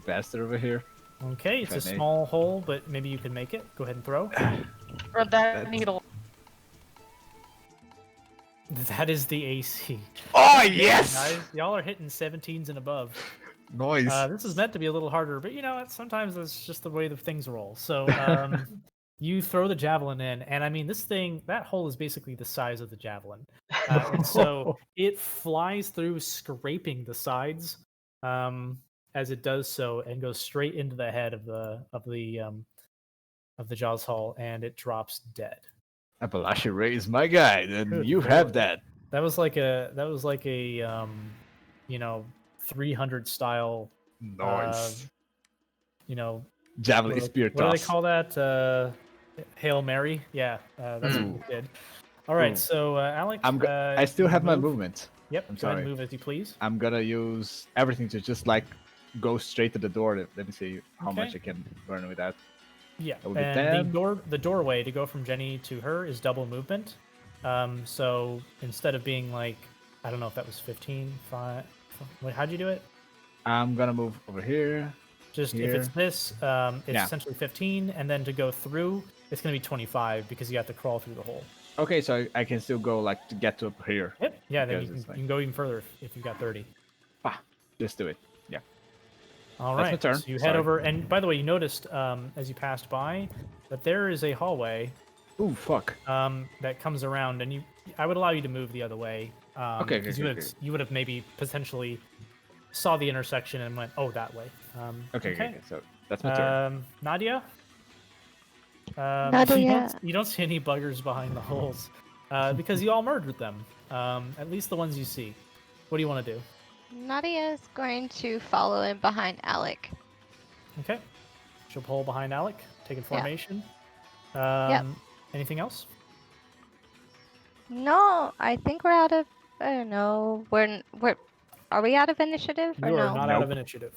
Speaker 3: bastard over here.
Speaker 2: Okay, it's a
Speaker 3: If I may.
Speaker 2: small hole, but maybe you can make it. Go ahead and throw.
Speaker 8: Thread that needle.
Speaker 2: That is the AC.
Speaker 3: Oh
Speaker 2: Guys, y'all are hitting 17s and above.
Speaker 3: Nice.
Speaker 2: This is meant to be a little harder, but you know what? Sometimes that's just the way the things roll. So you throw the javelin in, and I mean, that hole is basically the size of the javelin. And so it flies through, scraping the sides as it does so, and goes straight into the head of the Jaws Hall, and it drops dead.
Speaker 3: Appalachian Ray is my guy, and
Speaker 2: Good
Speaker 3: you
Speaker 2: lord.
Speaker 3: have that.
Speaker 2: That was like a 300 style
Speaker 3: Nice. Javelin spear
Speaker 2: what do they
Speaker 3: toss.
Speaker 2: call that? Hail Mary? Yeah, that's what we did. All right,
Speaker 3: Ooh.
Speaker 2: so Alec,
Speaker 3: I still have my
Speaker 2: move.
Speaker 3: movement.
Speaker 2: Yep,
Speaker 3: I'm
Speaker 2: go ahead
Speaker 3: sorry.
Speaker 2: and move as you please.
Speaker 3: I'm gonna use everything to just like go straight to the door. Let me see how
Speaker 2: Okay.
Speaker 3: much I can burn with that.
Speaker 2: Yeah,
Speaker 3: That would be
Speaker 2: and
Speaker 3: 10.
Speaker 2: the doorway to go from Jenny to her is double movement. So instead of being like, I don't know if that was 15, 5. Wait, how'd you do it?
Speaker 3: I'm gonna move over here.
Speaker 2: Just if
Speaker 3: Here.
Speaker 2: it's this, it's
Speaker 3: Yeah.
Speaker 2: essentially 15, and then to go through, it's gonna be 25 because you have to crawl through the hole.
Speaker 3: Okay, so I can still go like to get to up here.
Speaker 2: Yep. Yeah, then
Speaker 3: Because
Speaker 2: you
Speaker 3: it's
Speaker 2: can,
Speaker 3: like-
Speaker 2: you can go even further if you've got 30.
Speaker 3: Just do it. Yeah.
Speaker 2: All
Speaker 3: That's my
Speaker 2: right.
Speaker 3: turn.
Speaker 2: So you head
Speaker 3: Sorry.
Speaker 2: over, and by the way, you noticed as you passed by that there is a hallway
Speaker 3: Ooh, fuck.
Speaker 2: that comes around, and I would allow you to move the other way.
Speaker 3: Okay,
Speaker 2: 'cause
Speaker 3: okay.
Speaker 2: you would have maybe potentially saw the intersection and went, oh, that way.
Speaker 3: Okay. So that's my turn.
Speaker 2: Nadia.
Speaker 6: Nadia.
Speaker 2: You don't see any buggers behind the holes because you all murdered them. At least the ones you see. What do you want to do?
Speaker 6: Nadia is going to follow in behind Alec.
Speaker 2: Okay. She'll pull behind Alec, taking formation.
Speaker 6: Yep.
Speaker 2: Anything else?
Speaker 6: No, I think we're out of. I don't know. Are we out of initiative or
Speaker 2: You are
Speaker 6: no?
Speaker 2: not out of
Speaker 3: Nope.
Speaker 2: initiative.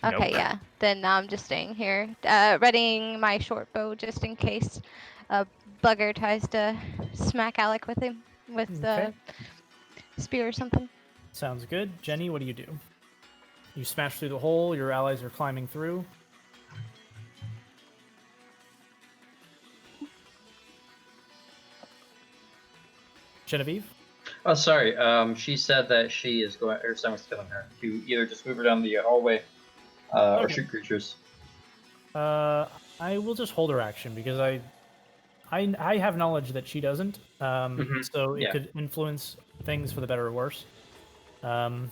Speaker 6: Okay,
Speaker 3: Nope.
Speaker 6: yeah. Then I'm just staying here, readying my short bow just in case a bugger tries to smack Alec with the
Speaker 2: Okay.
Speaker 6: spear or something.
Speaker 2: Sounds good. Jenny, what do? You smash through the hole. Your allies are climbing through. Genevieve?
Speaker 7: Oh, sorry. She said that she is going. Her stomach's killing her. To either just move her down the hallway, or
Speaker 2: Okay.
Speaker 7: shoot creatures.
Speaker 2: I will just hold her action because I have knowledge that she doesn't. So it
Speaker 7: Yeah.
Speaker 2: could influence things for the better or worse. Alec,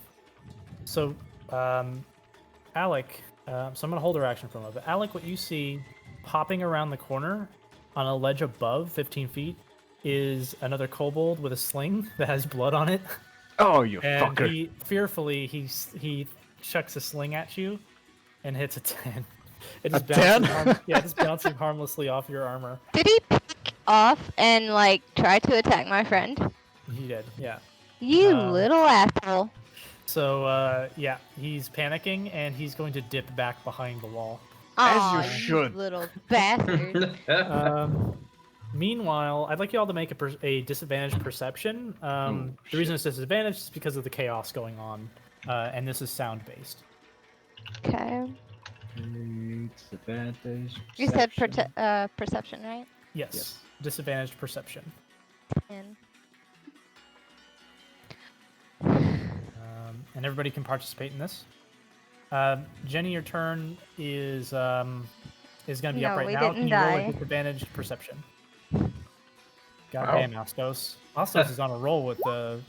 Speaker 2: so I'm gonna hold her action for a moment. But Alec, what you see popping around the corner on a ledge above 15 feet is another kobold with a sling that has blood on it.
Speaker 3: Oh, you
Speaker 2: And
Speaker 3: fucker.
Speaker 2: he fearfully he chucks a sling at you and hits a 10. It just
Speaker 3: A 10?
Speaker 2: just bouncing harmlessly off your armor.
Speaker 6: Did he pick off and like try to attack my friend?
Speaker 2: He did, yeah.
Speaker 6: You
Speaker 2: Um,
Speaker 6: little asshole!
Speaker 2: So yeah, he's panicking and he's going to dip back behind the wall.
Speaker 3: As
Speaker 6: Aw,
Speaker 3: you should.
Speaker 6: little bastard.
Speaker 2: Meanwhile, I'd like you all to make a disadvantaged perception. The reason it's disadvantaged is because of the chaos going on, and this is sound based.
Speaker 6: Okay.
Speaker 3: Disadvantage.
Speaker 6: You said
Speaker 3: perception.
Speaker 6: perception, right?
Speaker 2: Yes, disadvantaged perception.
Speaker 6: 10.
Speaker 2: and everybody can participate in this. Jenny, your turn is going to be up
Speaker 6: No,
Speaker 2: right
Speaker 6: we
Speaker 2: now.
Speaker 6: didn't
Speaker 2: Can you roll a
Speaker 6: die.
Speaker 2: disadvantaged perception? Goddamn, Astos. Astos is on a roll with the...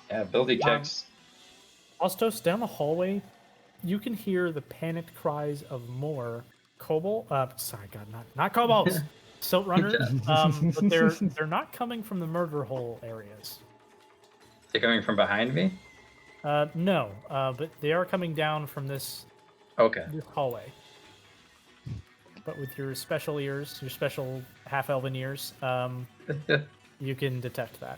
Speaker 7: Yeah, ability checks.
Speaker 2: Astos, down the hallway, you can hear the panicked cries of more kobold. Sorry, God, not kobolds, silt runners. But they're not coming from the murder hole areas.
Speaker 7: They're coming from behind me?
Speaker 2: No, but they are coming down from this
Speaker 7: Okay.
Speaker 2: hallway. But with your special ears, your special half-elven ears, you can detect that.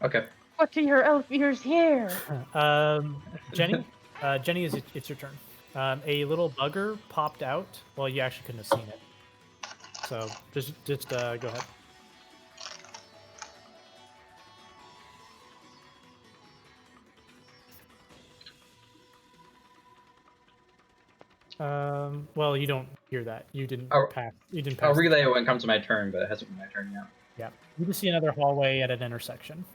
Speaker 7: Okay.
Speaker 8: What do your elf ears hear?
Speaker 2: Jenny, it's your turn. A little bugger popped out. Well, you actually couldn't have seen it. So just go ahead. Well, you don't hear that. You didn't pass. You didn't pass.
Speaker 7: I'll relay it when it comes to my turn, but it hasn't been my turn yet.
Speaker 2: Yeah. You just see another hallway at an intersection.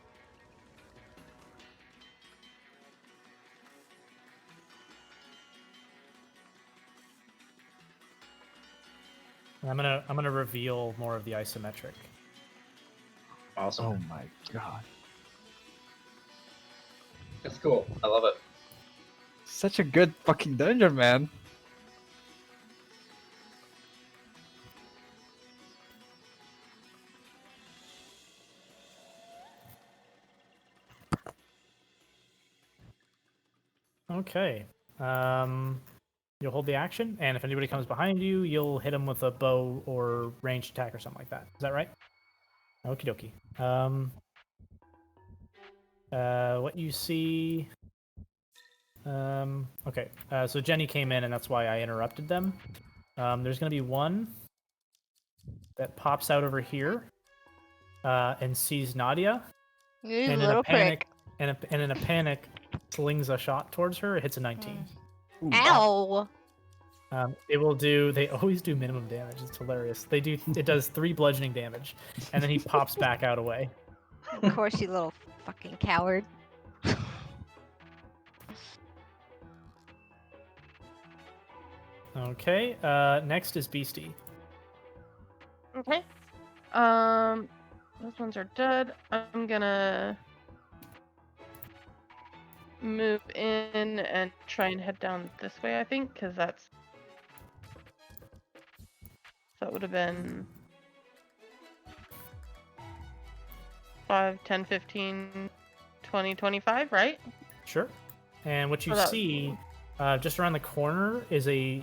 Speaker 2: I'm gonna reveal more of the isometric.
Speaker 7: Awesome.
Speaker 3: Oh my god.
Speaker 7: It's cool. I love it.
Speaker 3: Such a good fucking dungeon, man.
Speaker 2: Okay. You'll hold the action, and if anybody comes behind you, you'll hit them with a bow or ranged attack or something like that. Is that right? Okie dokie. What you see... okay. So Jenny came in, and that's why I interrupted them. There's going to be one that pops out over here and sees Nadia.
Speaker 6: You
Speaker 2: And in
Speaker 6: little
Speaker 2: a panic,
Speaker 6: prick.
Speaker 2: and in a panic, slings a shot towards her. It hits a 19.
Speaker 3: Ooh,
Speaker 6: Ow!
Speaker 2: It will do. They always do minimum damage. It's hilarious. They do. It does 3 bludgeoning damage, and then he pops back out away.
Speaker 6: Of course, you little fucking coward.
Speaker 2: Okay. Next is Beastie.
Speaker 8: Okay. Those ones are dead. I'm gonna move in and try and head down this way, I think, because that's... That would have been 5, 10, 15, 20, 25, right?
Speaker 2: Sure. And what you
Speaker 8: Oh, that-
Speaker 2: see, just around the corner, is a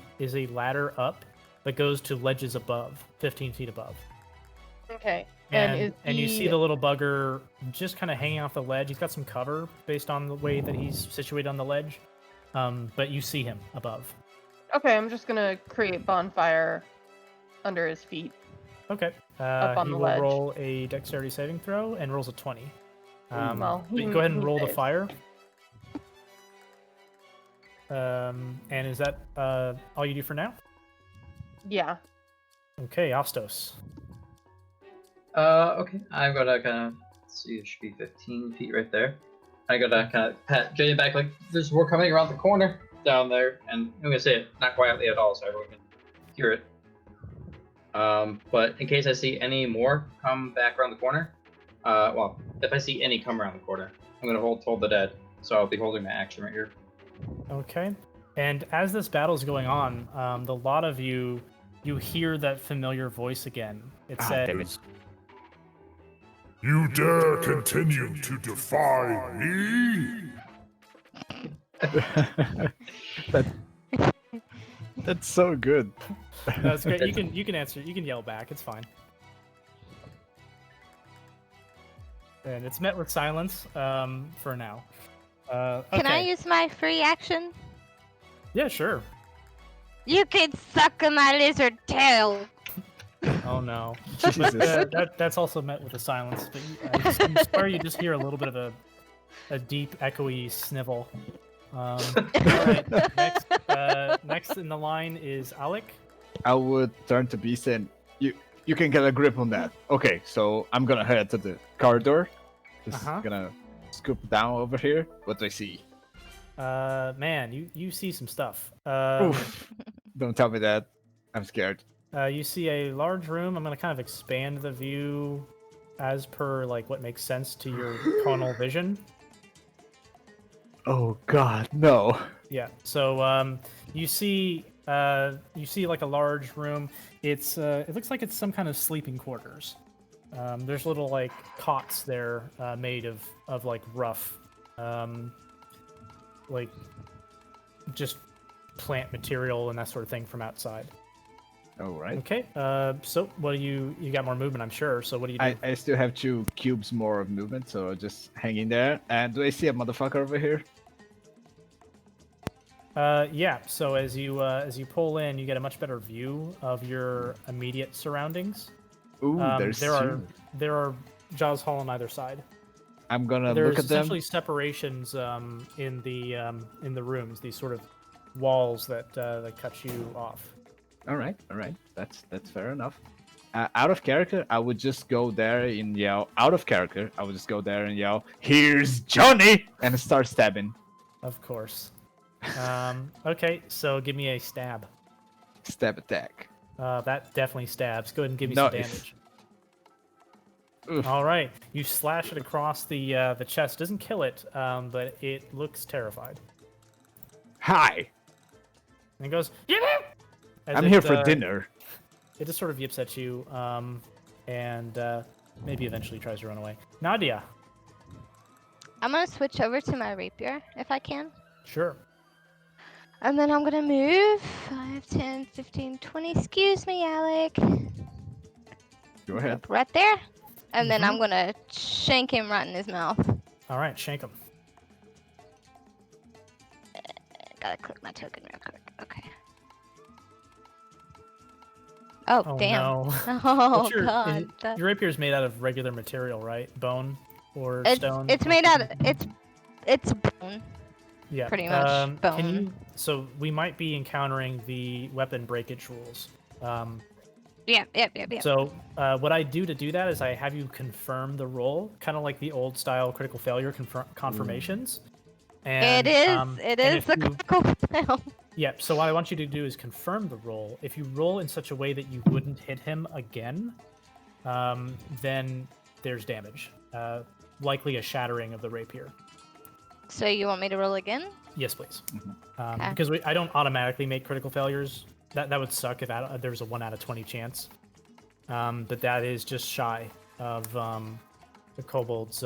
Speaker 2: ladder up that goes to ledges above, 15 feet above.
Speaker 8: Okay.
Speaker 2: And you
Speaker 8: he-
Speaker 2: see the little bugger just kind of hanging off the ledge. He's got some cover based on the way that he's situated on the ledge. But you see him above.
Speaker 8: Okay, I'm just gonna create bonfire under his feet.
Speaker 2: Okay.
Speaker 8: Up on
Speaker 2: He
Speaker 8: the
Speaker 2: will
Speaker 8: ledge.
Speaker 2: roll a dexterity saving throw and rolls a 20.
Speaker 8: Well,
Speaker 2: but
Speaker 8: he-
Speaker 2: go ahead and
Speaker 8: he
Speaker 2: roll the
Speaker 8: saves.
Speaker 2: fire. And is that all you do for now?
Speaker 8: Yeah.
Speaker 2: Okay, Astos.
Speaker 7: Okay. I'm gonna kind of see. It should be 15 feet right there. I gotta kind of pat Jay back, like there's more coming around the corner down there, and I'm gonna say it not quietly at all, so everyone can hear it. But in case I see any more come back around the corner, well, if I see any come around the corner, I'm gonna hold the dead. So I'll be holding my action right here.
Speaker 2: Okay. And as this battle's going on, the lot of you hear that familiar voice again. It says,
Speaker 9: You dare continue to defy me?
Speaker 3: That's so good.
Speaker 2: "That's great. You can answer. You can yell back. It's fine." And it's met with silence for now.
Speaker 6: Can I
Speaker 2: okay.
Speaker 6: use my free action?
Speaker 2: Yeah, sure.
Speaker 6: You can suck on my lizard tail.
Speaker 2: Oh no.
Speaker 3: Jesus.
Speaker 2: That's also met with a silence. But I swear you just hear a little bit of a deep, echoey snivel. All right. Next in the line is Alec.
Speaker 3: I would turn to Beast and you can get a grip on that. Okay, so I'm gonna head to the corridor. Just
Speaker 2: Uh-huh.
Speaker 3: gonna scoop down over here. What do I see?
Speaker 2: Man, you see some stuff.
Speaker 3: Oof. Don't tell me that. I'm scared.
Speaker 2: You see a large room. I'm gonna kind of expand the view as per like what makes sense to your tonal vision.
Speaker 3: Oh God, no.
Speaker 2: Yeah. So you see like a large room. It looks like it's some kind of sleeping quarters. There's little like cots there made of like rough, like just plant material and that sort of thing from outside.
Speaker 3: All right.
Speaker 2: Okay. So what do you got more movement? I'm sure. So what do you do?
Speaker 3: I still have 2 cubes more of movement, so just hang in there. And do I see a motherfucker over here?
Speaker 2: Yeah. So as you pull in, you get a much better view of your immediate surroundings.
Speaker 3: Ooh, there's two.
Speaker 2: There are jaws hall on either side.
Speaker 3: I'm gonna
Speaker 2: There's
Speaker 3: look at them.
Speaker 2: essentially separations in the rooms. These sort of walls that cut you off.
Speaker 3: All right. That's fair enough. Out of character, I would just go there and yell. Out of character, I would just go there and yell, "Here's Johnny!" and start stabbing.
Speaker 2: Of course. Okay, so give me a stab.
Speaker 3: Stab attack.
Speaker 2: That definitely stabs. Go ahead and give me
Speaker 3: No,
Speaker 2: some damage. All right, you slash it across the chest. Doesn't kill it, but it looks terrified.
Speaker 3: Hi.
Speaker 2: And it goes, "Yippee!" As
Speaker 3: I'm
Speaker 2: it,
Speaker 3: here for dinner.
Speaker 2: It just sort of yips at you, and maybe eventually tries to run away. Nadia.
Speaker 6: I'm gonna switch over to my rapier if I can.
Speaker 2: Sure.
Speaker 6: And then I'm gonna move 5, 10, 15, 20. Excuse me, Alec.
Speaker 3: Go ahead.
Speaker 6: Right there. And then I'm gonna shank him right in his mouth.
Speaker 2: All right, shank him.
Speaker 6: Gotta click my token real quick. Okay. Oh, damn.
Speaker 2: No.
Speaker 6: Oh,
Speaker 2: What's your,
Speaker 6: God.
Speaker 2: Your rapier is made out of regular material, right? Bone or stone?
Speaker 6: It's made out of... It's bone.
Speaker 2: Yeah.
Speaker 6: Pretty much bone.
Speaker 2: Can you, so we might be encountering the weapon breakage rules.
Speaker 6: Yep.
Speaker 2: So what I do to do that is I have you confirm the roll, kind of like the old style critical failure confirmations. And,
Speaker 6: it is the critical fail.
Speaker 2: Yep. So what I want you to do is confirm the roll. If you roll in such a way that you wouldn't hit him again, then there's damage, likely a shattering of the rapier.
Speaker 6: So you want me to roll again?
Speaker 2: Yes, please.
Speaker 6: Okay.
Speaker 2: Because I don't automatically make critical failures. That would suck if there was a 1 out of 20 chance. But that is just shy of the kobold's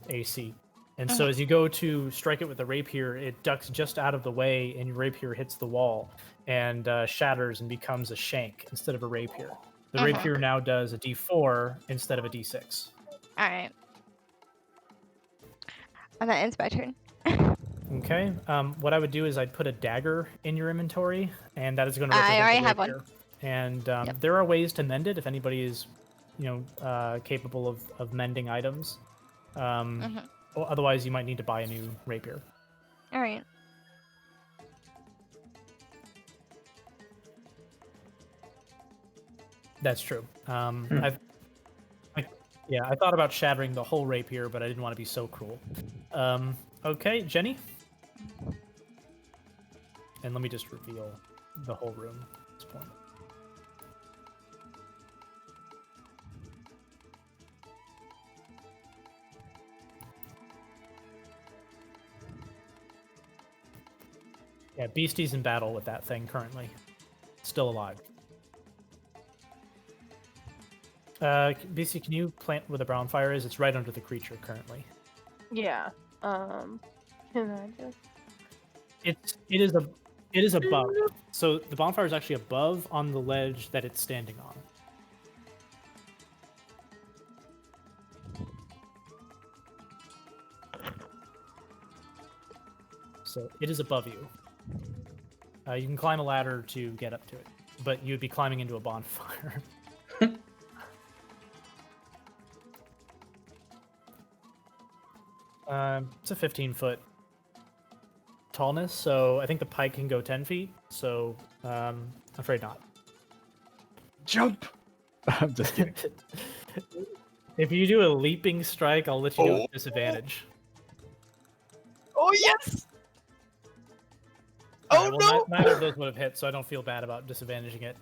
Speaker 2: AC. And so as you go to strike it with the rapier, it ducks just out of the way, and your rapier hits the wall and shatters and becomes a shank instead of a rapier. The rapier now does a D4 instead of a D6.
Speaker 6: All right. And that ends my turn.
Speaker 2: Okay. What I would do is I'd put a dagger in your inventory, and that is going to represent
Speaker 6: I already
Speaker 2: the
Speaker 6: have
Speaker 2: rapier. And there are ways to mend it if anybody is, capable of mending items. Otherwise, you might need to buy a new rapier.
Speaker 6: All right.
Speaker 2: That's true. I thought about shattering the whole rapier, but I didn't want to be so cruel. Okay, Jenny. And let me just reveal the whole room at this point. Yeah, Beastie's in battle with that thing currently. Still alive. Beastie, can you plant where the brown fire is? It's right under the creature currently.
Speaker 8: Yeah. Can I just...
Speaker 2: It is above. So the bonfire is actually above on the ledge that it's standing on. So it is above you. You can climb a ladder to get up to it, but you'd be climbing into a bonfire. It's a 15-foot tallness, so I think the pike can go 10 feet, so I'm afraid not.
Speaker 3: Jump! I'm just kidding.
Speaker 2: If you do a leaping strike, I'll let you do it with disadvantage.
Speaker 3: Oh yes!
Speaker 2: All right, well, neither of those would have hit, so I don't feel bad about disadvantaging it.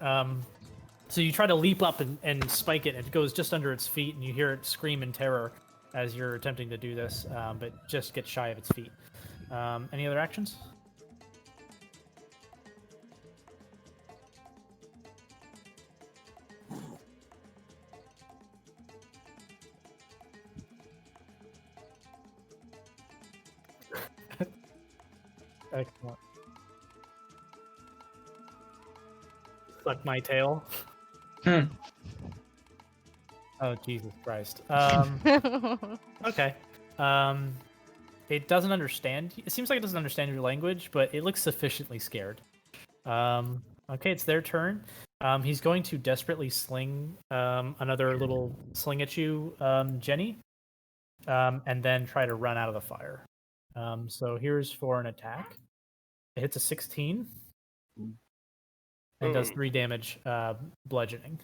Speaker 2: So you try to leap up and spike it, and it goes just under its feet, and you hear it scream in terror as you're attempting to do this, but just get shy of its feet. Any other actions? Excellent. Suck my tail.
Speaker 7: Hmm.
Speaker 2: Oh, Jesus Christ. Okay. It doesn't understand. It seems like it doesn't understand your language, but it looks sufficiently scared. Okay, it's their turn. He's going to desperately sling another little sling at you, Jenny, and then try to run out of the fire. So here's for an attack. It hits a 16 and does 3 damage, bludgeoning.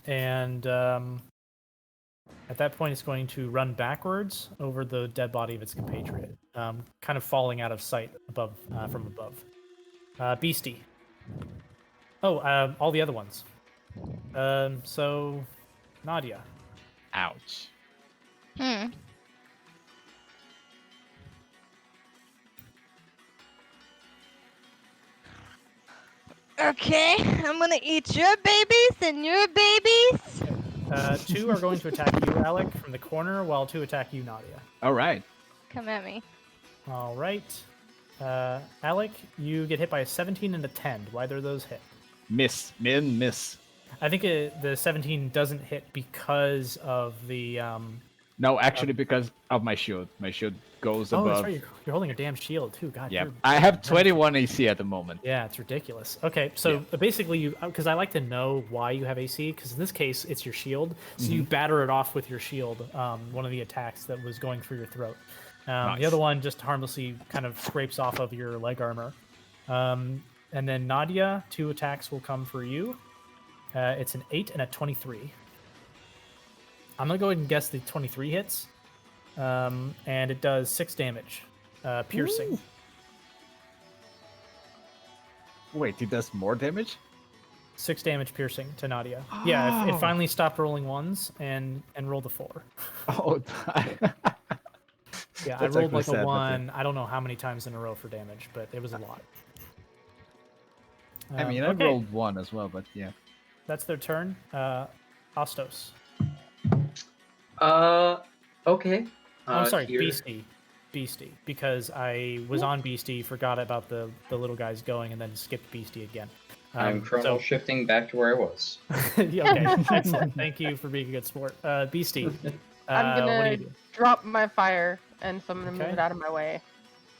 Speaker 2: And at that point, it's going to run backwards over the dead body of its compatriot, kind of falling out of sight above from above. Beastie. Oh, all the other ones. So, Nadia.
Speaker 3: Ouch.
Speaker 6: Hmm. Okay, I'm gonna eat your babies and your babies.
Speaker 2: 2 are going to attack you, Alec, from the corner, while 2 attack you, Nadia.
Speaker 3: All right.
Speaker 6: Come at me.
Speaker 2: All right. Alec, you get hit by a 17 and a 10. Why do those hit?
Speaker 3: Miss.
Speaker 2: I think the 17 doesn't hit because of the.
Speaker 3: No, actually, because of my shield. My shield goes
Speaker 2: Oh,
Speaker 3: above.
Speaker 2: that's right. You're holding a damn shield too. God.
Speaker 3: Yeah,
Speaker 2: you're-
Speaker 3: I have 21 AC at the moment.
Speaker 2: Yeah, it's ridiculous. Okay, so basically, you because I like to know why you have AC, because in this case, it's your shield. So you batter it off with your shield. One of the attacks that was going through your throat.
Speaker 3: Nice.
Speaker 2: The other one just harmlessly kind of scrapes off of your leg armor. And then Nadia, 2 attacks will come for you. It's an 8 and a 23. I'm gonna go ahead and guess the 23 hits, and it does 6 damage, piercing.
Speaker 3: Ooh. Wait, it does more damage?
Speaker 2: 6 damage piercing to Nadia. Yeah, it
Speaker 3: Oh.
Speaker 2: finally stopped rolling ones and rolled a 4.
Speaker 3: Oh,
Speaker 2: Yeah, I
Speaker 3: That's
Speaker 2: rolled
Speaker 3: actually
Speaker 2: like
Speaker 3: sad,
Speaker 2: a
Speaker 3: but
Speaker 2: 1. I don't know how many times in a row for damage, but it was a lot.
Speaker 3: I mean, I
Speaker 2: okay,
Speaker 3: rolled 1 as well, but yeah.
Speaker 2: that's their turn. Ostos.
Speaker 7: Okay.
Speaker 2: I'm sorry,
Speaker 7: here.
Speaker 2: Beastie, because I was on Beastie, forgot about the little guys going, and then skipped Beastie again.
Speaker 7: I'm chrono shifting back to where I was.
Speaker 2: Yeah, okay, excellent. Thank you for being a good sport. Beastie,
Speaker 8: I'm
Speaker 2: what do
Speaker 8: gonna
Speaker 2: you do?
Speaker 8: drop my fire, and so I'm gonna move
Speaker 2: Okay.
Speaker 8: it out of my way,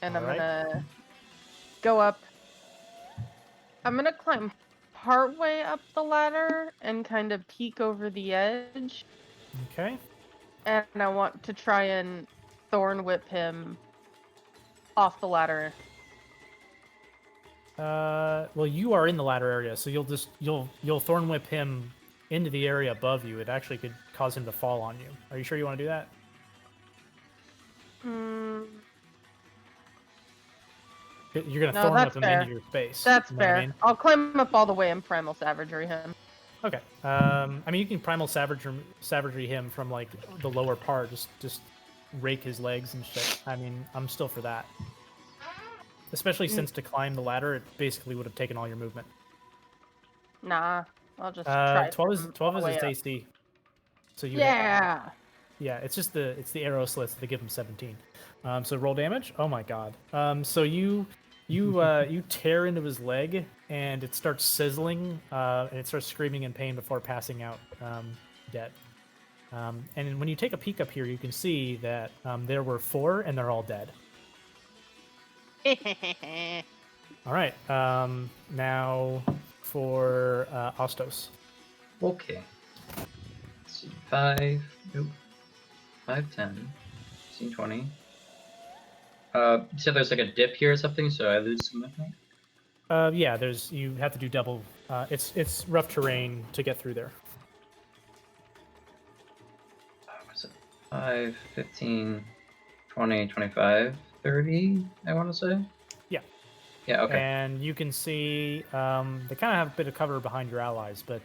Speaker 8: and I'm
Speaker 2: Alright.
Speaker 8: gonna go up. I'm gonna climb partway up the ladder and kind of peek over the edge,
Speaker 2: Okay.
Speaker 8: and I want to try and thorn whip him off the ladder.
Speaker 2: Well, you are in the ladder area, so you'll thorn whip him into the area above you. It actually could cause him to fall on you. Are you sure you want to do that?
Speaker 8: Mm,
Speaker 2: You're gonna
Speaker 8: No,
Speaker 2: thorn
Speaker 8: that's
Speaker 2: whip him
Speaker 8: fair.
Speaker 2: into your space.
Speaker 8: that's
Speaker 2: you know what I
Speaker 8: fair.
Speaker 2: mean?
Speaker 8: I'll climb up all the way and primal savagery him.
Speaker 2: Okay. I mean, you can primal savagery him from like the lower part. Just rake his legs and shit. I mean, I'm still for that. Especially since to climb the ladder, it basically would have taken all your movement.
Speaker 8: Nah, I'll just try.
Speaker 2: 12 is
Speaker 8: from
Speaker 2: 12
Speaker 8: all
Speaker 2: is
Speaker 8: the
Speaker 2: its
Speaker 8: way up.
Speaker 2: AC. So you
Speaker 8: Yeah.
Speaker 2: yeah, it's the arrow slits that give him 17. So roll damage. Oh my god. So you tear into his leg and it starts sizzling and it starts screaming in pain before passing out dead. And when you take a peek up here, you can see that there were 4 and they're all dead. All right. Now for Ostos.
Speaker 7: Okay. Let's see. 5, nope. 5, 10, 15, 20. You said there's like a dip here or something, so I lose some movement?
Speaker 2: Yeah, you have to do double. It's rough terrain to get through there.
Speaker 7: What's it? 5, 15, 20, 25, 30, I want to say.
Speaker 2: Yeah.
Speaker 7: Yeah, okay.
Speaker 2: And you can see they kind of have a bit of cover behind your allies, but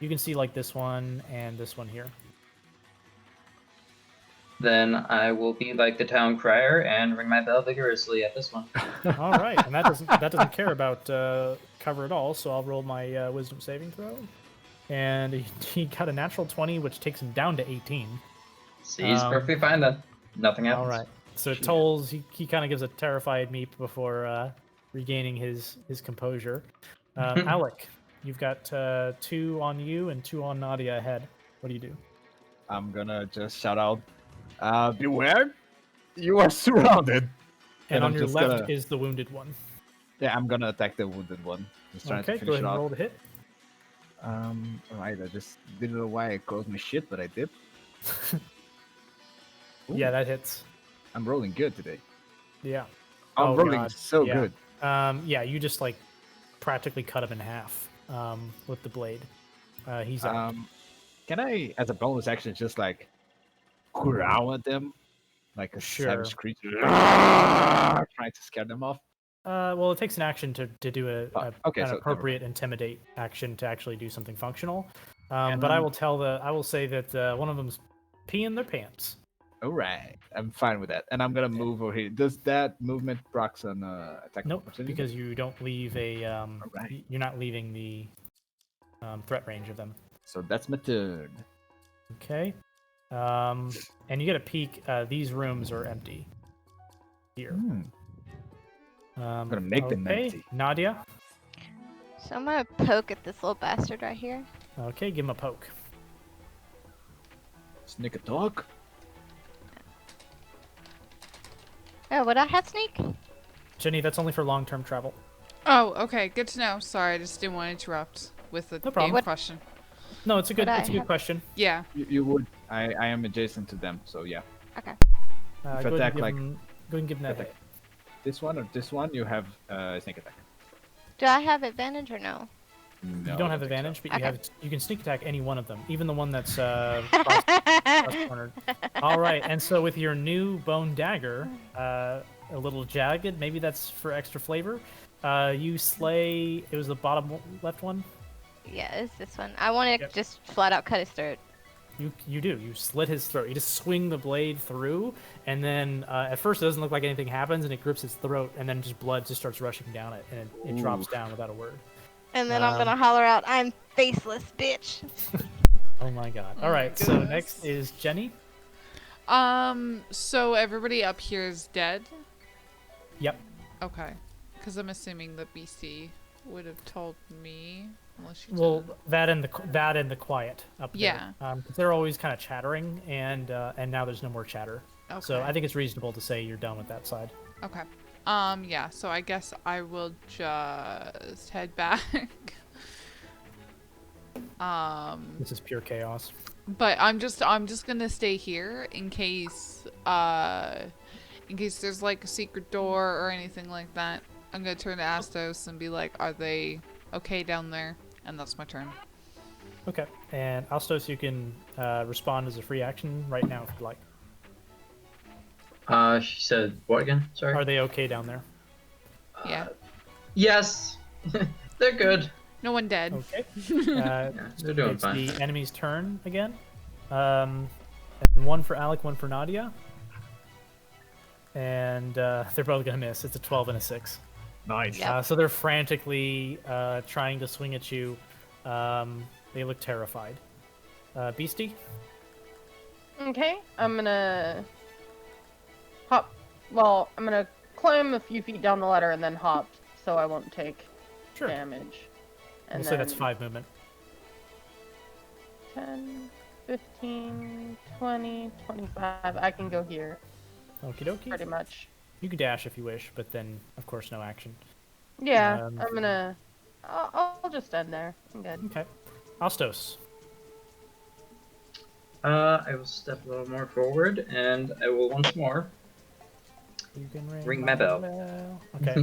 Speaker 2: you can see like this one and this one here.
Speaker 7: Then I will be like the town crier and ring my bell vigorously at this one.
Speaker 2: All right, and that doesn't care about cover at all. So I'll roll my wisdom saving throw, and he got a natural 20, which takes him down to 18.
Speaker 7: See, he's perfectly fine then. Nothing happens.
Speaker 2: All right. So Tolls, he kind of gives a terrified meep before regaining his composure. Alec, you've got 2 on you and 2 on Nadia ahead. What do you do?
Speaker 3: I'm gonna just shout out, beware, you are surrounded.
Speaker 2: And on
Speaker 3: I'm
Speaker 2: your
Speaker 3: just
Speaker 2: left
Speaker 3: gonna-
Speaker 2: is the wounded one.
Speaker 3: Yeah, I'm gonna attack the wounded one. Just trying
Speaker 2: Okay,
Speaker 3: to
Speaker 2: go
Speaker 3: finish
Speaker 2: ahead
Speaker 3: it
Speaker 2: and
Speaker 3: off.
Speaker 2: roll the hit.
Speaker 3: Alright, I just didn't know why I closed my shit, but I did. Ooh,
Speaker 2: Yeah, that hits.
Speaker 3: I'm rolling good today.
Speaker 2: Yeah.
Speaker 3: I'm
Speaker 2: Oh,
Speaker 3: rolling
Speaker 2: God.
Speaker 3: so
Speaker 2: Yeah.
Speaker 3: good.
Speaker 2: Yeah, you just like practically cut him in half with the blade. He's out.
Speaker 3: Can I, as a bonus action, just like growl at them like a
Speaker 2: Sure.
Speaker 3: savage creature, trying to scare them off?
Speaker 2: Well, it takes an action to do
Speaker 3: Okay,
Speaker 2: an
Speaker 3: so
Speaker 2: appropriate intimidate action to actually do something functional.
Speaker 3: And
Speaker 2: But I will say that one of them's peeing their pants.
Speaker 3: All right, I'm fine with that, and I'm gonna move over here. Does that movement procs on attack?
Speaker 2: Nope,
Speaker 3: opportunity?
Speaker 2: because you don't leave a
Speaker 3: Alright.
Speaker 2: you're not leaving the threat range of them.
Speaker 3: So that's my turn.
Speaker 2: Okay. And you get a peek. These rooms are empty. Here.
Speaker 3: I'm gonna make them
Speaker 2: okay.
Speaker 3: empty.
Speaker 2: Nadia.
Speaker 6: So I'm gonna poke at this little bastard right here.
Speaker 2: Okay, give him a poke.
Speaker 3: Sneak attack.
Speaker 6: Oh, would I have sneak?
Speaker 2: Jenny, that's only for long-term travel.
Speaker 4: Oh, okay. Good to know. Sorry, I just didn't want to interrupt with the
Speaker 2: No problem.
Speaker 4: game question.
Speaker 2: No, it's a good
Speaker 6: Would I
Speaker 2: it's a good
Speaker 6: have-
Speaker 2: question.
Speaker 4: Yeah.
Speaker 3: You would. I am adjacent to them, so yeah.
Speaker 6: Okay.
Speaker 2: Go
Speaker 3: If
Speaker 2: ahead,
Speaker 3: attack,
Speaker 2: and give
Speaker 3: like-
Speaker 2: him, go ahead and give him that
Speaker 3: Attack.
Speaker 2: hit.
Speaker 3: This one or this one, you have sneak attack.
Speaker 6: Do I have advantage or no?
Speaker 3: No,
Speaker 2: You don't
Speaker 3: I
Speaker 2: have
Speaker 3: think so.
Speaker 2: advantage, but
Speaker 6: Okay.
Speaker 2: you can sneak attack any one of them, even the one that's cross cornered. All right, and so with your new bone dagger, a little jagged, maybe that's for extra flavor. You slay. It was the bottom left one.
Speaker 6: Yeah, it's this one. I want to
Speaker 2: Yep.
Speaker 6: just flat out cut his throat.
Speaker 2: You do. You slit his throat. You just swing the blade through, and then at first it doesn't look like anything happens, and it grips his throat, and then just blood just starts rushing down it, and it drops down without a word.
Speaker 6: And then I'm gonna holler out, "I'm faceless, bitch."
Speaker 2: Oh my god!
Speaker 4: Oh
Speaker 2: All
Speaker 4: my
Speaker 2: right, so
Speaker 4: goodness.
Speaker 2: next is Jenny.
Speaker 4: So everybody up here is dead?
Speaker 2: Yep.
Speaker 4: Okay. Because I'm assuming the BC would have told me, unless you
Speaker 2: Well,
Speaker 4: didn't.
Speaker 2: that and the quiet up there.
Speaker 4: Yeah.
Speaker 2: 'Cause they're always kind of chattering, and now there's no more chatter. So
Speaker 4: Okay.
Speaker 2: I think it's reasonable to say you're done with that side.
Speaker 4: Okay. Yeah, so I guess I will just head back.
Speaker 2: This is pure chaos.
Speaker 4: But I'm just gonna stay here in case there's like a secret door or anything like that. I'm gonna turn to Astos and be like, are they okay down there? And that's my turn.
Speaker 2: Okay. And Alstos, you can respond as a free action right now if you like.
Speaker 7: She said what again? Sorry.
Speaker 2: Are they okay down there?
Speaker 4: Yeah.
Speaker 7: Yes. They're good.
Speaker 4: No one dead.
Speaker 2: Okay.
Speaker 7: Yeah, they're doing
Speaker 2: It's
Speaker 7: fine.
Speaker 2: the enemy's turn again. And one for Alec, one for Nadia. And they're both gonna miss. It's a 12 and a 6.
Speaker 3: Nice.
Speaker 6: Yep.
Speaker 2: So they're frantically trying to swing at you. They look terrified. Beastie?
Speaker 8: Okay, I'm gonna hop. Well, I'm gonna climb a few feet down the ladder and then hop, so I won't take
Speaker 2: Sure.
Speaker 8: damage.
Speaker 2: We'll
Speaker 8: And
Speaker 2: say that's
Speaker 8: then
Speaker 2: 5 movement.
Speaker 8: 10, 15, 20, 25. I can go here,
Speaker 2: Okie dokie.
Speaker 8: pretty much.
Speaker 2: You can dash if you wish, but then, of course, no action.
Speaker 8: Yeah,
Speaker 2: Um,
Speaker 8: I'm gonna. I'll just end there. I'm good.
Speaker 2: Okay. Alstos.
Speaker 7: I will step a little more forward, and I will once more.
Speaker 2: You can
Speaker 7: Ring my bell.
Speaker 2: Okay.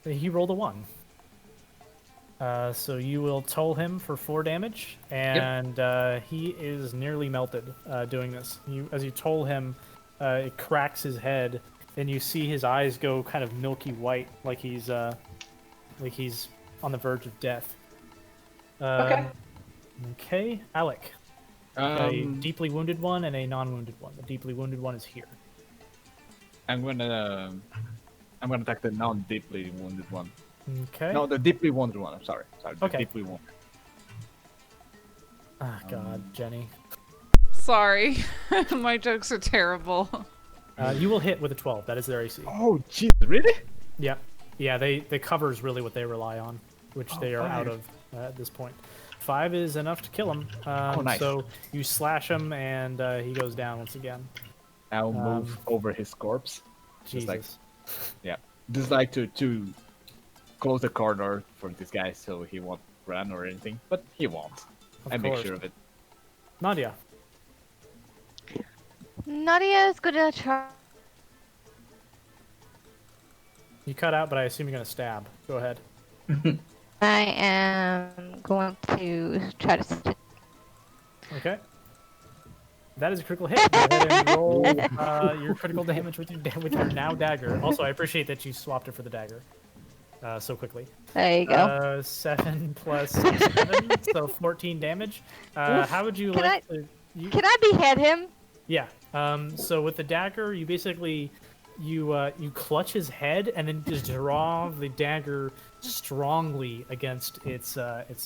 Speaker 2: He rolled a 1. So you will toll him for 4 damage, and he is nearly melted doing this. As you toll him, it cracks his head, and you see his eyes go kind of milky white, like he's on the verge of death.
Speaker 7: Okay.
Speaker 2: Okay, Alec. A deeply wounded one and a non-wounded one. The deeply wounded one is here.
Speaker 3: I'm gonna attack the non-deeply wounded one.
Speaker 2: Okay.
Speaker 3: No, the deeply wounded one. I'm sorry. The
Speaker 2: Okay.
Speaker 3: deeply wounded.
Speaker 2: Ah, God, Jenny.
Speaker 4: Sorry. My jokes are terrible.
Speaker 2: You will hit with a 12. That is their AC.
Speaker 3: Oh, jeez, really?
Speaker 2: Yeah. Yeah, the cover is really what they rely on, which they are out of at this point. 5 is enough to kill him.
Speaker 3: Nice.
Speaker 2: So you slash him, and he goes down once again.
Speaker 3: I'll move over his corpse.
Speaker 2: Jesus.
Speaker 3: Just like to close the corner for this guy so he won't run or anything, but he won't. I make sure of it.
Speaker 2: Nadia.
Speaker 6: Nadia is gonna try.
Speaker 2: You cut out, but I assume you're going to stab. Go ahead.
Speaker 6: I am going to try to.
Speaker 2: Okay. That is a critical hit. Go ahead and roll your critical damage with your now dagger. Also, I appreciate that you swapped it for the dagger so quickly.
Speaker 6: There you go.
Speaker 2: 7 plus 7, so 14 damage. How would you like to...
Speaker 6: Can I behead him?
Speaker 2: Yeah. So with the dagger, you basically... You clutch his head and then just draw the dagger strongly against its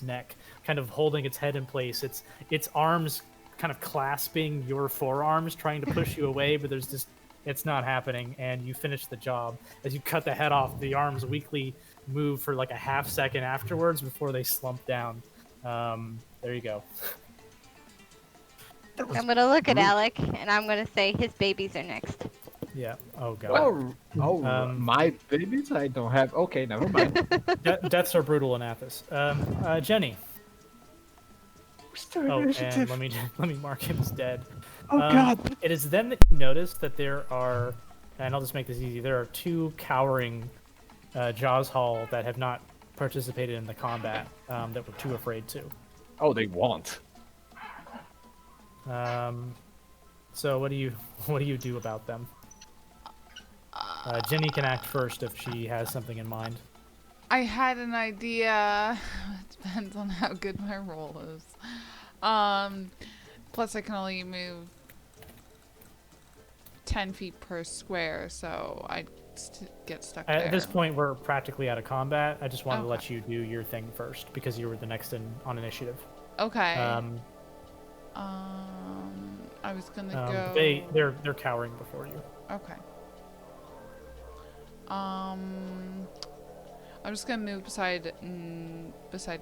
Speaker 2: neck, kind of holding its head in place. Its arms kind of clasping your forearms, trying to push you away, but it's not happening, and you finish the job. As you cut the head off, the arms weakly move for like a half second afterwards before they slump down. There you go.
Speaker 6: I'm gonna look at Alec and I'm gonna say his babies are next.
Speaker 2: Yeah. Oh god.
Speaker 3: My babies? I don't have. Okay, never mind.
Speaker 2: Deaths are brutal in Athos. Jenny. Oh, and let me mark him as dead.
Speaker 3: Oh god.
Speaker 2: It is then that you notice that there are, and I'll just make this easy. There are 2 cowering Jaws Hall that have not participated in the combat that were too afraid to.
Speaker 3: Oh, they won't.
Speaker 2: So what do you do about them? Jenny can act first if she has something in mind.
Speaker 4: I had an idea. It depends on how good my roll is. Plus I can only move 10 feet per square, so I get stuck there.
Speaker 2: At this point, we're practically out of combat. I just wanted to let you do your thing first because you were the next on initiative.
Speaker 4: Okay. I was gonna go.
Speaker 2: They're cowering before you.
Speaker 4: Okay. I'm just gonna move beside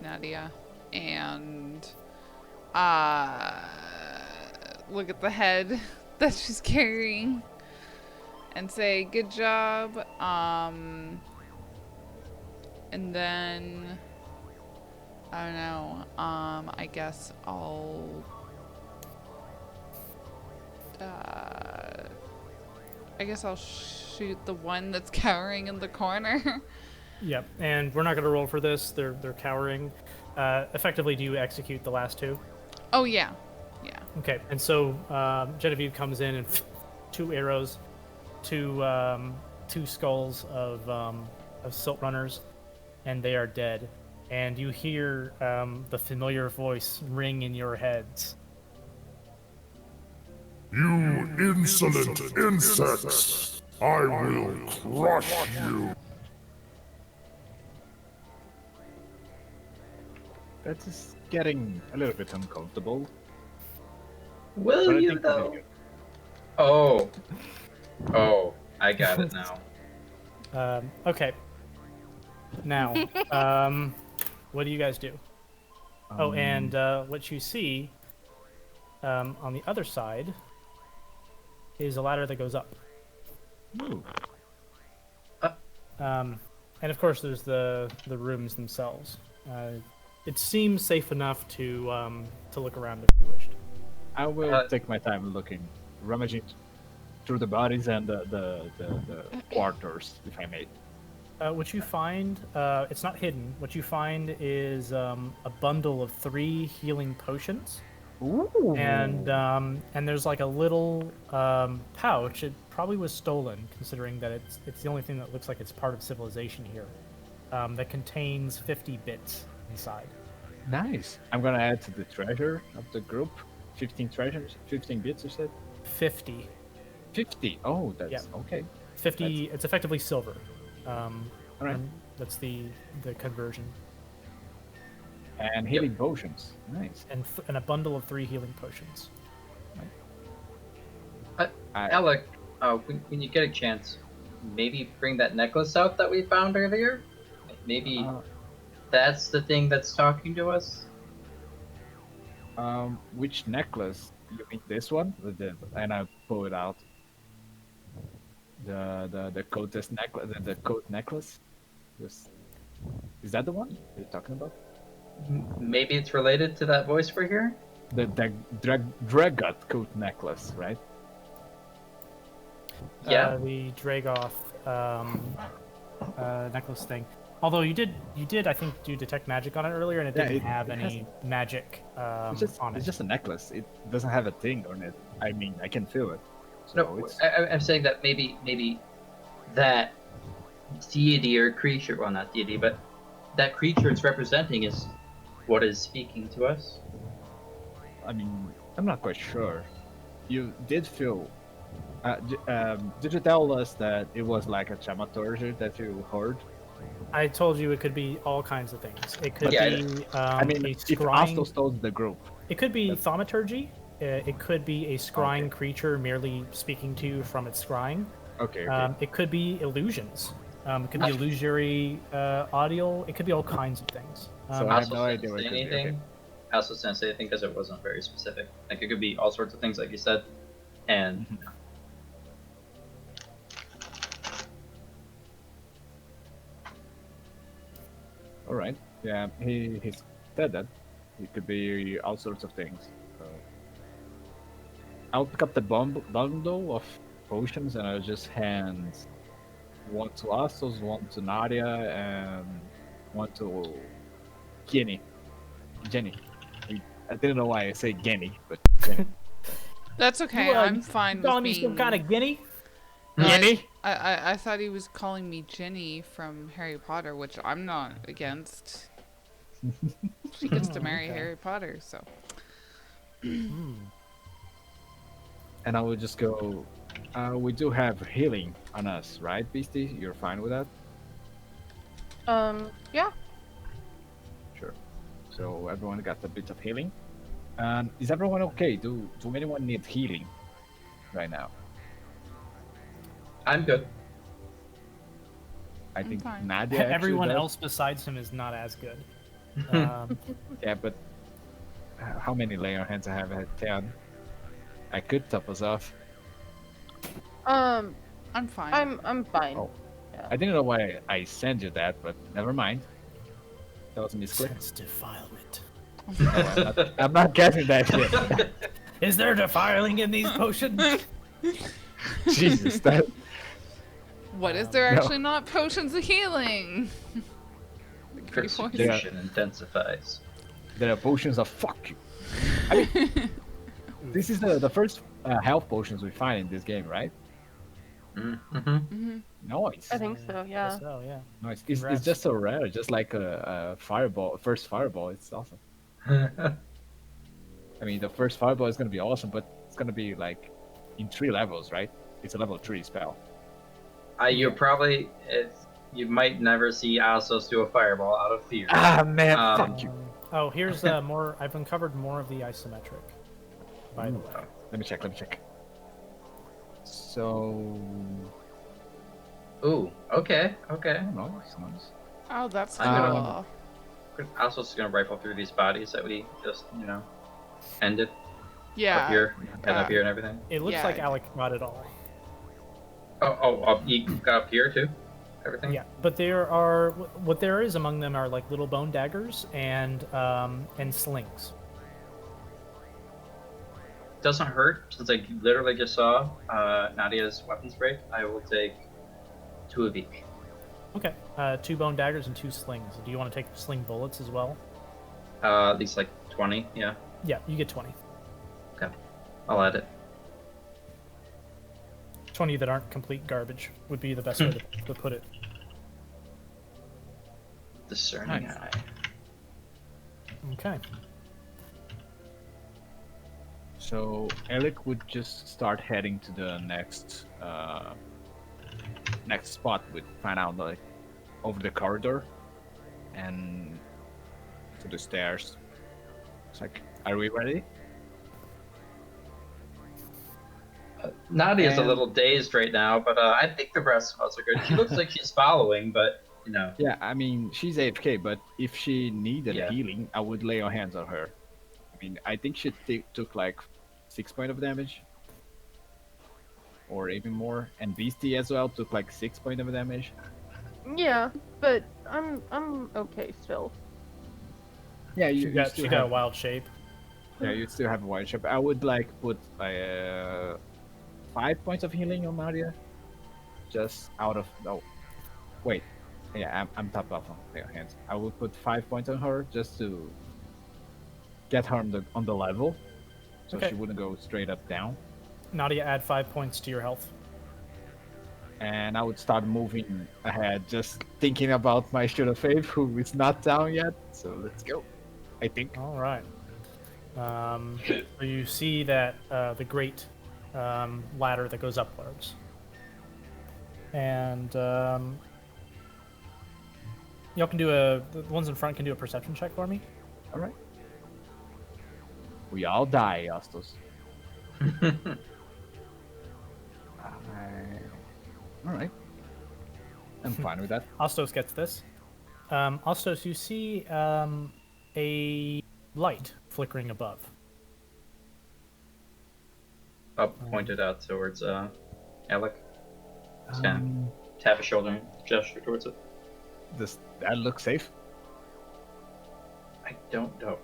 Speaker 4: Nadia and look at the head that she's carrying and say good job. And then I don't know. I guess I'll. I guess I'll shoot the one that's cowering in the corner.
Speaker 2: Yep, and we're not going to roll for this. They're cowering. Effectively, do you execute the last 2?
Speaker 4: Oh yeah, yeah.
Speaker 2: Okay, and so Genevieve comes in and 2 arrows, 2 skulls of silt runners, and they are dead. And you hear the familiar voice ring in your heads.
Speaker 9: You insolent insects! I will crush you!
Speaker 3: That is getting a little bit uncomfortable.
Speaker 7: Will
Speaker 3: But I
Speaker 7: you
Speaker 3: think
Speaker 7: though?
Speaker 3: we're good.
Speaker 7: Oh, I got it now.
Speaker 2: Okay. Now, what do you guys do? And what you see on the other side is a ladder that goes up.
Speaker 3: Ooh.
Speaker 2: And of course, there's the rooms themselves. It seems safe enough to look around if you wished.
Speaker 3: I will take my time looking, rummaging through the bodies and the quarters, if I may.
Speaker 2: What you find, it's not hidden. What you find is a bundle of 3 healing potions,
Speaker 3: Ooh.
Speaker 2: and there's like a little pouch. It probably was stolen, considering that it's the only thing that looks like it's part of civilization here. That contains 50 bits inside.
Speaker 3: Nice. I'm gonna add to the treasure of the group. 15 treasures, 15 bits. You said
Speaker 2: 50.
Speaker 3: 50. Oh, that's
Speaker 2: Yeah.
Speaker 3: okay.
Speaker 2: 50. It's effectively silver.
Speaker 3: All right.
Speaker 2: And that's the conversion.
Speaker 3: And healing potions. Nice.
Speaker 2: And a bundle of 3 healing potions.
Speaker 7: Alec, when you get a chance, maybe bring that necklace out that we found earlier. Maybe that's the thing that's talking to us.
Speaker 3: Which necklace? You mean this one? And I pull it out. The coatless necklace, the coat necklace. Is that the one you're talking about?
Speaker 7: Maybe it's related to that voice we're hearing.
Speaker 3: The Dragot coat necklace, right?
Speaker 7: Yeah.
Speaker 2: The Dragoth necklace thing. Although you did I think do detect magic on it earlier, and it
Speaker 3: Yeah,
Speaker 2: didn't
Speaker 3: it
Speaker 2: have
Speaker 3: has-
Speaker 2: any magic on it.
Speaker 3: It's just a necklace. It doesn't have a thing on it. I mean, I can feel it. So
Speaker 7: No,
Speaker 3: it's
Speaker 7: I'm saying that maybe that deity or creature, well, not deity, but that creature it's representing is what is speaking to us.
Speaker 3: I mean, I'm not quite sure. You did feel. Did you tell us that it was like a thaumaturgy that you heard?
Speaker 2: I told you it could be all kinds of things. It could
Speaker 7: Yeah,
Speaker 2: be
Speaker 3: I mean,
Speaker 2: a
Speaker 3: if
Speaker 2: scrying.
Speaker 3: Astos told the group.
Speaker 2: It could be thaumaturgy. It could be a scrying creature merely speaking to you from its scrying.
Speaker 3: Okay.
Speaker 2: It could be illusions. It could be illusory audio. It could be all kinds of things.
Speaker 3: So I have no
Speaker 7: Also
Speaker 3: idea what
Speaker 7: say
Speaker 3: it could be.
Speaker 7: anything.
Speaker 3: Okay.
Speaker 7: I also didn't say anything because it wasn't very specific. Like it could be all sorts of things, like you said, and
Speaker 3: All right. Yeah, he said that it could be all sorts of things. So I'll pick up the bundle of potions and I'll just hand one to Astos, one to Nadia, and one to Jenny. I didn't know why I say Jenny, but Jenny.
Speaker 4: That's okay. I'm fine with
Speaker 2: Calling me
Speaker 4: being.
Speaker 2: some kind of guinea?
Speaker 4: No,
Speaker 3: Jenny?
Speaker 4: I thought he was calling me Ginny from Harry Potter, which I'm not against. She gets to marry Harry Potter, so.
Speaker 3: And I will just go. We do have healing on us, right, Beastie? You're fine with that?
Speaker 8: Yeah.
Speaker 3: Sure. So everyone got a bit of healing. Is everyone okay? Do anyone need healing right now?
Speaker 7: I'm good.
Speaker 3: I think
Speaker 4: fine.
Speaker 3: Nadia. actually
Speaker 2: Everyone
Speaker 3: does.
Speaker 2: else besides him is not as good.
Speaker 3: Yeah, but how many layer hands I have? I had 10. I could top us off.
Speaker 4: I'm fine.
Speaker 8: I'm fine.
Speaker 3: Oh. I didn't know why I sent you that, but never mind. That was a misclick.
Speaker 2: Sense defilement.
Speaker 3: No, I'm not getting that yet.
Speaker 2: Is there defiling in these potions?
Speaker 3: Jesus, that.
Speaker 4: What is there
Speaker 3: No.
Speaker 4: actually not potions of healing?
Speaker 7: Persecution intensifies.
Speaker 3: There are potions of fuck you. I mean, this is the first health potions we find in this game, right?
Speaker 7: Mm-hmm.
Speaker 3: Nice.
Speaker 8: I think so. Yeah.
Speaker 2: So, yeah.
Speaker 3: Nice. It's
Speaker 2: Congrats.
Speaker 3: just so rare, just like a fireball, first fireball. It's awesome. I mean, the first fireball is gonna be awesome, but it's gonna be like in 3 levels, right? It's a level 3 spell.
Speaker 7: You probably you might never see Asos do a fireball out of fear.
Speaker 3: Ah man,
Speaker 7: Um,
Speaker 3: fuck you.
Speaker 2: Oh, here's more. I've uncovered more of the isometric. By the way.
Speaker 3: Let me check. So,
Speaker 7: Ooh, okay.
Speaker 3: nice.
Speaker 4: Oh, that's cool.
Speaker 3: Um,
Speaker 7: Asos is gonna rifle through these bodies that we just, ended
Speaker 4: Yeah.
Speaker 7: up here and up here and everything.
Speaker 2: It looks
Speaker 4: Yeah.
Speaker 2: like Alec got it all.
Speaker 7: You got up here too? Everything?
Speaker 2: Yeah, but what there is among them are like little bone daggers and slings.
Speaker 7: Doesn't hurt, since I literally just saw Nadia's weapons break. I will take 2 of each.
Speaker 2: Okay. 2 bone daggers and 2 slings. Do you want to take sling bullets as well?
Speaker 7: At least like 20, yeah.
Speaker 2: Yeah, you get 20.
Speaker 7: Okay. I'll add it.
Speaker 2: 20 that aren't complete garbage would be the best way to put it.
Speaker 7: Discerning
Speaker 3: Nice.
Speaker 7: eye.
Speaker 2: Okay.
Speaker 3: So Alec would just start heading to the next next spot. Would find out like over the corridor and to the stairs. It's like, are we ready?
Speaker 7: Nadia's a
Speaker 3: And-
Speaker 7: little dazed right now, but I think the rest of us are good. She looks like she's following, but you know.
Speaker 3: Yeah, I mean she's AFK, but if she needed
Speaker 7: Yeah.
Speaker 3: healing, I would lay your hands on her. I mean, I think she took like 6 points of damage, or even more, and Beastie as well took like 6 points of damage.
Speaker 8: Yeah, but I'm okay still.
Speaker 3: Yeah,
Speaker 2: She got a wild shape.
Speaker 3: Yeah, you still have a wide shot. I would like put 5 points of healing on Nadia, just out of wait, yeah, I'm top off on their hands. I would put 5 points on her just to get her on the level, so
Speaker 2: Okay.
Speaker 3: she wouldn't go straight up down.
Speaker 2: Nadia, add 5 points to your health.
Speaker 3: And I would start moving ahead, just thinking about my Shield of Faith, who is not down yet. So let's go. I think.
Speaker 2: All right. So you see that the great ladder that goes upwards, and y'all can do the ones in front can do a perception check for me.
Speaker 3: All right. We all die, Astos. All right. I'm fine with that.
Speaker 2: Ostos gets this. Ostos, you see a light flickering above.
Speaker 7: Up, pointed out towards Alec. Just kind
Speaker 3: Um,
Speaker 7: of tap his shoulder and gesture towards it.
Speaker 3: Does that look safe?
Speaker 7: I don't know.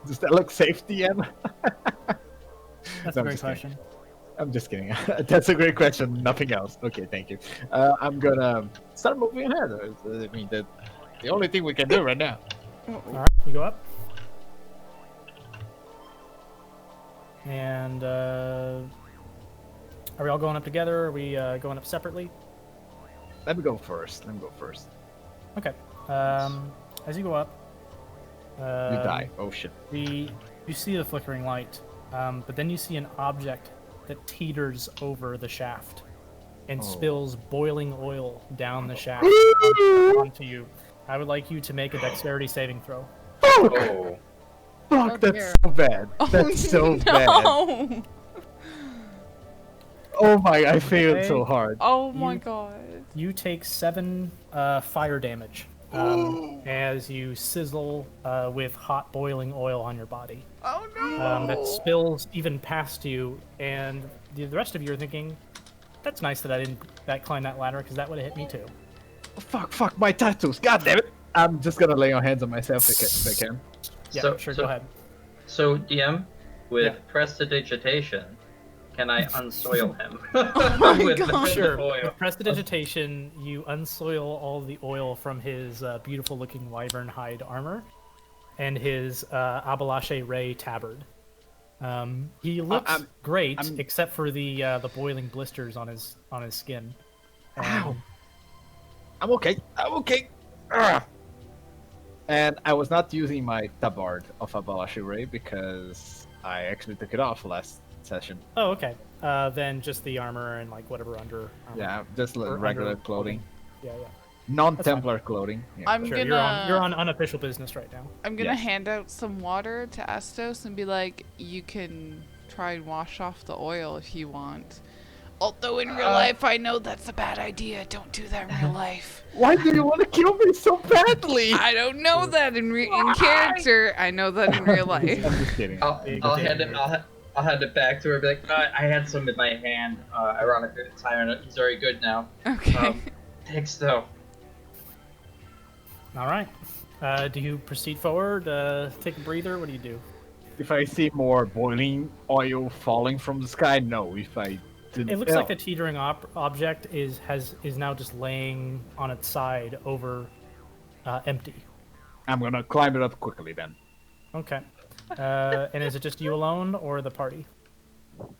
Speaker 3: Does that look safe, DM?
Speaker 2: That's
Speaker 3: No,
Speaker 2: a
Speaker 3: I'm
Speaker 2: great
Speaker 3: just kidding.
Speaker 2: question.
Speaker 3: I'm just kidding. That's a great question. Nothing else. Okay, thank you. I'm gonna start moving ahead. I mean, the only thing we can do right now.
Speaker 2: All right, you go up. And are we all going up together? Or are we going up separately?
Speaker 3: Let me go first.
Speaker 2: Okay. As you go up,
Speaker 3: You die. Oh shit.
Speaker 2: you see the flickering light, but then you see an object that teeters over the shaft and spills boiling oil down the shaft onto you. I would like you to make a dexterity saving throw.
Speaker 7: Oh.
Speaker 3: Fuck,
Speaker 8: Oh,
Speaker 3: that's
Speaker 8: dear.
Speaker 3: so bad. That's so bad.
Speaker 4: No!
Speaker 3: Oh my, I failed
Speaker 2: Okay.
Speaker 3: so hard.
Speaker 4: Oh my
Speaker 2: You-
Speaker 4: god.
Speaker 2: You take 7 fire damage as you sizzle with hot boiling oil on your body.
Speaker 4: Oh no!
Speaker 2: That spills even past you, and the rest of you are thinking, "That's nice that I didn't climb that ladder because that would have hit me too."
Speaker 3: Fuck my tattoos. God damn it. I'm just gonna lay my hands on myself if I can.
Speaker 2: Yeah,
Speaker 7: So-
Speaker 2: sure.
Speaker 7: so-
Speaker 2: Go ahead.
Speaker 7: So, DM, with
Speaker 2: Yeah.
Speaker 7: prestidigitation, can I unsoil him?
Speaker 4: my
Speaker 7: with
Speaker 4: God.
Speaker 7: the
Speaker 2: Sure.
Speaker 7: oil?
Speaker 2: With prestidigitation, you unsoil all the oil from his beautiful-looking wyvern hide armor and his Abalache Ray tabard. He looks
Speaker 3: I'm-
Speaker 2: great,
Speaker 3: I'm-
Speaker 2: except for the boiling blisters on his skin.
Speaker 3: Ow. I'm okay. Ah. And I was not using my tabard of Abalashi Ray because I actually took it off last session.
Speaker 2: Oh, okay. Then just the armor and like whatever under. Armor.
Speaker 3: Yeah, just
Speaker 2: Or
Speaker 3: regular
Speaker 2: under
Speaker 3: clothing.
Speaker 2: Yeah.
Speaker 3: Non-Templar clothing. Yeah,
Speaker 4: I'm
Speaker 3: but-
Speaker 2: Sure.
Speaker 4: gonna
Speaker 2: You're on unofficial business right now.
Speaker 4: I'm gonna
Speaker 3: Yes.
Speaker 4: hand out some water to Astos and be like, you can try and wash off the oil if you want. Although in real life, I know that's a bad idea. Don't do that in real life.
Speaker 3: Why do you want to kill me so badly?
Speaker 4: I don't know that in character. I know that in real life.
Speaker 3: I'm just kidding.
Speaker 7: I'll hand it. I'll hand it back to her. Be like, no, I had some in my hand. Ironically, at the time, and he's very good now.
Speaker 4: Okay.
Speaker 7: Thanks, though.
Speaker 2: All right. Do you proceed forward? Take a breather. What do you do?
Speaker 3: If I see more boiling oil falling from the sky, no. If I
Speaker 2: It looks like the teetering object is now just laying on its side over empty.
Speaker 3: I'm gonna climb it up quickly then.
Speaker 2: Okay. And is it just you alone or the party?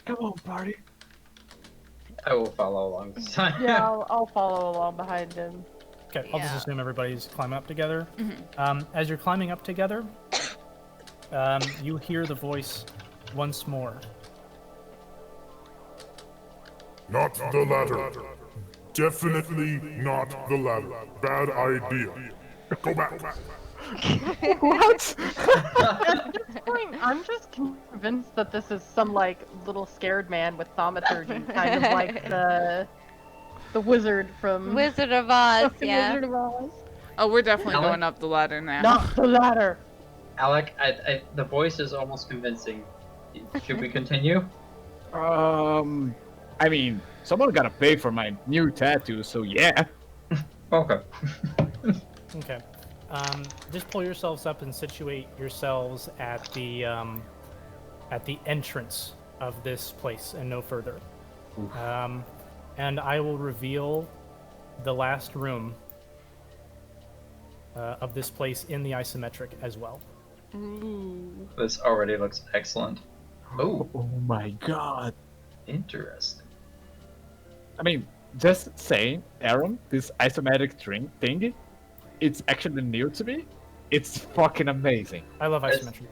Speaker 3: Come on, party.
Speaker 7: I will follow along this time.
Speaker 8: Yeah, I'll follow along behind him.
Speaker 2: Okay, I'll just
Speaker 6: Yeah.
Speaker 2: assume everybody's climbing up together. As you're climbing up together, you hear the voice once more.
Speaker 9: Not the ladder. Definitely not the ladder. Bad idea. Go back.
Speaker 3: What?
Speaker 8: At this point, I'm just convinced that this is some like little scared man with thaumaturgy, kind of like the wizard from
Speaker 6: Wizard of Oz,
Speaker 8: fucking
Speaker 6: yeah.
Speaker 8: Wizard of Oz.
Speaker 4: Oh, we're definitely
Speaker 7: Alan?
Speaker 4: going up the ladder now.
Speaker 8: Not the ladder.
Speaker 7: Alec, the voice is almost convincing. Should we continue?
Speaker 3: I mean, someone gotta pay for my new tattoo, so yeah.
Speaker 7: Okay.
Speaker 2: Okay. Just pull yourselves up and situate yourselves at the entrance of this place and no further. And I will reveal the last room of this place in the isometric as well.
Speaker 4: Ooh.
Speaker 7: This already looks excellent. Oh,
Speaker 3: Oh my god.
Speaker 7: interesting.
Speaker 3: I mean, just saying, Aaron, this isometric thingy, it's actually new to me. It's fucking amazing.
Speaker 2: I love
Speaker 7: It's-
Speaker 2: isometric.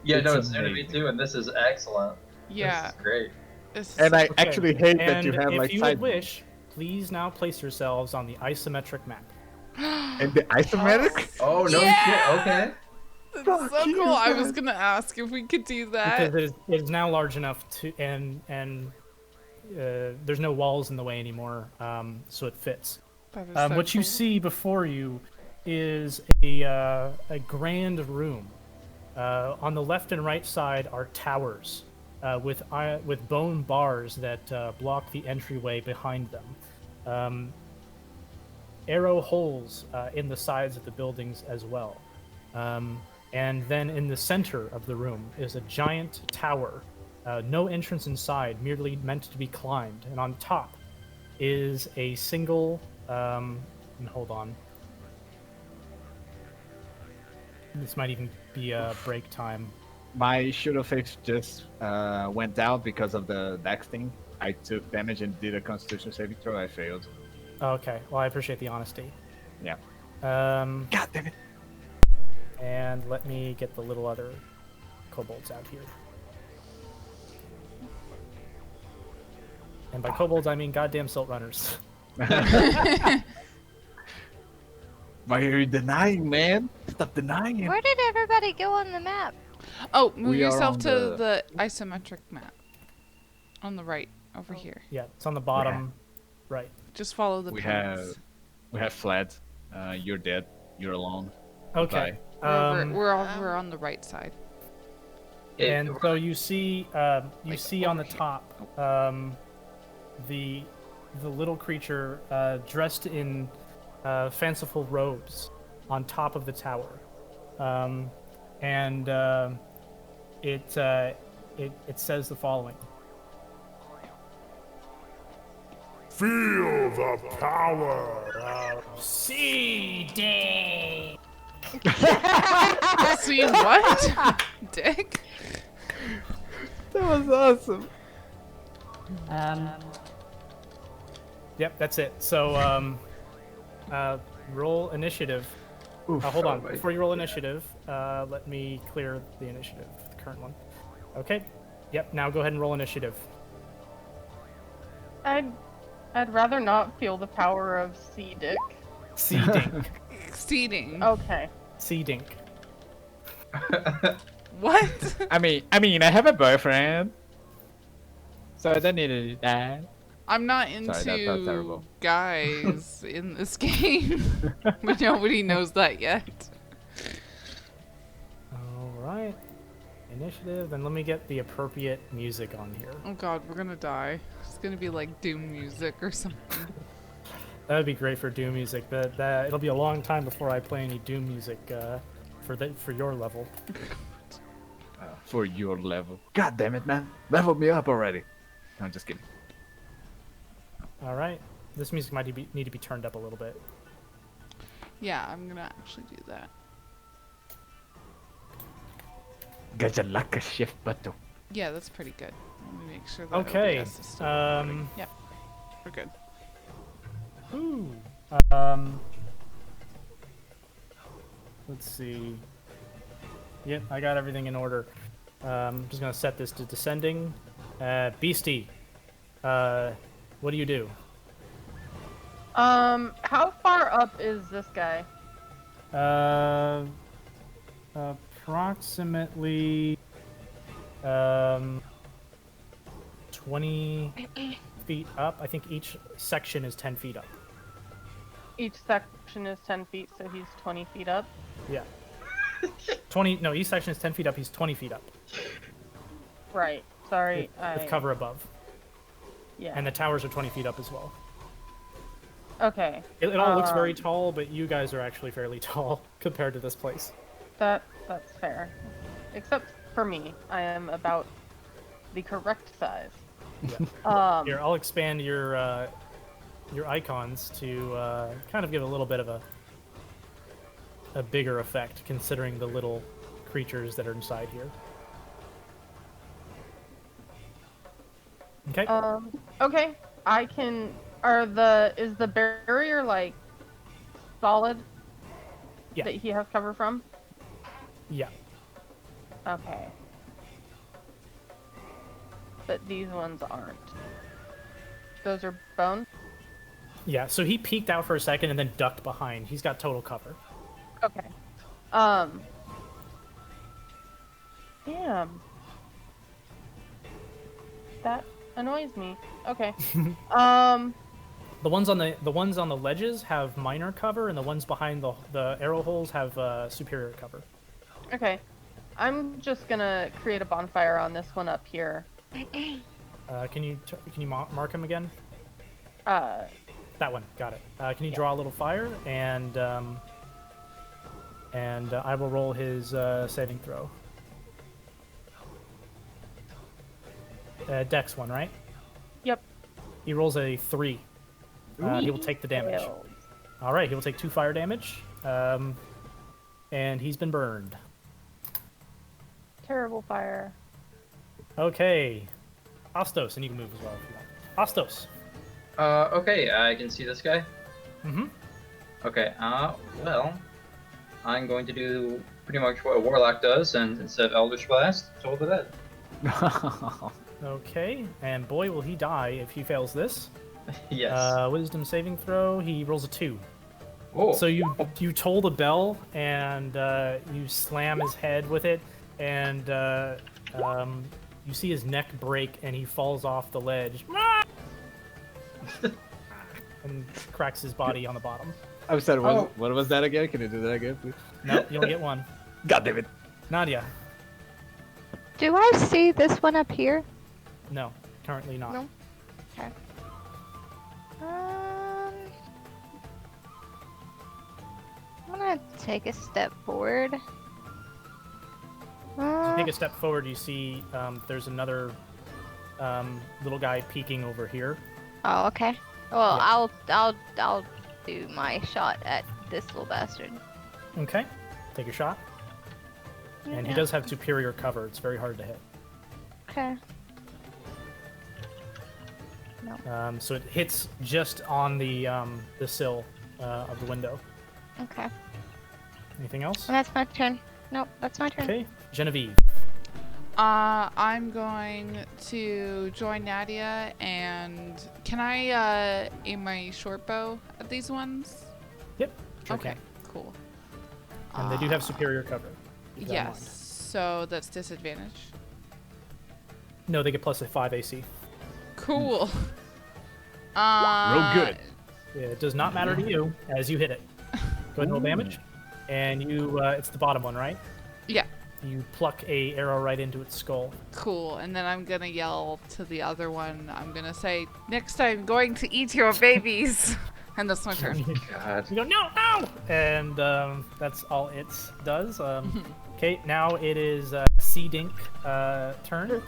Speaker 7: Yeah, no,
Speaker 3: It's
Speaker 7: it's new to me
Speaker 3: amazing.
Speaker 7: too, and this is excellent.
Speaker 4: Yeah.
Speaker 7: This is great.
Speaker 4: This is
Speaker 3: And I
Speaker 2: Okay.
Speaker 3: actually hate that
Speaker 2: And
Speaker 3: you have
Speaker 2: if
Speaker 3: like
Speaker 2: you
Speaker 3: side
Speaker 2: would wish, please now place yourselves on the isometric map.
Speaker 3: and the isometric.
Speaker 7: Oh no
Speaker 4: Yeah!
Speaker 7: shit. Okay.
Speaker 4: That's
Speaker 3: Fuck
Speaker 4: so
Speaker 3: you,
Speaker 4: cool. I was
Speaker 3: man.
Speaker 4: gonna ask if we could do that.
Speaker 2: Because it is now large enough to and there's no walls in the way anymore, so it fits.
Speaker 4: That is so
Speaker 2: What you
Speaker 4: cool.
Speaker 2: see before you is a grand room. On the left and right side are towers with bone bars that block the entryway behind them. Arrow holes in the sides of the buildings as well. And then in the center of the room is a giant tower. No entrance inside, merely meant to be climbed. And on top is a single. And hold on. This might even be a break time.
Speaker 3: My shoot of face just went down because of the next thing. I took damage and did a Constitution saving throw. I failed.
Speaker 2: Okay, well, I appreciate the honesty.
Speaker 3: Yeah.
Speaker 2: God
Speaker 3: damn it.
Speaker 2: And let me get the little other kobolds out here. And by kobolds, I mean goddamn silt runners.
Speaker 3: Why are you denying, man? Stop denying.
Speaker 6: Where did everybody go on the map?
Speaker 4: Oh, move
Speaker 3: We are
Speaker 4: yourself
Speaker 3: on
Speaker 4: to
Speaker 3: the-
Speaker 4: the isometric map. On the right, over here.
Speaker 2: Yeah, it's on the bottom right.
Speaker 4: Just follow the
Speaker 3: We
Speaker 4: pins.
Speaker 3: have fled. You're dead. You're alone.
Speaker 2: Okay.
Speaker 4: We're over on the right side.
Speaker 2: And so you see on the top the little creature dressed in fanciful robes on top of the tower, and it says the following.
Speaker 9: Feel the power.
Speaker 2: CD.
Speaker 4: See what? Dick?
Speaker 3: That was awesome.
Speaker 2: Yep, that's it. So roll initiative. Hold on. Before you roll initiative, let me clear the initiative, the current one. Okay. Yep. Now go ahead and roll initiative.
Speaker 8: I'd rather not feel the power of sea dick.
Speaker 2: C-dink.
Speaker 4: Exceeding.
Speaker 8: Okay.
Speaker 2: C-dink.
Speaker 4: What?
Speaker 3: I mean, I have a boyfriend, so I don't need to do that.
Speaker 4: I'm not
Speaker 3: Sorry, that felt
Speaker 4: into
Speaker 3: terrible.
Speaker 4: guys in this game. But nobody knows that yet.
Speaker 2: All right. Initiative, and let me get the appropriate music on here.
Speaker 4: Oh god, we're gonna die. It's gonna be like Doom music or something.
Speaker 2: That would be great for Doom music, but it'll be a long time before I play any Doom music for your level.
Speaker 3: For your level. God damn it, man. Level me up already. No, I'm just kidding.
Speaker 2: All right. This music might need to be turned up a little bit.
Speaker 4: Yeah, I'm gonna actually do that.
Speaker 3: Gajalaka shift button.
Speaker 4: Yeah, that's pretty good. Let me make sure that
Speaker 2: Okay.
Speaker 4: OBS is still recording. Yep, we're good.
Speaker 2: Ooh. Let's see. Yep, I got everything in order. I'm just gonna set this to descending. Beastie. What do you do?
Speaker 8: How far up is this guy?
Speaker 2: Approximately 20 feet up. I think each section is 10 feet up.
Speaker 8: Each section is 10 feet, so he's 20 feet up.
Speaker 2: Yeah. 20. No, each section is 10 feet up. He's 20 feet up
Speaker 8: Right. Sorry.
Speaker 2: with cover above.
Speaker 8: Yeah.
Speaker 2: And the towers are 20 feet up as well.
Speaker 8: Okay.
Speaker 2: It all looks very tall, but you guys are actually fairly tall compared to this place.
Speaker 8: That's fair. Except for me, I am about the correct size.
Speaker 2: Yeah. Here, I'll expand your icons to kind of give a little bit of a bigger effect, considering the little creatures that are inside here. Okay.
Speaker 8: Okay. I can. Is the barrier like solid?
Speaker 2: Yeah.
Speaker 8: That he has cover from?
Speaker 2: Yeah.
Speaker 8: Okay. But these ones aren't. Those are bone?
Speaker 2: Yeah, so he peeked out for a second and then ducked behind. He's got total cover.
Speaker 8: Okay. Damn. That annoys me. Okay.
Speaker 2: The ones on the ledges have minor cover, and the ones behind the arrow holes have superior cover.
Speaker 8: Okay. I'm just gonna create a bonfire on this one up here.
Speaker 2: Can you mark him again?
Speaker 8: Uh,
Speaker 2: That one, got it. Can you draw a little fire, and I will roll his saving throw. Dex one, right?
Speaker 8: Yep.
Speaker 2: He rolls a 3. He will take the damage.
Speaker 8: Failed.
Speaker 2: All right, he will take 2 fire damage, and he's been burned.
Speaker 8: Terrible fire.
Speaker 2: Okay, Ostos, and you can move as well if you want. Ostos.
Speaker 7: Okay, I can see this guy.
Speaker 2: Mm-hmm.
Speaker 7: Okay, well, I'm going to do pretty much what a warlock does, and instead of Eldritch Blast, Toll the Dead.
Speaker 2: Okay, and boy, will he die if he fails this.
Speaker 7: Yes.
Speaker 2: Wisdom saving throw, he rolls a 2.
Speaker 7: Oh.
Speaker 2: So you toll the bell, and you slam his head with it, and you see his neck break, and he falls off the ledge. And cracks his body on the bottom.
Speaker 3: I'm sorry, what was that again? Can you do that again, please?
Speaker 2: No, you only get 1.
Speaker 3: God damn it.
Speaker 2: Nadia.
Speaker 6: Do I see this one up here?
Speaker 2: No, currently not.
Speaker 6: No. Okay. I'm gonna take a step forward.
Speaker 2: Take a step forward, you see there's another little guy peeking over here.
Speaker 6: Oh, okay. Well,
Speaker 2: Yeah.
Speaker 6: I'll do my shot at this little bastard.
Speaker 2: Okay, take your shot. And he does have superior cover. It's very hard to hit.
Speaker 6: Okay.
Speaker 2: So it hits just on the sill of the window.
Speaker 6: Okay.
Speaker 2: Anything else?
Speaker 6: And that's my turn. Nope, that's my turn.
Speaker 2: Okay, Genevieve.
Speaker 4: I'm going to join Nadia, and can I aim my short bow at these ones?
Speaker 2: Yep. Sure
Speaker 4: Okay,
Speaker 2: can.
Speaker 4: cool.
Speaker 2: And they do have superior cover. Keep that in
Speaker 4: Yes,
Speaker 2: mind.
Speaker 4: so that's disadvantage.
Speaker 2: No, they get plus a 5 AC.
Speaker 4: Cool.
Speaker 3: Real good.
Speaker 2: Yeah, it does not matter to you as you hit it. Go ahead and roll damage. And you, it's the bottom one, right?
Speaker 4: Yeah,
Speaker 2: You pluck a arrow right into its skull.
Speaker 4: cool. And then I'm gonna yell to the other one. I'm gonna say, "Next time, going to eat your babies." And that's my turn.
Speaker 7: God.
Speaker 2: You go, no, no! And that's all it does. Okay, now it is Sea Dink turn.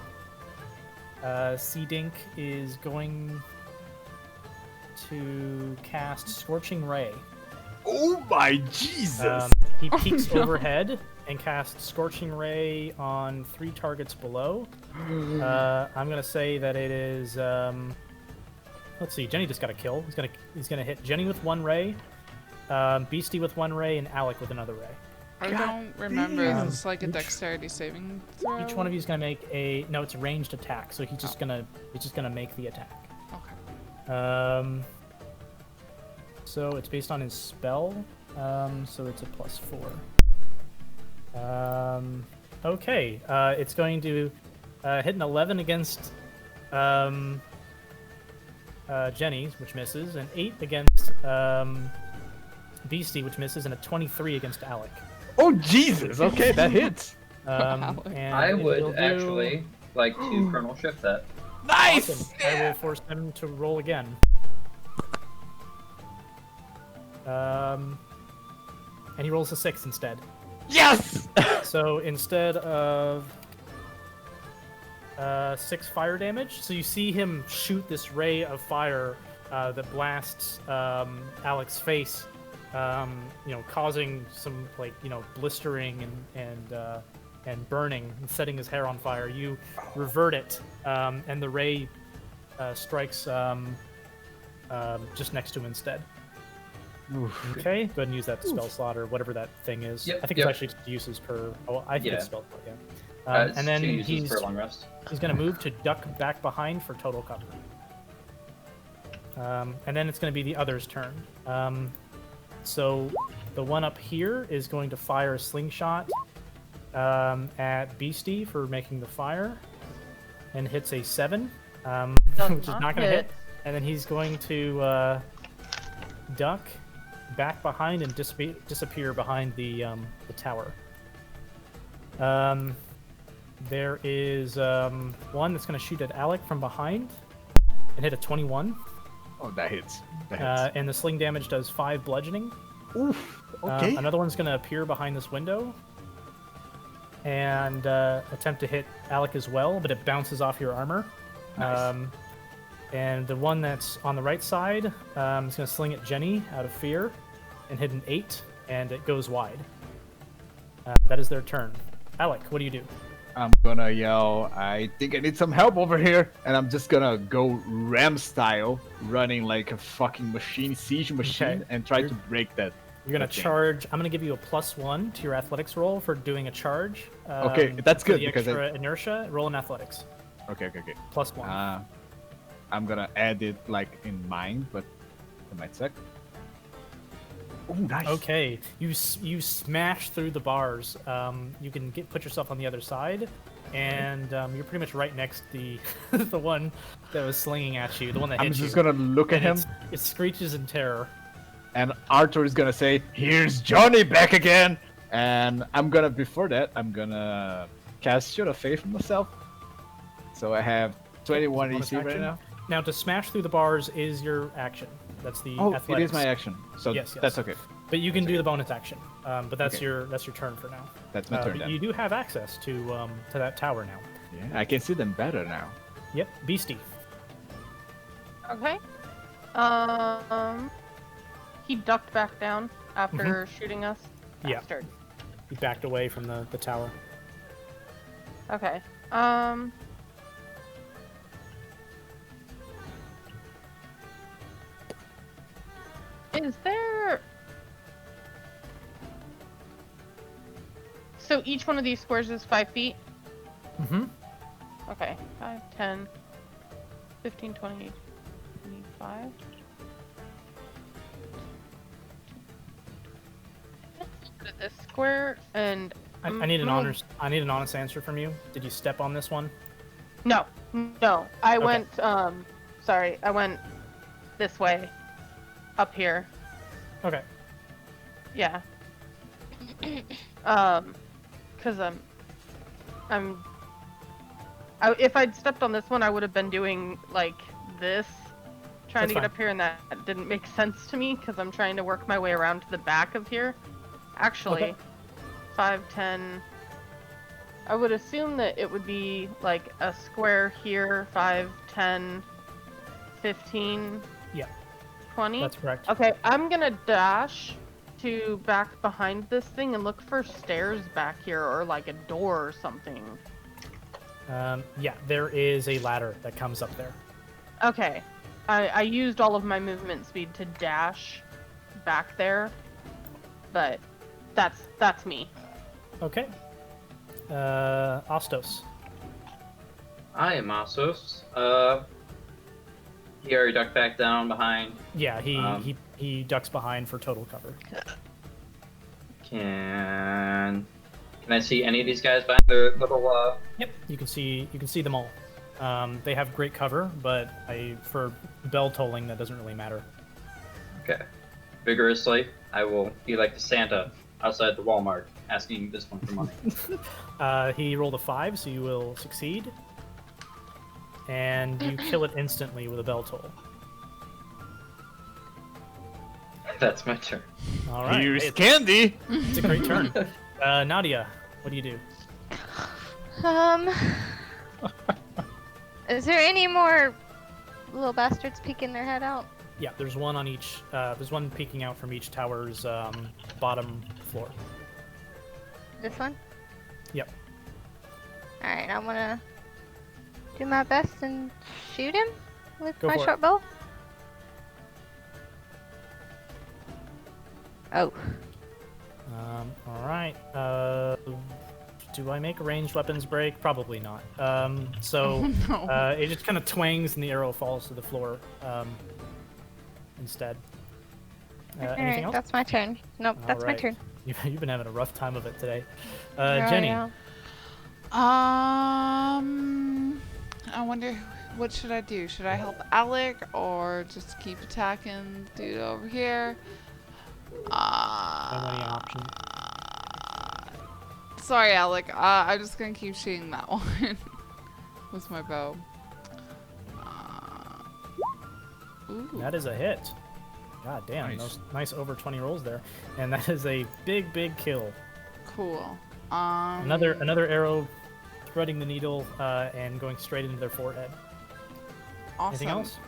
Speaker 2: Sea Dink is going to cast Scorching Ray.
Speaker 3: Oh my Jesus!
Speaker 2: He peeks overhead and casts Scorching Ray on 3 targets below. I'm gonna say that it is. Let's see. Jenny just got a kill. He's gonna hit Jenny with 1 ray, Beastie with 1 ray, and Alec with another ray.
Speaker 4: I don't remember. Is this like a dexterity saving throw?
Speaker 2: Each one of you is gonna make a it's a ranged attack, so he's just gonna make the attack.
Speaker 4: Okay.
Speaker 2: So it's based on his spell. So it's a +4. Okay. It's going to hit an 11 against Jenny, which misses, an 8 against Beastie, which misses, and a 23 against Alec.
Speaker 3: Oh Jesus! Okay, that hits.
Speaker 2: And
Speaker 7: I
Speaker 2: it'll
Speaker 7: would
Speaker 2: do-
Speaker 7: actually like to Colonel Shift that.
Speaker 3: Nice.
Speaker 2: Awesome. I will force him to roll again. And he rolls a 6 instead.
Speaker 3: Yes.
Speaker 2: So instead of 6 fire damage, so you see him shoot this ray of fire that blasts Alec's face, causing some blistering and burning and setting his hair on fire. You revert it, and the ray strikes just next to him instead.
Speaker 3: Oof.
Speaker 2: Okay, go ahead and use that spell slot or whatever that thing is.
Speaker 7: Yep,
Speaker 2: I think it's actually just uses per. Oh, I think it's spell slot. Yeah.
Speaker 7: It's
Speaker 2: And then
Speaker 7: 2 uses
Speaker 2: he's
Speaker 7: for a long rest.
Speaker 2: going to move to duck back behind for total cover. And then it's going to be the other's turn. So the one up here is going to fire a slingshot at Beastie for making the fire, and hits a 7, which is not going to hit. And then he's going to duck back behind and disappear behind the tower. There is one that's going to shoot at Alec from behind and hit a 21.
Speaker 3: Oh, that hits. That hits.
Speaker 2: And the sling damage does 5 bludgeoning.
Speaker 3: Oof. Okay.
Speaker 2: Another one's going to appear behind this window and attempt to hit Alec as well, but it bounces off your armor.
Speaker 3: Nice.
Speaker 2: And the one that's on the right side is going to sling at Jenny out of fear and hit an 8, and it goes wide. That is their turn. Alec, what do you do?
Speaker 3: I'm gonna yell, I think I need some help over here, and I'm just gonna go Ram style, running like a fucking siege machine,
Speaker 2: Okay.
Speaker 3: and try to break that.
Speaker 2: You're going to
Speaker 3: thing.
Speaker 2: charge. I'm going to give you a +1 to your athletics roll for doing a charge.
Speaker 3: Okay, that's
Speaker 2: for
Speaker 3: good,
Speaker 2: the
Speaker 3: because
Speaker 2: extra inertia, roll in athletics.
Speaker 3: Okay.
Speaker 2: +1.
Speaker 3: I'm gonna add it like in mind, but it might suck. Oh, nice.
Speaker 2: Okay, you smash through the bars. You can put yourself on the other side, and you're pretty much right next to the the one that was slinging at you, the one that hit
Speaker 3: I'm
Speaker 2: you.
Speaker 3: just gonna look at him,
Speaker 2: It screeches in terror.
Speaker 3: and Arthur is gonna say, "Here's Johnny back again." And before that, I'm gonna cast Shield of Faith on myself. So I have 21
Speaker 2: Bonus
Speaker 3: AC right
Speaker 2: action?
Speaker 3: now.
Speaker 2: Now, to smash through the bars is your action. That's the
Speaker 3: Oh,
Speaker 2: athletics.
Speaker 3: it is my action. So
Speaker 2: Yes.
Speaker 3: that's okay.
Speaker 2: But you can do the bonus action. But that's
Speaker 3: Okay.
Speaker 2: your turn for now.
Speaker 3: That's my turn
Speaker 2: But
Speaker 3: then.
Speaker 2: you do have access to that tower now.
Speaker 3: Yeah, I can see them better now.
Speaker 2: Yep, Beastie.
Speaker 8: Okay. He ducked back down after shooting us.
Speaker 2: Yeah.
Speaker 8: Bastard.
Speaker 2: He backed away from the tower.
Speaker 8: Okay. Is there... So each one of these squares is 5 feet?
Speaker 2: Mm-hmm.
Speaker 8: Okay. 5, 10, 15, 20, 25. Let's look at this square, and...
Speaker 2: I need an honest answer from you. Did you step on this one?
Speaker 8: No. I
Speaker 2: Okay.
Speaker 8: went, sorry, I went this way. Up here.
Speaker 2: Okay.
Speaker 8: Yeah. Cause if I'd stepped on this one, I would have been doing like this, trying
Speaker 2: That's
Speaker 8: to get
Speaker 2: fine.
Speaker 8: up here, and that didn't make sense to me because I'm trying to work my way around to the back of here. Actually,
Speaker 2: Okay.
Speaker 8: 5, 10. I would assume that it would be like a square here, 5, 10, 15.
Speaker 2: Yeah.
Speaker 8: 20?
Speaker 2: That's correct.
Speaker 8: Okay, I'm gonna dash to back behind this thing and look for stairs back here or like a door or something.
Speaker 2: Yeah, there is a ladder that comes up there.
Speaker 8: Okay. I used all of my movement speed to dash back there, but that's me.
Speaker 2: Okay. Ostos.
Speaker 7: I am Asos. He already ducked back down behind.
Speaker 2: Yeah, he ducks behind for total cover.
Speaker 7: Can I see any of these guys behind their little
Speaker 2: Yep, you can see them all. They have great cover, but for bell tolling that doesn't really matter.
Speaker 7: Okay. Vigorously, I will be like the Santa outside the Walmart, asking this one for money.
Speaker 2: He rolled a 5, so you will succeed. And you kill it instantly with a bell toll.
Speaker 7: That's my turn.
Speaker 2: All right.
Speaker 3: Here's candy.
Speaker 2: It's a great turn. Nadia, what do you do?
Speaker 6: Is there any more little bastards peeking their head out?
Speaker 2: Yeah, there's one on each. There's one peeking out from each tower's bottom floor.
Speaker 6: This one?
Speaker 2: Yep.
Speaker 6: Alright, I'm gonna do my best and shoot him with
Speaker 2: Go
Speaker 6: my
Speaker 2: for it.
Speaker 6: short bow. Oh.
Speaker 2: All right. Do I make ranged weapons break? Probably not. So
Speaker 4: Oh, no.
Speaker 2: it just kind of twangs and the arrow falls to the floor instead. Anything
Speaker 6: Alright,
Speaker 2: else?
Speaker 6: that's my turn. Nope, that's my
Speaker 2: Alright.
Speaker 6: turn.
Speaker 2: You've been having a rough time of it today.
Speaker 6: Yeah,
Speaker 2: Jenny.
Speaker 6: yeah.
Speaker 4: I wonder what should I do? Should I help Alec or just keep attacking the dude over here?
Speaker 2: So many options.
Speaker 4: Sorry, Alec. I'm just gonna keep shooting that one with my bow. Ooh.
Speaker 2: That is a hit. God damn,
Speaker 3: Nice.
Speaker 2: those nice over 20 rolls there, and that is a big kill.
Speaker 4: Cool.
Speaker 2: Another arrow threading the needle and going straight into their forehead.
Speaker 4: Awesome.
Speaker 2: Anything else?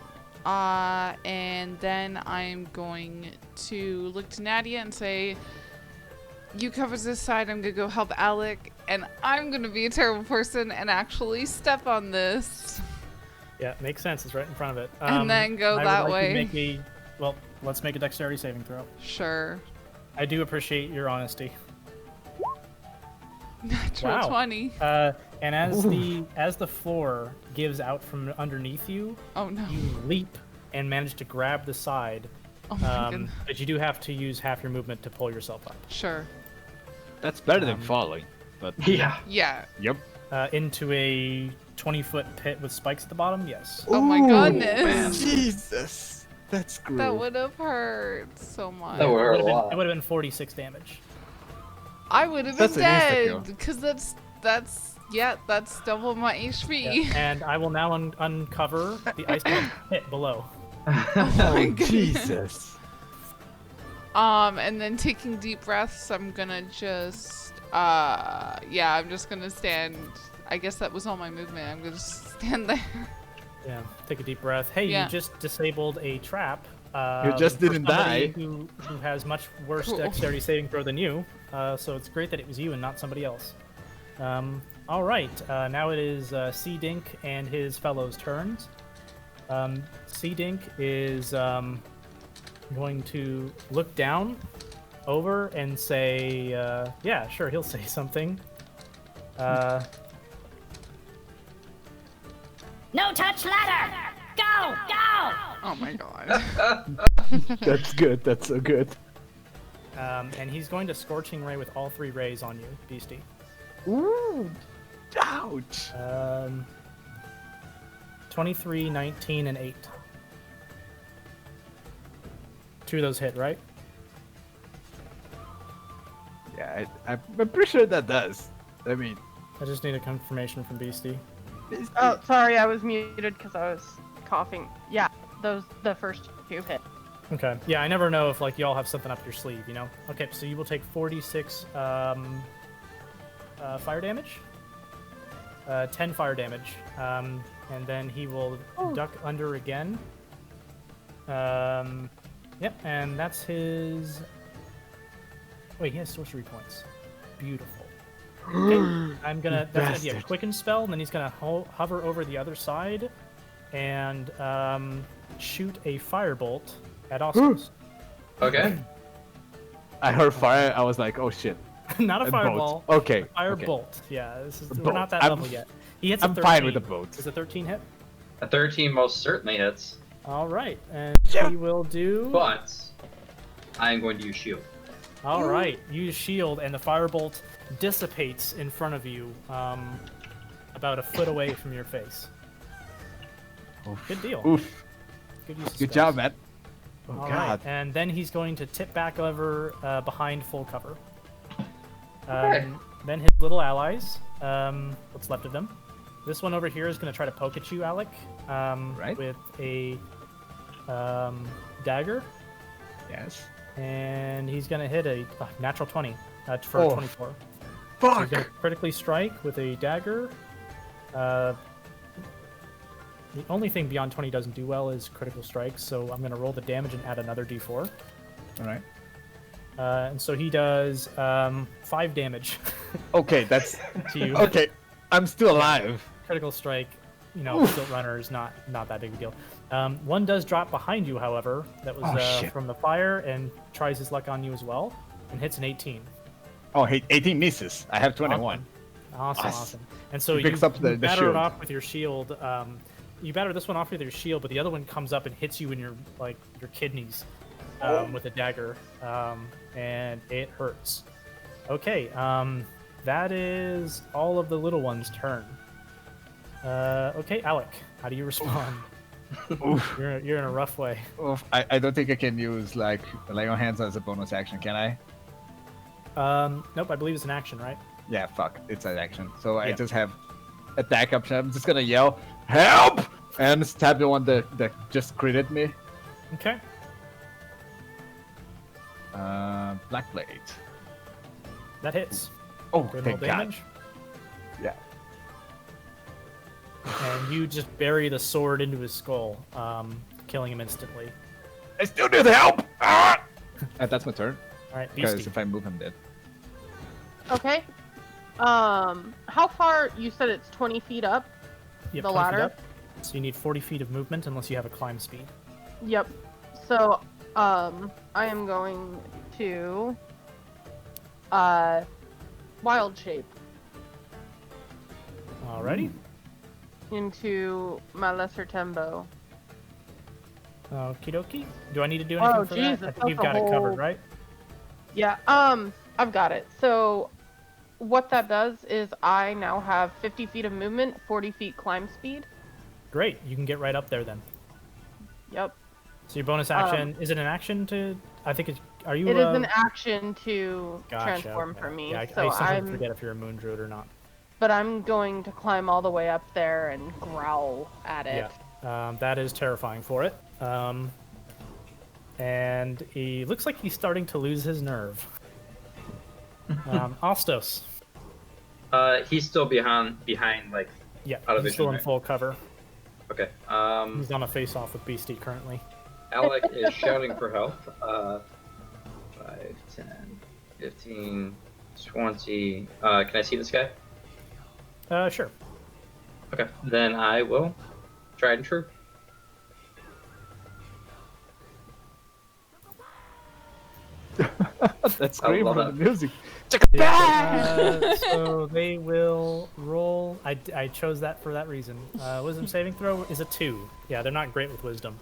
Speaker 4: And then I'm going to look to Nadia and say, you cover this side, I'm gonna go help Alec, and I'm gonna be a terrible person and actually step on this.
Speaker 2: Yeah, makes sense. It's right in front of it.
Speaker 4: And then go
Speaker 2: I would
Speaker 4: that
Speaker 2: like you to
Speaker 4: way.
Speaker 2: make well, let's make a dexterity saving throw.
Speaker 4: Sure.
Speaker 2: I do appreciate your honesty.
Speaker 4: Natural
Speaker 2: Wow.
Speaker 4: 20.
Speaker 2: And as the floor gives out from underneath you,
Speaker 4: Oh no.
Speaker 2: you leap and manage to grab the side.
Speaker 4: Oh my goodness.
Speaker 2: But you do have to use half your movement to pull yourself up.
Speaker 4: Sure.
Speaker 3: That's better than falling. But
Speaker 7: Yeah.
Speaker 4: Yeah.
Speaker 3: yep.
Speaker 2: Into a 20-foot pit with spikes at the bottom. Yes.
Speaker 4: Oh my goodness.
Speaker 3: Jesus, that's cruel.
Speaker 4: That would have hurt so much.
Speaker 7: That would hurt a
Speaker 2: It
Speaker 7: lot.
Speaker 2: would have been 46 damage.
Speaker 4: I would have been
Speaker 3: That's an insta-kill.
Speaker 4: dead because that's double my HP.
Speaker 2: Yeah. And I will now uncover the ice pit below.
Speaker 3: Oh, Jesus.
Speaker 4: And then taking deep breaths, I'm gonna just I'm just gonna stand. I guess that was all my movement. I'm gonna just stand there.
Speaker 2: Yeah. Take a deep breath. Hey,
Speaker 4: Yeah.
Speaker 2: you just disabled a trap.
Speaker 3: You just
Speaker 2: for
Speaker 3: didn't
Speaker 2: somebody
Speaker 3: die.
Speaker 2: Who has much worse
Speaker 4: Cool.
Speaker 2: dexterity saving throw than you. So it's great that it was you and not somebody else. All right. Now it is C Dink and his fellows' turns. C Dink is going to look down over and say, yeah, sure, he'll say something.
Speaker 10: No touch ladder! Go! Go!
Speaker 4: Oh my god.
Speaker 3: That's good. That's so good.
Speaker 2: And he's going to Scorching Ray with all 3 rays on you, Beastie.
Speaker 3: Ooh. Ouch.
Speaker 2: 23, 19, and 8. 2 of those hit, right?
Speaker 3: Yeah, I'm pretty sure that does. I mean,
Speaker 2: I just need a confirmation from Beastie.
Speaker 8: Oh, sorry, I was muted because I was coughing. Yeah, the first 2 hit.
Speaker 2: Okay. Yeah, I never know if like y'all have something up your sleeve, you know? Okay, so you will take 46 fire damage. 10 fire damage. And then he will duck under again. Yep, and that's his. Wait, he has sorcery points. Beautiful. Okay, I'm gonna. That's gonna be a
Speaker 3: bastard.
Speaker 2: quicken spell, and then he's gonna hover over the other side, and shoot a firebolt at Oscars.
Speaker 7: Okay.
Speaker 3: I heard fire. I was like, oh shit.
Speaker 2: Not a
Speaker 3: And
Speaker 2: fireball.
Speaker 3: bolt. Okay.
Speaker 2: A fire
Speaker 3: okay.
Speaker 2: bolt. Yeah, this is.
Speaker 3: A
Speaker 2: We're not
Speaker 3: bolt.
Speaker 2: that
Speaker 3: I'm-
Speaker 2: level yet. He hits
Speaker 3: I'm
Speaker 2: a 13.
Speaker 3: fine with the bolt.
Speaker 2: Is a 13 hit?
Speaker 7: A 13 most certainly hits,
Speaker 2: All right, and he will do.
Speaker 7: but I am going to use shield.
Speaker 2: All right, use shield, and the firebolt dissipates in front of you, about a foot away from your face. Good deal.
Speaker 3: Oof.
Speaker 2: Good use of
Speaker 3: Good
Speaker 2: spells.
Speaker 3: job, man. Oh,
Speaker 2: All
Speaker 3: God.
Speaker 2: right, and then he's going to tip back over behind full cover.
Speaker 7: Okay.
Speaker 2: Then his little allies, what's left of them. This one over here is going to try to poke at you, Alec,
Speaker 3: Right.
Speaker 2: with a dagger,
Speaker 3: Yes.
Speaker 2: and he's going to hit a natural 20 for
Speaker 3: Oh.
Speaker 2: 24. So he's
Speaker 3: Fuck.
Speaker 2: going to critically strike with a dagger. The only thing beyond 20 doesn't do well is critical strikes, so I'm going to roll the damage and add another d4.
Speaker 3: All right.
Speaker 2: And so he does 5 damage
Speaker 3: Okay, that's
Speaker 2: to you.
Speaker 3: okay. I'm still alive.
Speaker 2: Critical strike, Stilt Runner is not that big a deal. One does drop behind you, however. That was
Speaker 3: Oh, shit.
Speaker 2: from the fire and tries his luck on you as well, and hits an 18.
Speaker 3: Oh, hey, 18 misses. I have 21.
Speaker 2: Awesome.
Speaker 3: Nice.
Speaker 2: And so
Speaker 3: He
Speaker 2: you,
Speaker 3: picks up the
Speaker 2: you batter
Speaker 3: shield.
Speaker 2: it off with your shield. You batter this one off with your shield, but the other one comes up and hits you in your kidneys with a dagger, and it hurts. Okay, that is all of the little ones' turn. Okay, Alec, how do you respond?
Speaker 3: Oof.
Speaker 2: You're in a rough way.
Speaker 3: Oof. I don't think I can use like lay on hands as a bonus action, can I?
Speaker 2: Nope, I believe it's an action, right?
Speaker 3: Yeah, fuck. It's an action. So I
Speaker 2: Yeah.
Speaker 3: just have attack option. I'm just gonna yell, help! And stab the one that just critted me.
Speaker 2: Okay.
Speaker 3: Black Blade.
Speaker 2: That hits.
Speaker 3: Oh,
Speaker 2: Good roll
Speaker 3: thank God.
Speaker 2: damage.
Speaker 3: Yeah.
Speaker 2: And you just bury the sword into his skull, killing him instantly.
Speaker 3: I still need help! Ah! That's my turn.
Speaker 2: All right,
Speaker 3: Because
Speaker 2: Beastie.
Speaker 3: if I move, I'm dead.
Speaker 8: Okay. How far? You said it's 20 feet up.
Speaker 2: Yep,
Speaker 8: the
Speaker 2: 20 feet
Speaker 8: ladder?
Speaker 2: up. So you need 40 feet of movement unless you have a climb speed.
Speaker 8: Yep. So, I am going to wild shape
Speaker 2: Alrighty.
Speaker 8: into my lesser tembo.
Speaker 2: Okie dokie. Do I need to do anything
Speaker 8: Oh,
Speaker 2: for
Speaker 8: Jesus,
Speaker 2: that? I think
Speaker 8: that's
Speaker 2: you've
Speaker 8: a
Speaker 2: got it covered,
Speaker 8: whole-
Speaker 2: right?
Speaker 8: Yeah. I've got it. So, what that does is I now have 50 feet of movement, 40 feet climb speed.
Speaker 2: Great. You can get right up there then.
Speaker 8: Yep.
Speaker 2: So your bonus action, is it an action to? I think it's. Are you?
Speaker 8: It is an action to
Speaker 2: Gotcha,
Speaker 8: transform
Speaker 2: okay.
Speaker 8: for me.
Speaker 2: Yeah, I
Speaker 8: so
Speaker 2: sometimes
Speaker 8: I'm,
Speaker 2: forget if you're a moon druid or not.
Speaker 8: but I'm going to climb all the way up there and growl at it.
Speaker 2: Yeah. That is terrifying for it. And he looks like he's starting to lose his nerve. Ostos.
Speaker 7: He's still behind like.
Speaker 2: Yeah,
Speaker 7: Out of
Speaker 2: he's still
Speaker 7: vision,
Speaker 2: in
Speaker 7: right?
Speaker 2: full cover.
Speaker 7: Okay.
Speaker 2: He's on a face-off with Beastie currently.
Speaker 7: Alec is shouting for help. 5, 10, 15, 20. Can I see this guy?
Speaker 2: Sure.
Speaker 7: Okay. Then I will. Tried and true.
Speaker 3: That
Speaker 7: I
Speaker 3: scream
Speaker 7: love
Speaker 3: from
Speaker 7: that.
Speaker 3: the music.
Speaker 2: So they will roll. I chose that for that reason. Wisdom saving throw is a 2. Yeah, they're not great with wisdom.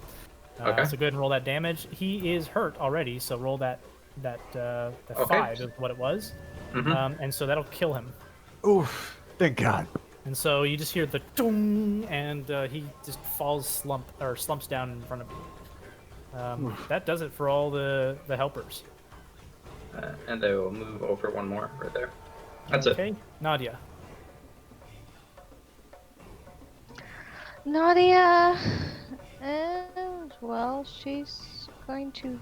Speaker 7: Okay.
Speaker 2: So go ahead and roll that damage. He is hurt already, so roll that
Speaker 7: Okay.
Speaker 2: 5 is what it was.
Speaker 7: Mhm.
Speaker 2: And so that'll kill him.
Speaker 3: Oof. Thank God.
Speaker 2: And so you just hear the dong, and he just slumps down in front of you. That does it for all the helpers.
Speaker 7: And I will move over one more right there. That's it.
Speaker 2: Okay, Nadia.
Speaker 6: Nadia, well, she's going to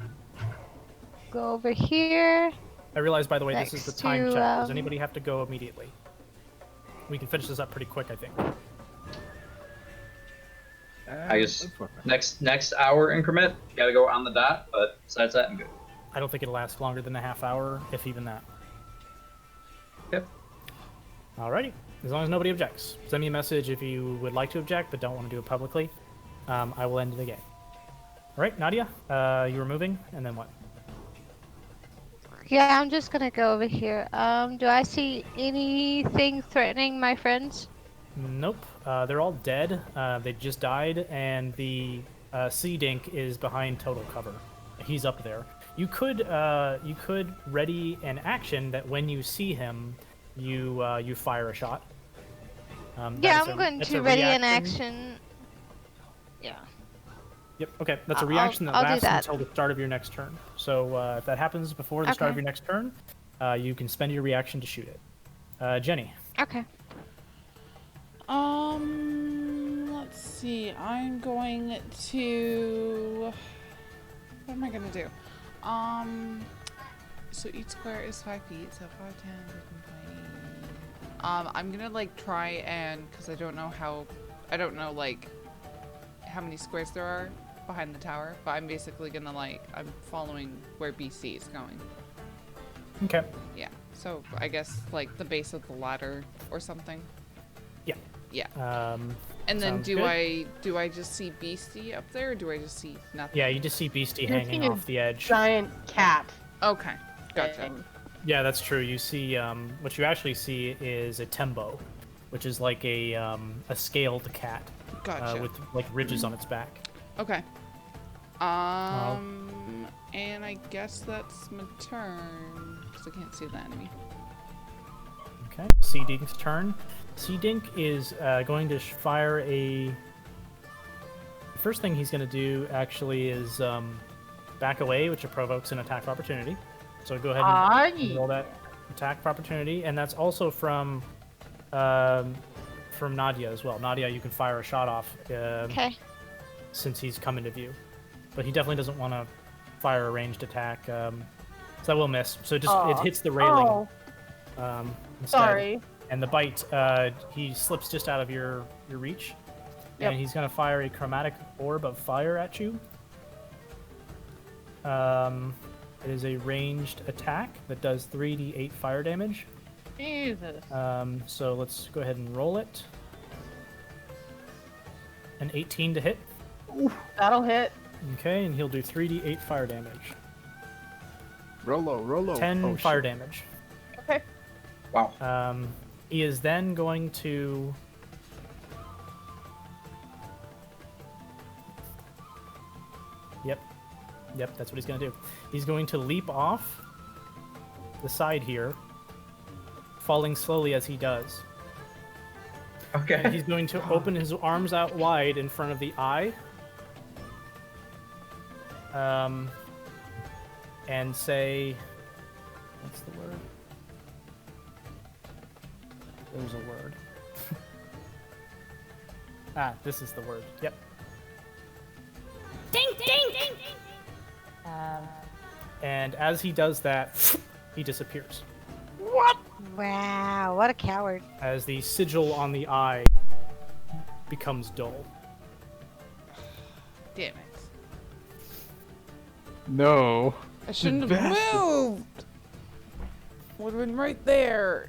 Speaker 6: go over here.
Speaker 2: I realize, by the way, this is the
Speaker 6: Next
Speaker 2: time
Speaker 6: to,
Speaker 2: check. Does anybody have to go immediately? We can finish this up pretty quick, I think.
Speaker 7: I guess next hour increment, gotta go on the dot, but besides that, I'm good.
Speaker 2: I don't think it'll last longer than a half hour, if even that.
Speaker 7: Yep.
Speaker 2: Alrighty. As long as nobody objects. Send me a message if you would like to object, but don't want to do it publicly. I will end the game. Alright, Nadia, you were moving, and then what?
Speaker 6: Yeah, I'm just gonna go over here. Do I see anything threatening my friends?
Speaker 2: Nope. They're all dead. They just died, and the Sea Dink is behind total cover. He's up there. You could ready an action that when you see him, you fire a shot.
Speaker 6: Yeah, I'm going to ready an action. Yeah.
Speaker 2: Yep. Okay, that's a reaction that
Speaker 6: I'll do
Speaker 2: lasts
Speaker 6: that.
Speaker 2: until the start of your next turn. So if that happens before the start of
Speaker 6: Okay.
Speaker 2: your next turn, you can spend your reaction to shoot it. Jenny.
Speaker 6: Okay.
Speaker 4: Let's see. I'm going to. What am I gonna do? So each square is 5 feet, so 5, 10, 15, 20. I'm gonna like try and, cause I don't know like how many squares there are behind the tower, but I'm basically gonna I'm following where BC is going.
Speaker 2: Okay.
Speaker 4: Yeah. So I guess like the base of the ladder or something.
Speaker 2: Yeah.
Speaker 4: Yeah. And then
Speaker 2: sounds
Speaker 4: do
Speaker 2: good.
Speaker 4: I just see Beastie up there, or do I just see nothing?
Speaker 2: Yeah, you just see Beastie
Speaker 8: You
Speaker 2: hanging
Speaker 8: see a
Speaker 2: off the edge.
Speaker 8: Giant cat.
Speaker 4: Okay. Gotcha.
Speaker 8: thing.
Speaker 2: Yeah, that's true. You see, what you actually see is a tembo, which is like a scaled cat
Speaker 4: Gotcha.
Speaker 2: with like ridges on its back.
Speaker 4: Okay. And I guess that's my turn, because I can't see the enemy.
Speaker 2: Okay, Sea Dink's turn. Sea Dink is going to fire a... The first thing he's going to do, actually, is back away, which provokes an attack of opportunity. So go ahead and roll that attack of opportunity, and that's also from Nadia as well. Nadia, you can fire a shot off
Speaker 6: Okay.
Speaker 2: since he's come into view. But he definitely doesn't want to fire a ranged attack, so that will miss. So it hits the railing instead.
Speaker 8: Sorry.
Speaker 2: And the bite, he slips just out of your reach.
Speaker 8: Yep.
Speaker 2: And he's going to fire a chromatic orb of fire at you. It is a ranged attack that does 3d8 fire damage.
Speaker 8: Jesus.
Speaker 2: So let's go ahead and roll it. An 18 to hit.
Speaker 8: That'll hit.
Speaker 2: Okay, and he'll do 3d8 fire damage.
Speaker 3: Rollo.
Speaker 2: 10 fire damage.
Speaker 8: Okay.
Speaker 7: Wow.
Speaker 2: He is then going to... Yep, that's what he's going to do. He's going to leap off the side here, falling slowly as he does.
Speaker 7: Okay.
Speaker 2: And he's going to open his arms out wide in front of the eye. And say... What's the word? There's a word. This is the word. Yep.
Speaker 10: Ding, ding, ding.
Speaker 2: And as he does that, he disappears.
Speaker 6: Wow, what a coward.
Speaker 2: As the sigil on the eye becomes dull.
Speaker 4: Damn it.
Speaker 3: No.
Speaker 4: I shouldn't have
Speaker 3: bastard.
Speaker 4: moved. Would have been right there.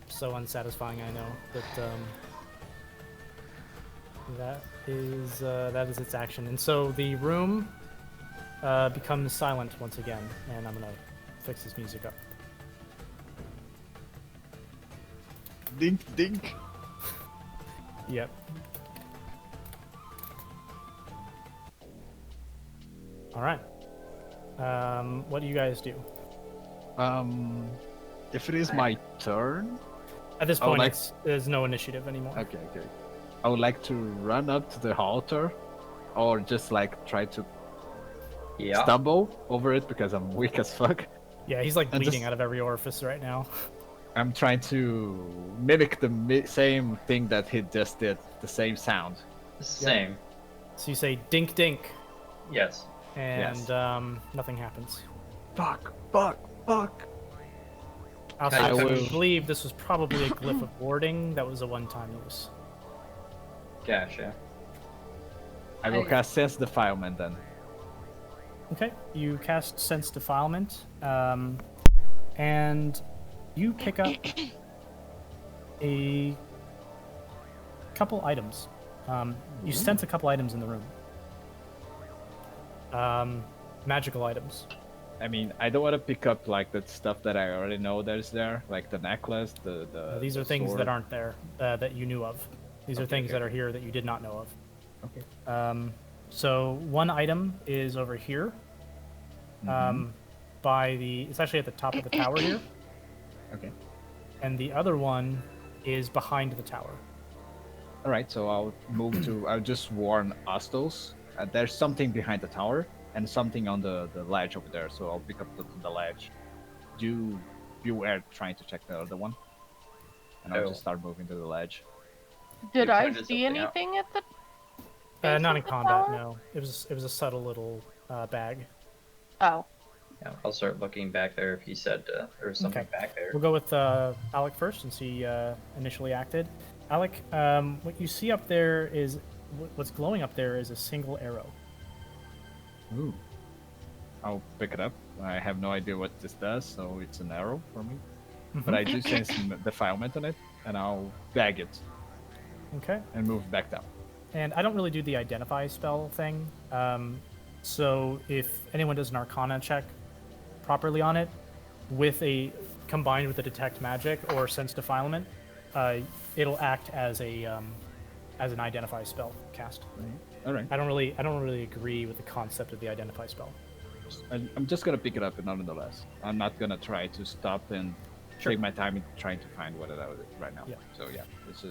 Speaker 2: So unsatisfying, I know, but that is its action. And so the room becomes silent once again, and I'm gonna fix this music up.
Speaker 3: Dink, dink.
Speaker 2: Yep. All right. What do you guys do?
Speaker 3: If it is my turn,
Speaker 2: At this
Speaker 3: I would
Speaker 2: point,
Speaker 3: like-
Speaker 2: there's no initiative anymore.
Speaker 3: okay. I would like to run up to the altar, or just like try to
Speaker 7: Yeah.
Speaker 3: stumble over it because I'm weak as fuck.
Speaker 2: Yeah, he's like
Speaker 3: And
Speaker 2: bleeding
Speaker 3: just-
Speaker 2: out of every orifice right now.
Speaker 3: I'm trying to mimic the same thing that he just did, the same sound.
Speaker 7: Same.
Speaker 2: So you say dink dink,
Speaker 7: Yes.
Speaker 2: and
Speaker 3: Yes.
Speaker 2: Nothing happens.
Speaker 3: Fuck.
Speaker 2: Also,
Speaker 7: I
Speaker 2: I
Speaker 3: will-
Speaker 2: believe this was probably a glyph of warding that was a one-time use.
Speaker 7: Gotcha.
Speaker 3: I will cast Sense Defilement then.
Speaker 2: Okay, you cast Sense Defilement, and you pick up a couple items. You sense a couple items in the room. Magical items.
Speaker 3: I mean, I don't want to pick up like the stuff that I already know there's there, like the necklace,
Speaker 2: These are
Speaker 3: the
Speaker 2: things
Speaker 3: sword.
Speaker 2: that aren't there that you knew of. These are things that are here that you did not know of.
Speaker 3: Okay.
Speaker 2: So one item is over here. It's actually at the top of the tower here.
Speaker 3: Okay.
Speaker 2: And the other one is behind the tower.
Speaker 3: All right, so I'll move to. I'll just warn Astos. There's something behind the tower and something on the ledge over there. So I'll pick up the ledge. You were trying to check the other one, and I'll just start moving to the ledge.
Speaker 8: Did I
Speaker 7: pointed
Speaker 8: see
Speaker 7: something out.
Speaker 8: anything at the?
Speaker 2: Not
Speaker 8: base
Speaker 2: in
Speaker 8: of the
Speaker 2: combat,
Speaker 8: tower?
Speaker 2: no. It was a subtle little bag.
Speaker 8: Oh.
Speaker 7: Yeah, I'll start looking back there if he said there was something
Speaker 2: Okay.
Speaker 7: back there.
Speaker 2: We'll go with Alec first since he initially acted. Alec, what you see up there is what's glowing up there is a single arrow.
Speaker 3: Ooh. I'll pick it up. I have no idea what this does, so it's an arrow for me. But I do sense defilement on it, and I'll bag it
Speaker 2: Okay.
Speaker 3: and move back down.
Speaker 2: And I don't really do the identify spell thing. So if anyone does an Arcana check properly on it, combined with a detect magic or sense defilement, it'll act as an identify spell cast.
Speaker 3: All right.
Speaker 2: I don't really agree with the concept of the identify spell.
Speaker 3: I'm just gonna pick it up nonetheless. I'm not gonna try to stop and take my time in trying to find what it is right now.
Speaker 2: Yeah.
Speaker 3: So yeah. This is...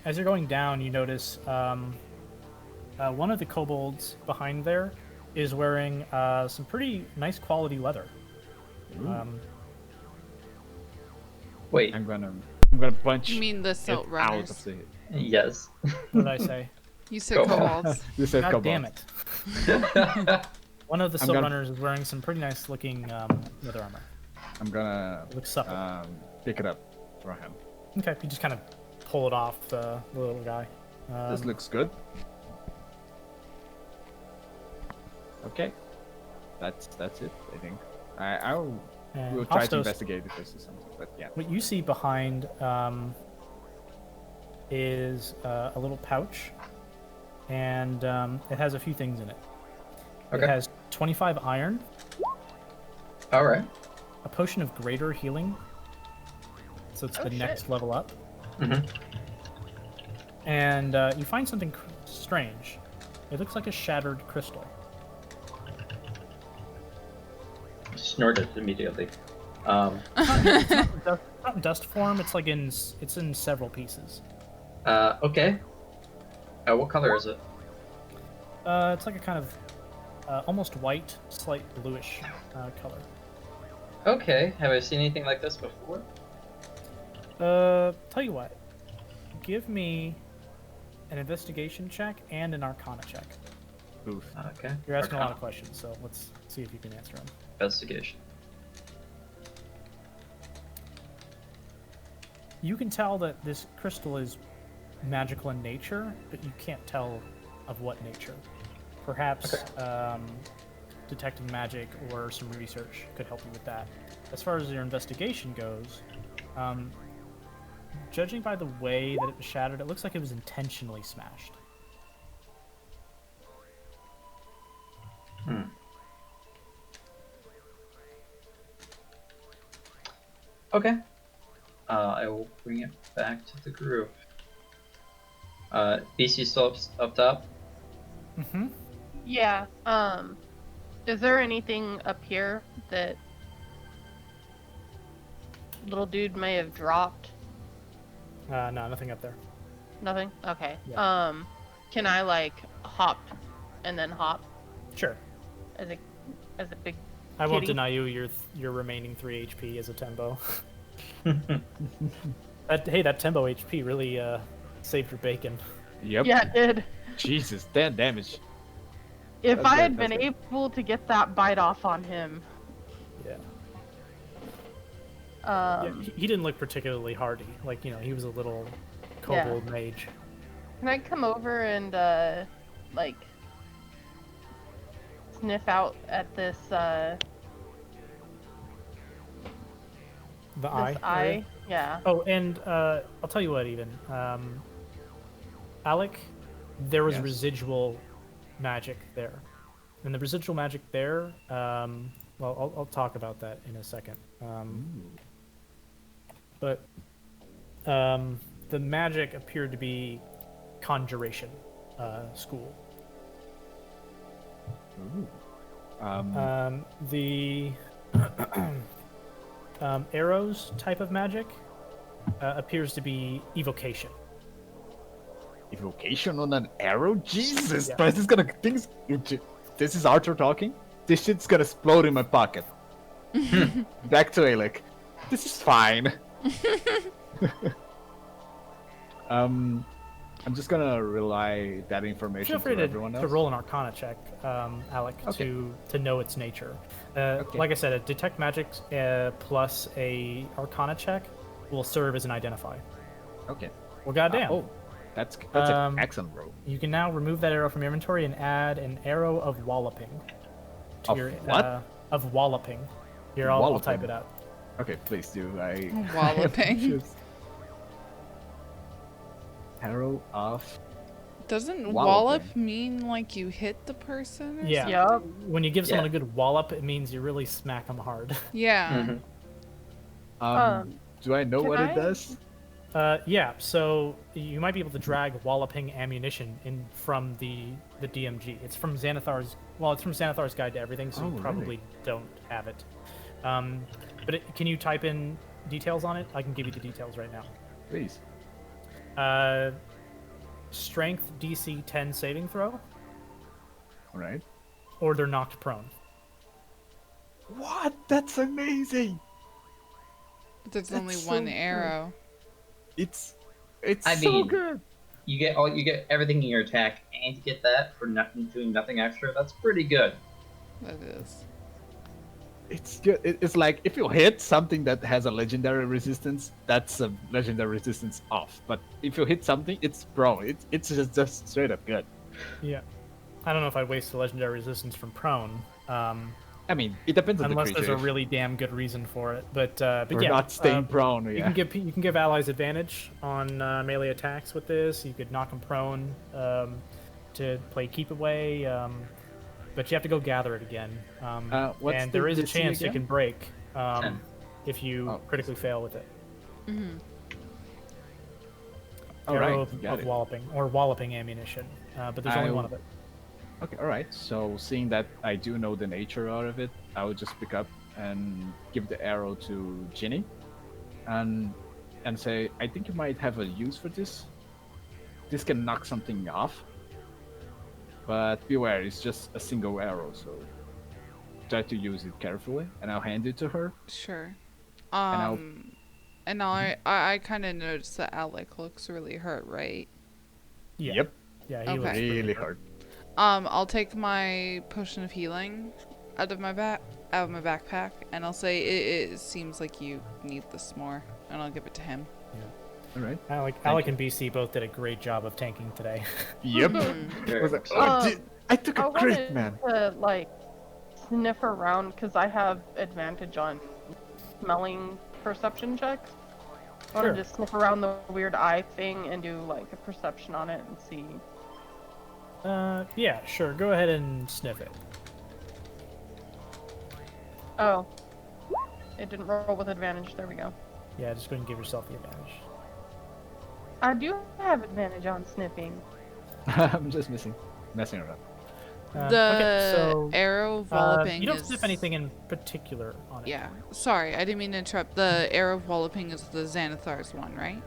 Speaker 2: As you're going down, you notice one of the kobolds behind there is wearing some pretty nice quality leather.
Speaker 7: Wait,
Speaker 3: I'm gonna punch.
Speaker 4: You mean the
Speaker 3: it
Speaker 4: silt
Speaker 3: out
Speaker 4: runners?
Speaker 3: of the.
Speaker 7: yes.
Speaker 2: What did I say?
Speaker 4: You said
Speaker 7: Kobold.
Speaker 4: kobolds.
Speaker 3: You said
Speaker 2: God
Speaker 3: kobold.
Speaker 2: damn it. One of the Silt
Speaker 3: gonna-
Speaker 2: Runners is wearing some pretty nice looking leather armor.
Speaker 3: I'm gonna
Speaker 2: It looks supple.
Speaker 3: pick it up for him.
Speaker 2: Okay, you just kind of pull it off the little guy.
Speaker 3: This looks good. Okay, that's it. I think I'll
Speaker 2: and
Speaker 3: we'll try to
Speaker 2: Hostos,
Speaker 3: investigate if this is something. But yeah.
Speaker 2: what you see behind is a little pouch, and it has a few things in it.
Speaker 7: Okay.
Speaker 2: It has 25 iron,
Speaker 7: All right.
Speaker 2: a potion of greater healing, so it's the next level up.
Speaker 7: Mhm.
Speaker 2: And you find something strange. It looks like a shattered crystal.
Speaker 7: Snorted immediately.
Speaker 2: It's not in dust form. It's like it's in several pieces.
Speaker 7: Okay. What color is it?
Speaker 2: It's like a kind of almost white, slight bluish color.
Speaker 7: Okay. Have I seen anything like this before?
Speaker 2: Tell you what. Give me an investigation check and an Arcana check.
Speaker 3: Oof.
Speaker 7: Okay.
Speaker 2: You're asking a lot of
Speaker 7: Arcana.
Speaker 2: questions, so let's see if you can answer them.
Speaker 7: Investigation.
Speaker 2: You can tell that this crystal is magical in nature, but you can't tell of what nature. Perhaps detecting magic or some research could help you with that. As far as your investigation goes, judging by the way that it was shattered, it looks like it was intentionally smashed.
Speaker 7: Okay. I will bring it back to the group. BC still up top?
Speaker 2: Mm-hmm.
Speaker 8: Yeah. Is there anything up here that little dude may have dropped?
Speaker 2: No, nothing up there.
Speaker 8: Nothing? Okay.
Speaker 2: Yeah.
Speaker 8: Can I like hop and then hop
Speaker 2: Sure.
Speaker 8: as a big
Speaker 2: I won't
Speaker 8: kitty?
Speaker 2: deny you your remaining 3 HP as a tembo. That tembo HP really saved your bacon.
Speaker 3: Yep.
Speaker 8: Yeah, it did.
Speaker 3: Jesus, 10 damage.
Speaker 8: If
Speaker 3: That's
Speaker 8: I
Speaker 3: good,
Speaker 8: had
Speaker 3: that's
Speaker 8: been
Speaker 3: good.
Speaker 8: able to get that bite off on him,
Speaker 2: Yeah. Yeah,
Speaker 8: um,
Speaker 2: he didn't look particularly hardy. Like, he was a little kobold mage.
Speaker 8: can I come over and like sniff out at this
Speaker 2: The eye.
Speaker 8: this
Speaker 2: area?
Speaker 8: eye. Yeah.
Speaker 2: Oh, and I'll tell you what, even Alec, there was
Speaker 3: Yes.
Speaker 2: residual magic there, and the residual magic there. Well, I'll talk about that in a second. But the magic appeared to be conjuration school. The arrows type of magic appears to be evocation.
Speaker 3: Evocation on an arrow? Jesus
Speaker 2: Yeah.
Speaker 3: Christ, this is Arthur talking? This shit's gonna explode in my pocket. Back to Alec. This is fine. I'm just gonna rely that information
Speaker 2: Feel free
Speaker 3: to everyone
Speaker 2: to
Speaker 3: else.
Speaker 2: roll an Arcana check, Alec,
Speaker 3: Okay.
Speaker 2: to know its nature.
Speaker 3: Okay.
Speaker 2: Like I said, a detect magic plus a Arcana check will serve as an identify.
Speaker 3: Okay.
Speaker 2: Well, goddamn.
Speaker 3: Oh, that's an excellent roll.
Speaker 2: You can now remove that arrow from your inventory and add an arrow of walloping to
Speaker 3: Of
Speaker 2: your
Speaker 3: what?
Speaker 2: Of walloping. Here, I'll type it out.
Speaker 3: Okay, please do.
Speaker 4: Walloping.
Speaker 3: Just- Arrow of.
Speaker 4: Doesn't
Speaker 3: Walloping.
Speaker 4: wallop mean like you hit the person? Or
Speaker 2: Yeah.
Speaker 4: something?
Speaker 8: Yup.
Speaker 2: When you give someone
Speaker 7: Yeah.
Speaker 2: a good wallop, it means you really smack them hard.
Speaker 4: Yeah.
Speaker 3: Do I know
Speaker 8: can
Speaker 3: what
Speaker 8: I-
Speaker 3: it does?
Speaker 2: Yeah, so you might be able to drag walloping ammunition in from the DMG. It's from Xanathar's. Well, it's from Xanathar's Guide to Everything, so
Speaker 3: Oh,
Speaker 2: you
Speaker 3: really?
Speaker 2: probably don't have it. But can you type in details on it? I can give you the details right now.
Speaker 3: Please.
Speaker 2: Strength DC 10 saving throw,
Speaker 3: All right.
Speaker 2: or they're knocked prone.
Speaker 3: What? That's amazing.
Speaker 4: But there's
Speaker 3: That's
Speaker 4: only
Speaker 3: so
Speaker 4: one
Speaker 3: good.
Speaker 4: arrow.
Speaker 3: It's
Speaker 7: I
Speaker 3: so
Speaker 7: mean-
Speaker 3: good.
Speaker 7: You get everything in your attack, and you get that for doing nothing extra. That's pretty good.
Speaker 4: That is.
Speaker 3: It's good. It's like if you hit something that has a legendary resistance, that's a legendary resistance off. But if you hit something, it's prone. It's just straight up good.
Speaker 2: Yeah. I don't know if I'd waste the legendary resistance from prone,
Speaker 3: I mean, it depends on
Speaker 2: unless
Speaker 3: the
Speaker 2: there's
Speaker 3: creature.
Speaker 2: a really damn good reason for it. But
Speaker 3: Or
Speaker 2: yeah,
Speaker 3: not staying prone.
Speaker 2: You
Speaker 3: Yeah.
Speaker 2: can give allies advantage on melee attacks with this. You could knock them prone to play keep away, but you have to go gather it again.
Speaker 3: What's
Speaker 2: And
Speaker 3: the
Speaker 2: there is a
Speaker 3: DC
Speaker 2: chance it
Speaker 3: again?
Speaker 2: can break
Speaker 7: 10.
Speaker 2: if you
Speaker 3: Oh.
Speaker 2: critically fail with it.
Speaker 3: All
Speaker 2: Arrow
Speaker 3: right, got
Speaker 2: of
Speaker 3: it.
Speaker 2: walloping or walloping ammunition, but there's only one of it.
Speaker 3: Okay, all right. So seeing that I do know the nature out of it, I would just pick up and give the arrow to Ginny, and say, I think you might have a use for this. This can knock something off, but beware, it's just a single arrow, so try to use it carefully. And I'll hand it to her.
Speaker 4: Sure.
Speaker 3: I'll-
Speaker 4: And I kind of noticed that Alec looks really hurt, right?
Speaker 2: Yeah.
Speaker 3: Yep.
Speaker 2: Yeah, he
Speaker 4: Okay.
Speaker 2: looks
Speaker 3: Really hard.
Speaker 4: I'll take my potion of healing out of my backpack, and I'll say it seems like you need this more, and I'll give it to him.
Speaker 3: All right.
Speaker 2: Alec and BC both did a great job of tanking today.
Speaker 3: Yep.
Speaker 7: Very
Speaker 3: I was like,
Speaker 7: much so.
Speaker 3: oh, I took
Speaker 8: I
Speaker 3: a crit,
Speaker 8: wanted
Speaker 3: man.
Speaker 8: to like sniff around because I have advantage on smelling perception checks. I wanted
Speaker 2: Sure.
Speaker 8: to sniff around the weird eye thing and do like a perception on it and see.
Speaker 2: Yeah, sure. Go ahead and sniff it.
Speaker 8: Oh, it didn't roll with advantage. There we go.
Speaker 2: Yeah, just go ahead and give yourself the advantage.
Speaker 8: I do have advantage on sniffing.
Speaker 3: I'm just messing around.
Speaker 4: The
Speaker 2: okay, so
Speaker 4: arrow of walloping
Speaker 2: you don't
Speaker 4: is...
Speaker 2: sniff anything in particular on it.
Speaker 4: Yeah. Sorry, I didn't mean to interrupt. The arrow of walloping is the Xanathar's one, right?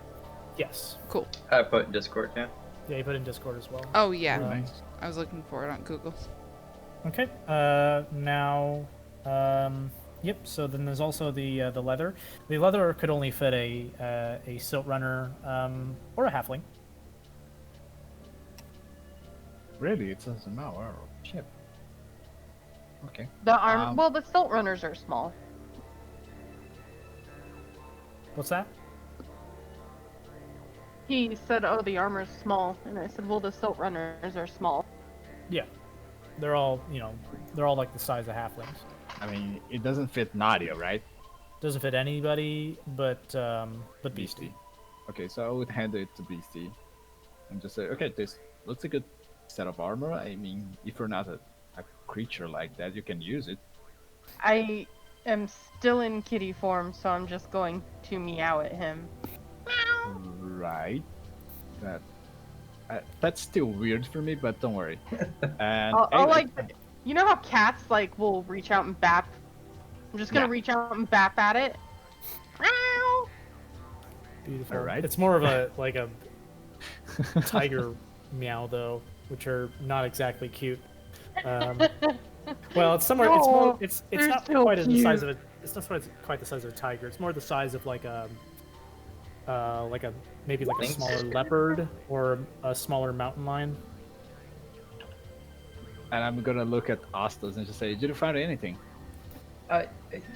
Speaker 2: Yes.
Speaker 4: Cool.
Speaker 7: I put in Discord, yeah.
Speaker 2: Yeah, you put it in Discord as well.
Speaker 4: Oh, yeah.
Speaker 3: Nice.
Speaker 4: I was looking for it on Google.
Speaker 2: Okay. Now, yep. So then there's also the leather. The leather could only fit a silt runner or a halfling.
Speaker 3: Really? It says a Mao arrow. Shit. Okay.
Speaker 8: The arm.
Speaker 3: Um,
Speaker 8: Well, the silt runners are small.
Speaker 2: What's that?
Speaker 8: He said, "Oh, the armor's small," and I said, "Well, the silt runners are small."
Speaker 2: Yeah. they're all they're all like the size of halflings.
Speaker 3: I mean, it doesn't fit Nadia, right?
Speaker 2: Doesn't fit anybody but Beastie.
Speaker 3: Okay, so I would hand it to Beastie and just say, okay, this looks like a good set of armor. I mean, if you're not a creature like that, you can use it.
Speaker 8: I am still in kitty form, so I'm just going to meow at him.
Speaker 3: Right. That's still weird for me, but don't worry. And
Speaker 8: I'll
Speaker 3: anyway,
Speaker 8: you know how cats like will reach out and bap? I'm just gonna
Speaker 3: Yeah.
Speaker 8: reach out and bap at it. Meow.
Speaker 2: Beautiful.
Speaker 3: Alright.
Speaker 2: It's more of a like a tiger meow though, which are not exactly cute. Well, it's somewhere. It's more. It's
Speaker 8: they're
Speaker 2: not
Speaker 8: so
Speaker 2: quite as the size of
Speaker 8: cute.
Speaker 2: a. It's not quite the size of a tiger. It's more the size of like a maybe like a
Speaker 7: Lynx?
Speaker 2: smaller leopard or a smaller mountain lion.
Speaker 3: and I'm gonna look at Astos and just say, did you find anything?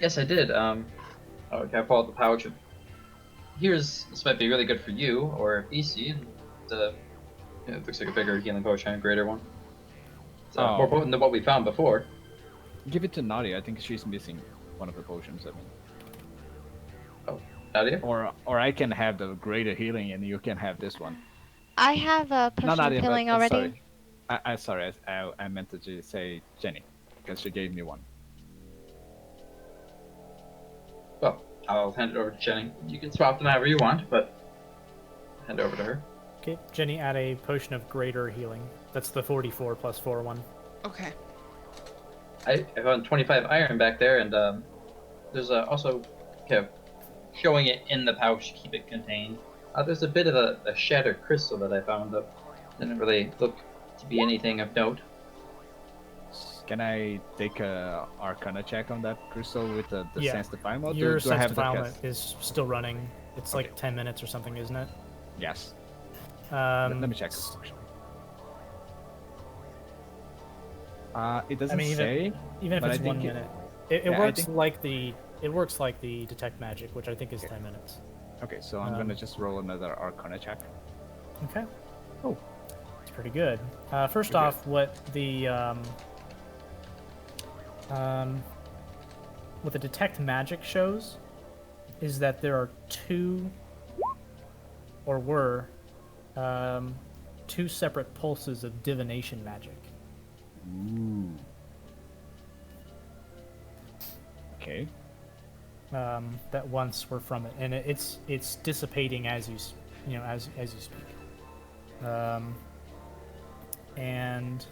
Speaker 7: Yes, I did. Okay, I pull out the pouch. This might be really good for you or BC. It looks like a bigger healing potion, a greater one. It's more potent than what we found before.
Speaker 3: Give it to Nadia. I think she's missing one of the potions. I mean,
Speaker 7: Oh, Nadia?
Speaker 3: or I can have the greater healing, and you can have this one.
Speaker 6: I have a
Speaker 3: Not
Speaker 6: potion of
Speaker 3: Nadia, but
Speaker 6: healing already.
Speaker 3: sorry. Sorry. I meant to just say Jenny, because she gave me one.
Speaker 7: Well, I'll hand it over to Jenny. You can swap them however you want, but hand it over to her.
Speaker 2: Okay, Jenny, add a potion of greater healing. That's the 44 plus 4 one.
Speaker 4: Okay.
Speaker 7: I found 25 iron back there, and there's also showing it in the pouch to keep it contained. There's a bit of a shattered crystal that I found that didn't really look to be anything of note.
Speaker 3: Can I take a Arcana check on that crystal with the
Speaker 2: Yeah.
Speaker 3: sense defilement?
Speaker 2: Your
Speaker 3: do I
Speaker 2: sense
Speaker 3: have the
Speaker 2: defilement
Speaker 3: cast?
Speaker 2: is still running. It's
Speaker 3: Okay.
Speaker 2: like 10 minutes or something, isn't it?
Speaker 3: Yes.
Speaker 2: Um,
Speaker 3: Let me check. Actually. It doesn't
Speaker 2: I mean,
Speaker 3: say.
Speaker 2: even if
Speaker 3: but
Speaker 2: it's
Speaker 3: I
Speaker 2: 1
Speaker 3: think
Speaker 2: minute, it
Speaker 3: yeah, I
Speaker 2: works
Speaker 3: think-
Speaker 2: like the detect magic, which I think is 10 minutes.
Speaker 3: Okay, so I'm gonna just roll another Arcana check.
Speaker 2: Okay.
Speaker 3: Oh.
Speaker 2: It's pretty good. First
Speaker 3: Pretty
Speaker 2: off, what the detect magic shows is that there are two separate pulses of divination magic.
Speaker 3: Ooh. Okay.
Speaker 2: That once were from it, and it's dissipating as you as you speak. And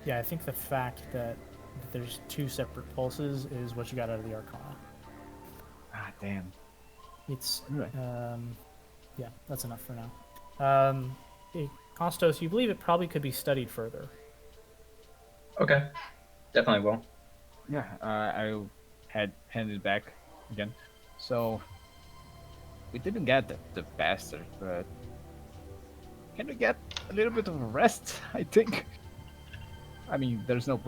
Speaker 2: yeah, I think the fact that there's two separate pulses is what you got out of the Arcana.
Speaker 3: Ah, damn.
Speaker 2: It's
Speaker 3: Anyway.
Speaker 2: yeah, that's enough for now. Kostos, you believe it probably could be studied further.
Speaker 7: Okay, definitely will.
Speaker 3: Yeah, I had handed it back again. So we didn't get the bastard, but can we get a little bit of a rest? I think. I mean, there's no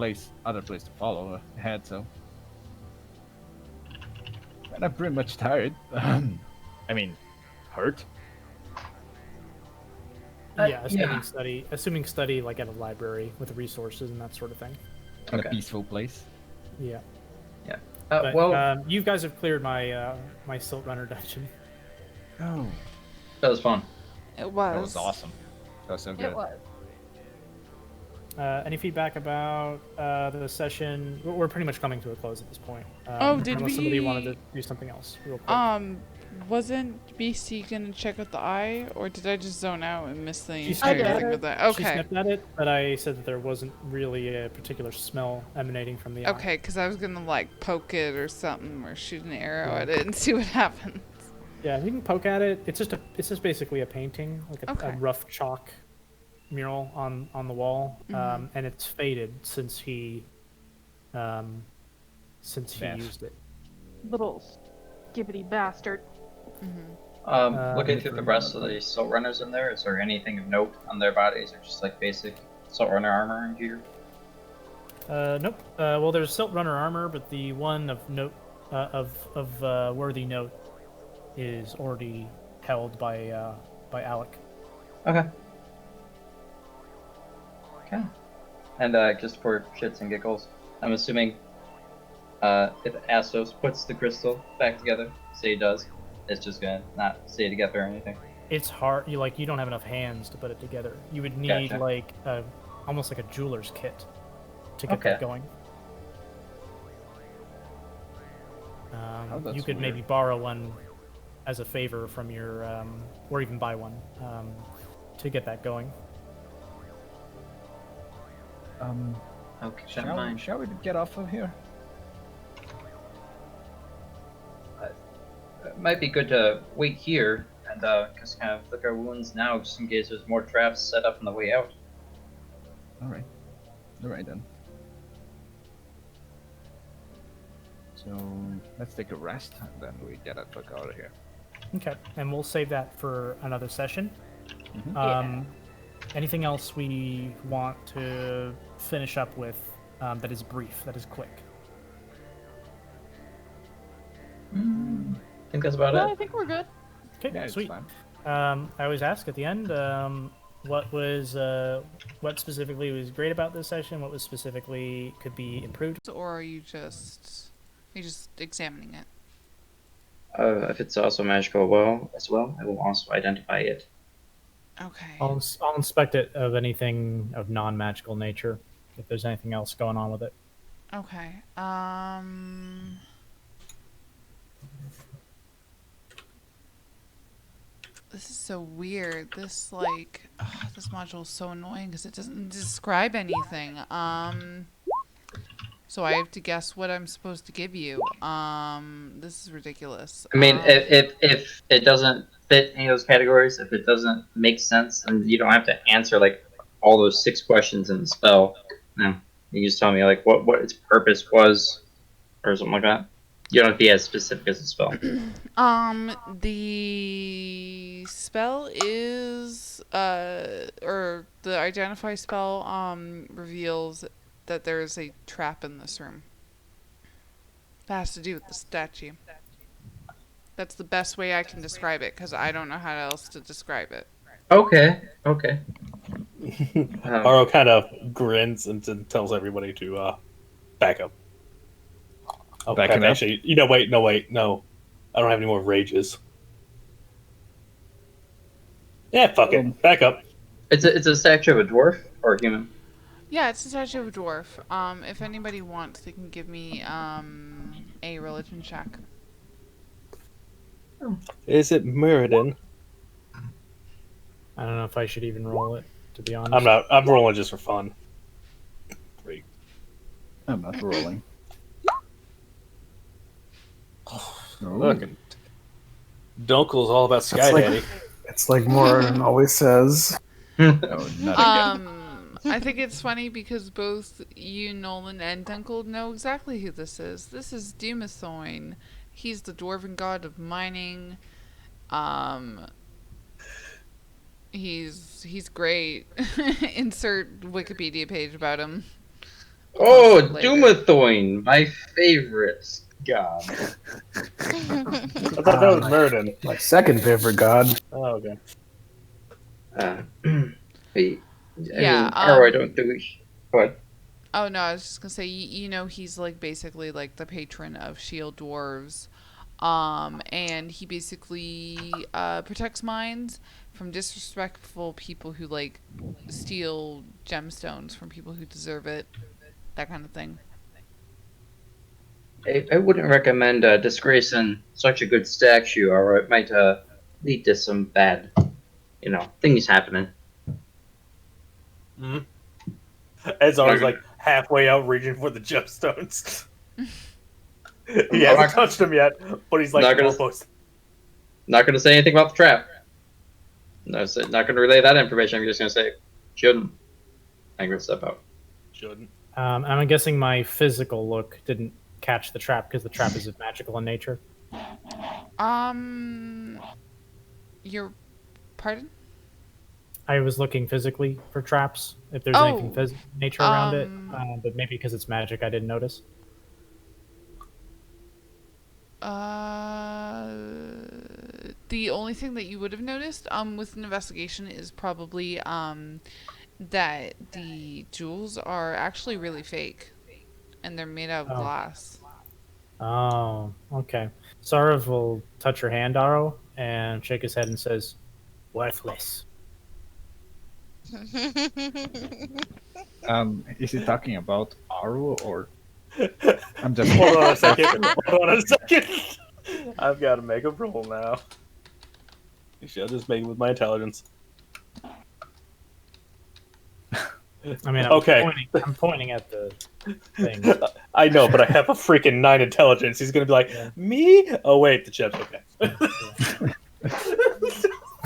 Speaker 3: other place to follow ahead, so. And I'm pretty much tired. I mean, hurt.
Speaker 2: Yeah,
Speaker 7: yeah.
Speaker 2: assuming study like at a library with resources and that sort of thing.
Speaker 3: In
Speaker 7: Okay.
Speaker 3: a peaceful place.
Speaker 2: Yeah.
Speaker 7: Yeah.
Speaker 2: But,
Speaker 7: Well,
Speaker 2: you guys have cleared my my Silt Runner dungeon.
Speaker 3: Oh,
Speaker 7: that was fun.
Speaker 4: It was.
Speaker 3: that was awesome. That was so good.
Speaker 8: It was.
Speaker 2: Any feedback about the session? We're pretty much coming to a close at this point.
Speaker 4: Did
Speaker 2: unless somebody
Speaker 4: we-
Speaker 2: wanted to do something else real quick.
Speaker 4: Wasn't BC gonna check with the eye, or did I just zone out and miss the
Speaker 2: She
Speaker 4: entire
Speaker 8: sniffed
Speaker 4: thing
Speaker 8: it.
Speaker 4: with that?
Speaker 2: She
Speaker 4: Okay.
Speaker 2: sniffed at it, but I said that there wasn't really a particular smell emanating from the eye.
Speaker 4: Okay, because I was gonna like poke it or something, or shoot an arrow
Speaker 2: Yeah.
Speaker 4: at it and see what happens.
Speaker 2: Yeah, you can poke at it. It's just basically a painting, like a
Speaker 4: Okay.
Speaker 2: rough chalk mural on the wall,
Speaker 4: Mhm.
Speaker 2: and it's faded since he
Speaker 3: Death.
Speaker 2: used it.
Speaker 8: Little skibbity bastard.
Speaker 7: Looking through the rest of the Soul Runners in there, is there anything of note on their bodies, or just like basic Soul Runner armor and gear?
Speaker 2: Nope. Well, there's Silt Runner armor, but the one of note of worthy note is already held by Alec.
Speaker 7: Okay. Okay. And just for shits and giggles, I'm assuming if Astos puts the crystal back together, say he does, it's just gonna not stay together or anything.
Speaker 2: It's hard. You don't have enough hands to put it together. You would need
Speaker 7: Gotcha.
Speaker 2: like almost like a jeweler's kit to get
Speaker 7: Okay.
Speaker 2: that going.
Speaker 3: that's
Speaker 2: You could maybe
Speaker 3: weird.
Speaker 2: borrow one as a favor from your, or even buy one to get that going.
Speaker 7: Okay, never mind.
Speaker 3: Shall we get off of here?
Speaker 7: It might be good to wait here and just kind of lick our wounds now, just in case there's more traps set up on the way out.
Speaker 3: All right then. So let's take a rest, and then we get the fuck out of here.
Speaker 2: Okay, and we'll save that for another session.
Speaker 3: Mhm.
Speaker 2: Anything else we want to finish up with that is brief, that is quick?
Speaker 7: I think that's about
Speaker 8: No, I
Speaker 7: it.
Speaker 8: think we're good.
Speaker 2: Okay,
Speaker 3: Yeah, it's
Speaker 2: sweet.
Speaker 3: fine.
Speaker 2: I always ask at the end, what specifically was great about this session? What was specifically could be improved?
Speaker 4: Or are you just examining it?
Speaker 7: If it's also magical as well, I will also identify it.
Speaker 4: Okay.
Speaker 2: I'll inspect it of anything of non-magical nature, if there's anything else going on with it.
Speaker 4: Okay. This is so weird. This this module is so annoying because it doesn't describe anything. So I have to guess what I'm supposed to give you. This is ridiculous.
Speaker 7: I mean, if it doesn't fit any of those categories, if it doesn't make sense, and you don't have to answer like all those 6 questions in the spell, no, you just tell me like what its purpose was, or something like that. You don't have to be as specific as the spell.
Speaker 4: The spell is or the identify spell reveals that there is a trap in this room. That has to do with the statue. That's the best way I can describe it because I don't know how else to describe it.
Speaker 7: Okay.
Speaker 11: Aro kind of grins and tells everybody to back up. Oh,
Speaker 3: Backing
Speaker 11: crap,
Speaker 3: up?
Speaker 11: actually, wait, no. I don't have any more rages. Yeah, fuck it. Back up.
Speaker 7: It's a statue of a dwarf or a human.
Speaker 4: Yeah, it's a statue of a dwarf. If anybody wants, they can give me a religion check.
Speaker 11: Is it Muradin?
Speaker 2: I don't know if I should even roll it, to be honest.
Speaker 11: I'm not. I'm rolling just for fun. 3.
Speaker 3: I'm not rolling.
Speaker 11: Look, Dunkel's all about Sky
Speaker 5: That's like-
Speaker 11: Daddy.
Speaker 5: It's like Morin always says.
Speaker 3: No, not again.
Speaker 4: I think it's funny because both you, Nolan, and Dunkel know exactly who this is. This is Dumathoin. He's the dwarven god of mining. He's great. Insert Wikipedia page about him.
Speaker 7: Oh,
Speaker 4: Later.
Speaker 7: Dumathoin, my favorite god.
Speaker 11: I thought that was Muradin.
Speaker 5: My second favorite god.
Speaker 11: Oh, okay.
Speaker 7: Hey,
Speaker 4: Yeah,
Speaker 7: I don't think we. Go ahead.
Speaker 4: Oh no, I was just gonna say, you know, he's like basically like the patron of shield dwarves, and he basically protects mines from disrespectful people who like steal gemstones from people who deserve it, that kind of thing.
Speaker 7: I wouldn't recommend disgracing such a good statue, or it might lead to some bad, things happening.
Speaker 11: Mm-hmm. Ed's always like halfway out reaching for the gemstones. He hasn't touched them yet, but he's like almost.
Speaker 7: Not gonna say anything about the trap. No, not gonna relay that information. I'm just gonna say shouldn't. I'm gonna step out.
Speaker 11: Shouldn't.
Speaker 2: I'm guessing my physical look didn't catch the trap because the trap is magical in nature.
Speaker 4: Your pardon?
Speaker 2: I was looking physically for traps, if there's anything nature around it, but maybe because it's magic, I didn't notice.
Speaker 4: The only thing that you would have noticed with an investigation is probably that the jewels are actually really fake, and they're made out of glass.
Speaker 2: Oh, okay. Sarv will touch her hand, Aro, and shake his head and says, "Worthless."
Speaker 3: Is he talking about Aru or? I'm just.
Speaker 11: Hold on a second. Hold on a second. I've got to make a roll now. Actually, I'll just make it with my intelligence.
Speaker 2: I mean,
Speaker 11: Okay.
Speaker 2: I'm pointing at the thing.
Speaker 11: I know, but I have a freaking 9 intelligence. He's gonna be like, me? Oh wait, the chips. Okay.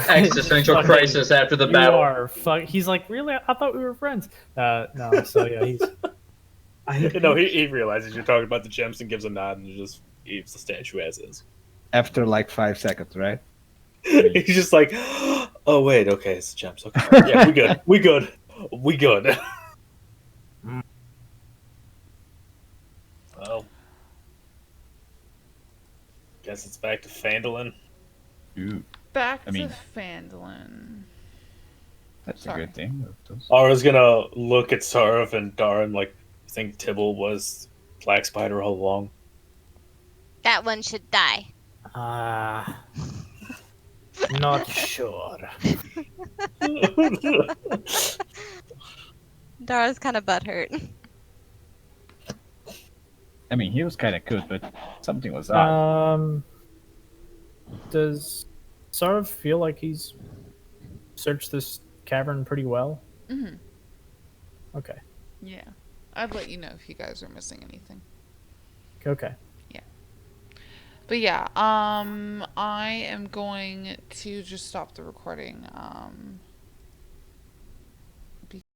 Speaker 7: Existential crisis after the battle.
Speaker 2: He's like, really? I thought we were friends. No, so yeah, he's.
Speaker 11: No, he realizes you're talking about the gems and gives a nod and just leaves the statue as is.
Speaker 3: After like 5 seconds, right?
Speaker 11: He's just like, oh wait, okay, it's the gems. Okay, yeah, we good. Well, guess it's back to Phandalin.
Speaker 3: Ooh,
Speaker 4: Back to Phandalin.
Speaker 3: That's a good thing.
Speaker 11: I was gonna look at Sarv and Darren like, you think Tibble was Black Spider all along?
Speaker 6: That one should die.
Speaker 2: Not sure.
Speaker 6: Dara's kind of butthurt.
Speaker 3: I mean, he was kind of good, but something was odd.
Speaker 2: Does Sarv feel like he's searched this cavern pretty well?
Speaker 4: Mm-hmm.
Speaker 2: Okay.
Speaker 4: Yeah. I'd let you know if you guys are missing anything.
Speaker 2: Okay.
Speaker 4: Yeah. But yeah, I am going to just stop the recording.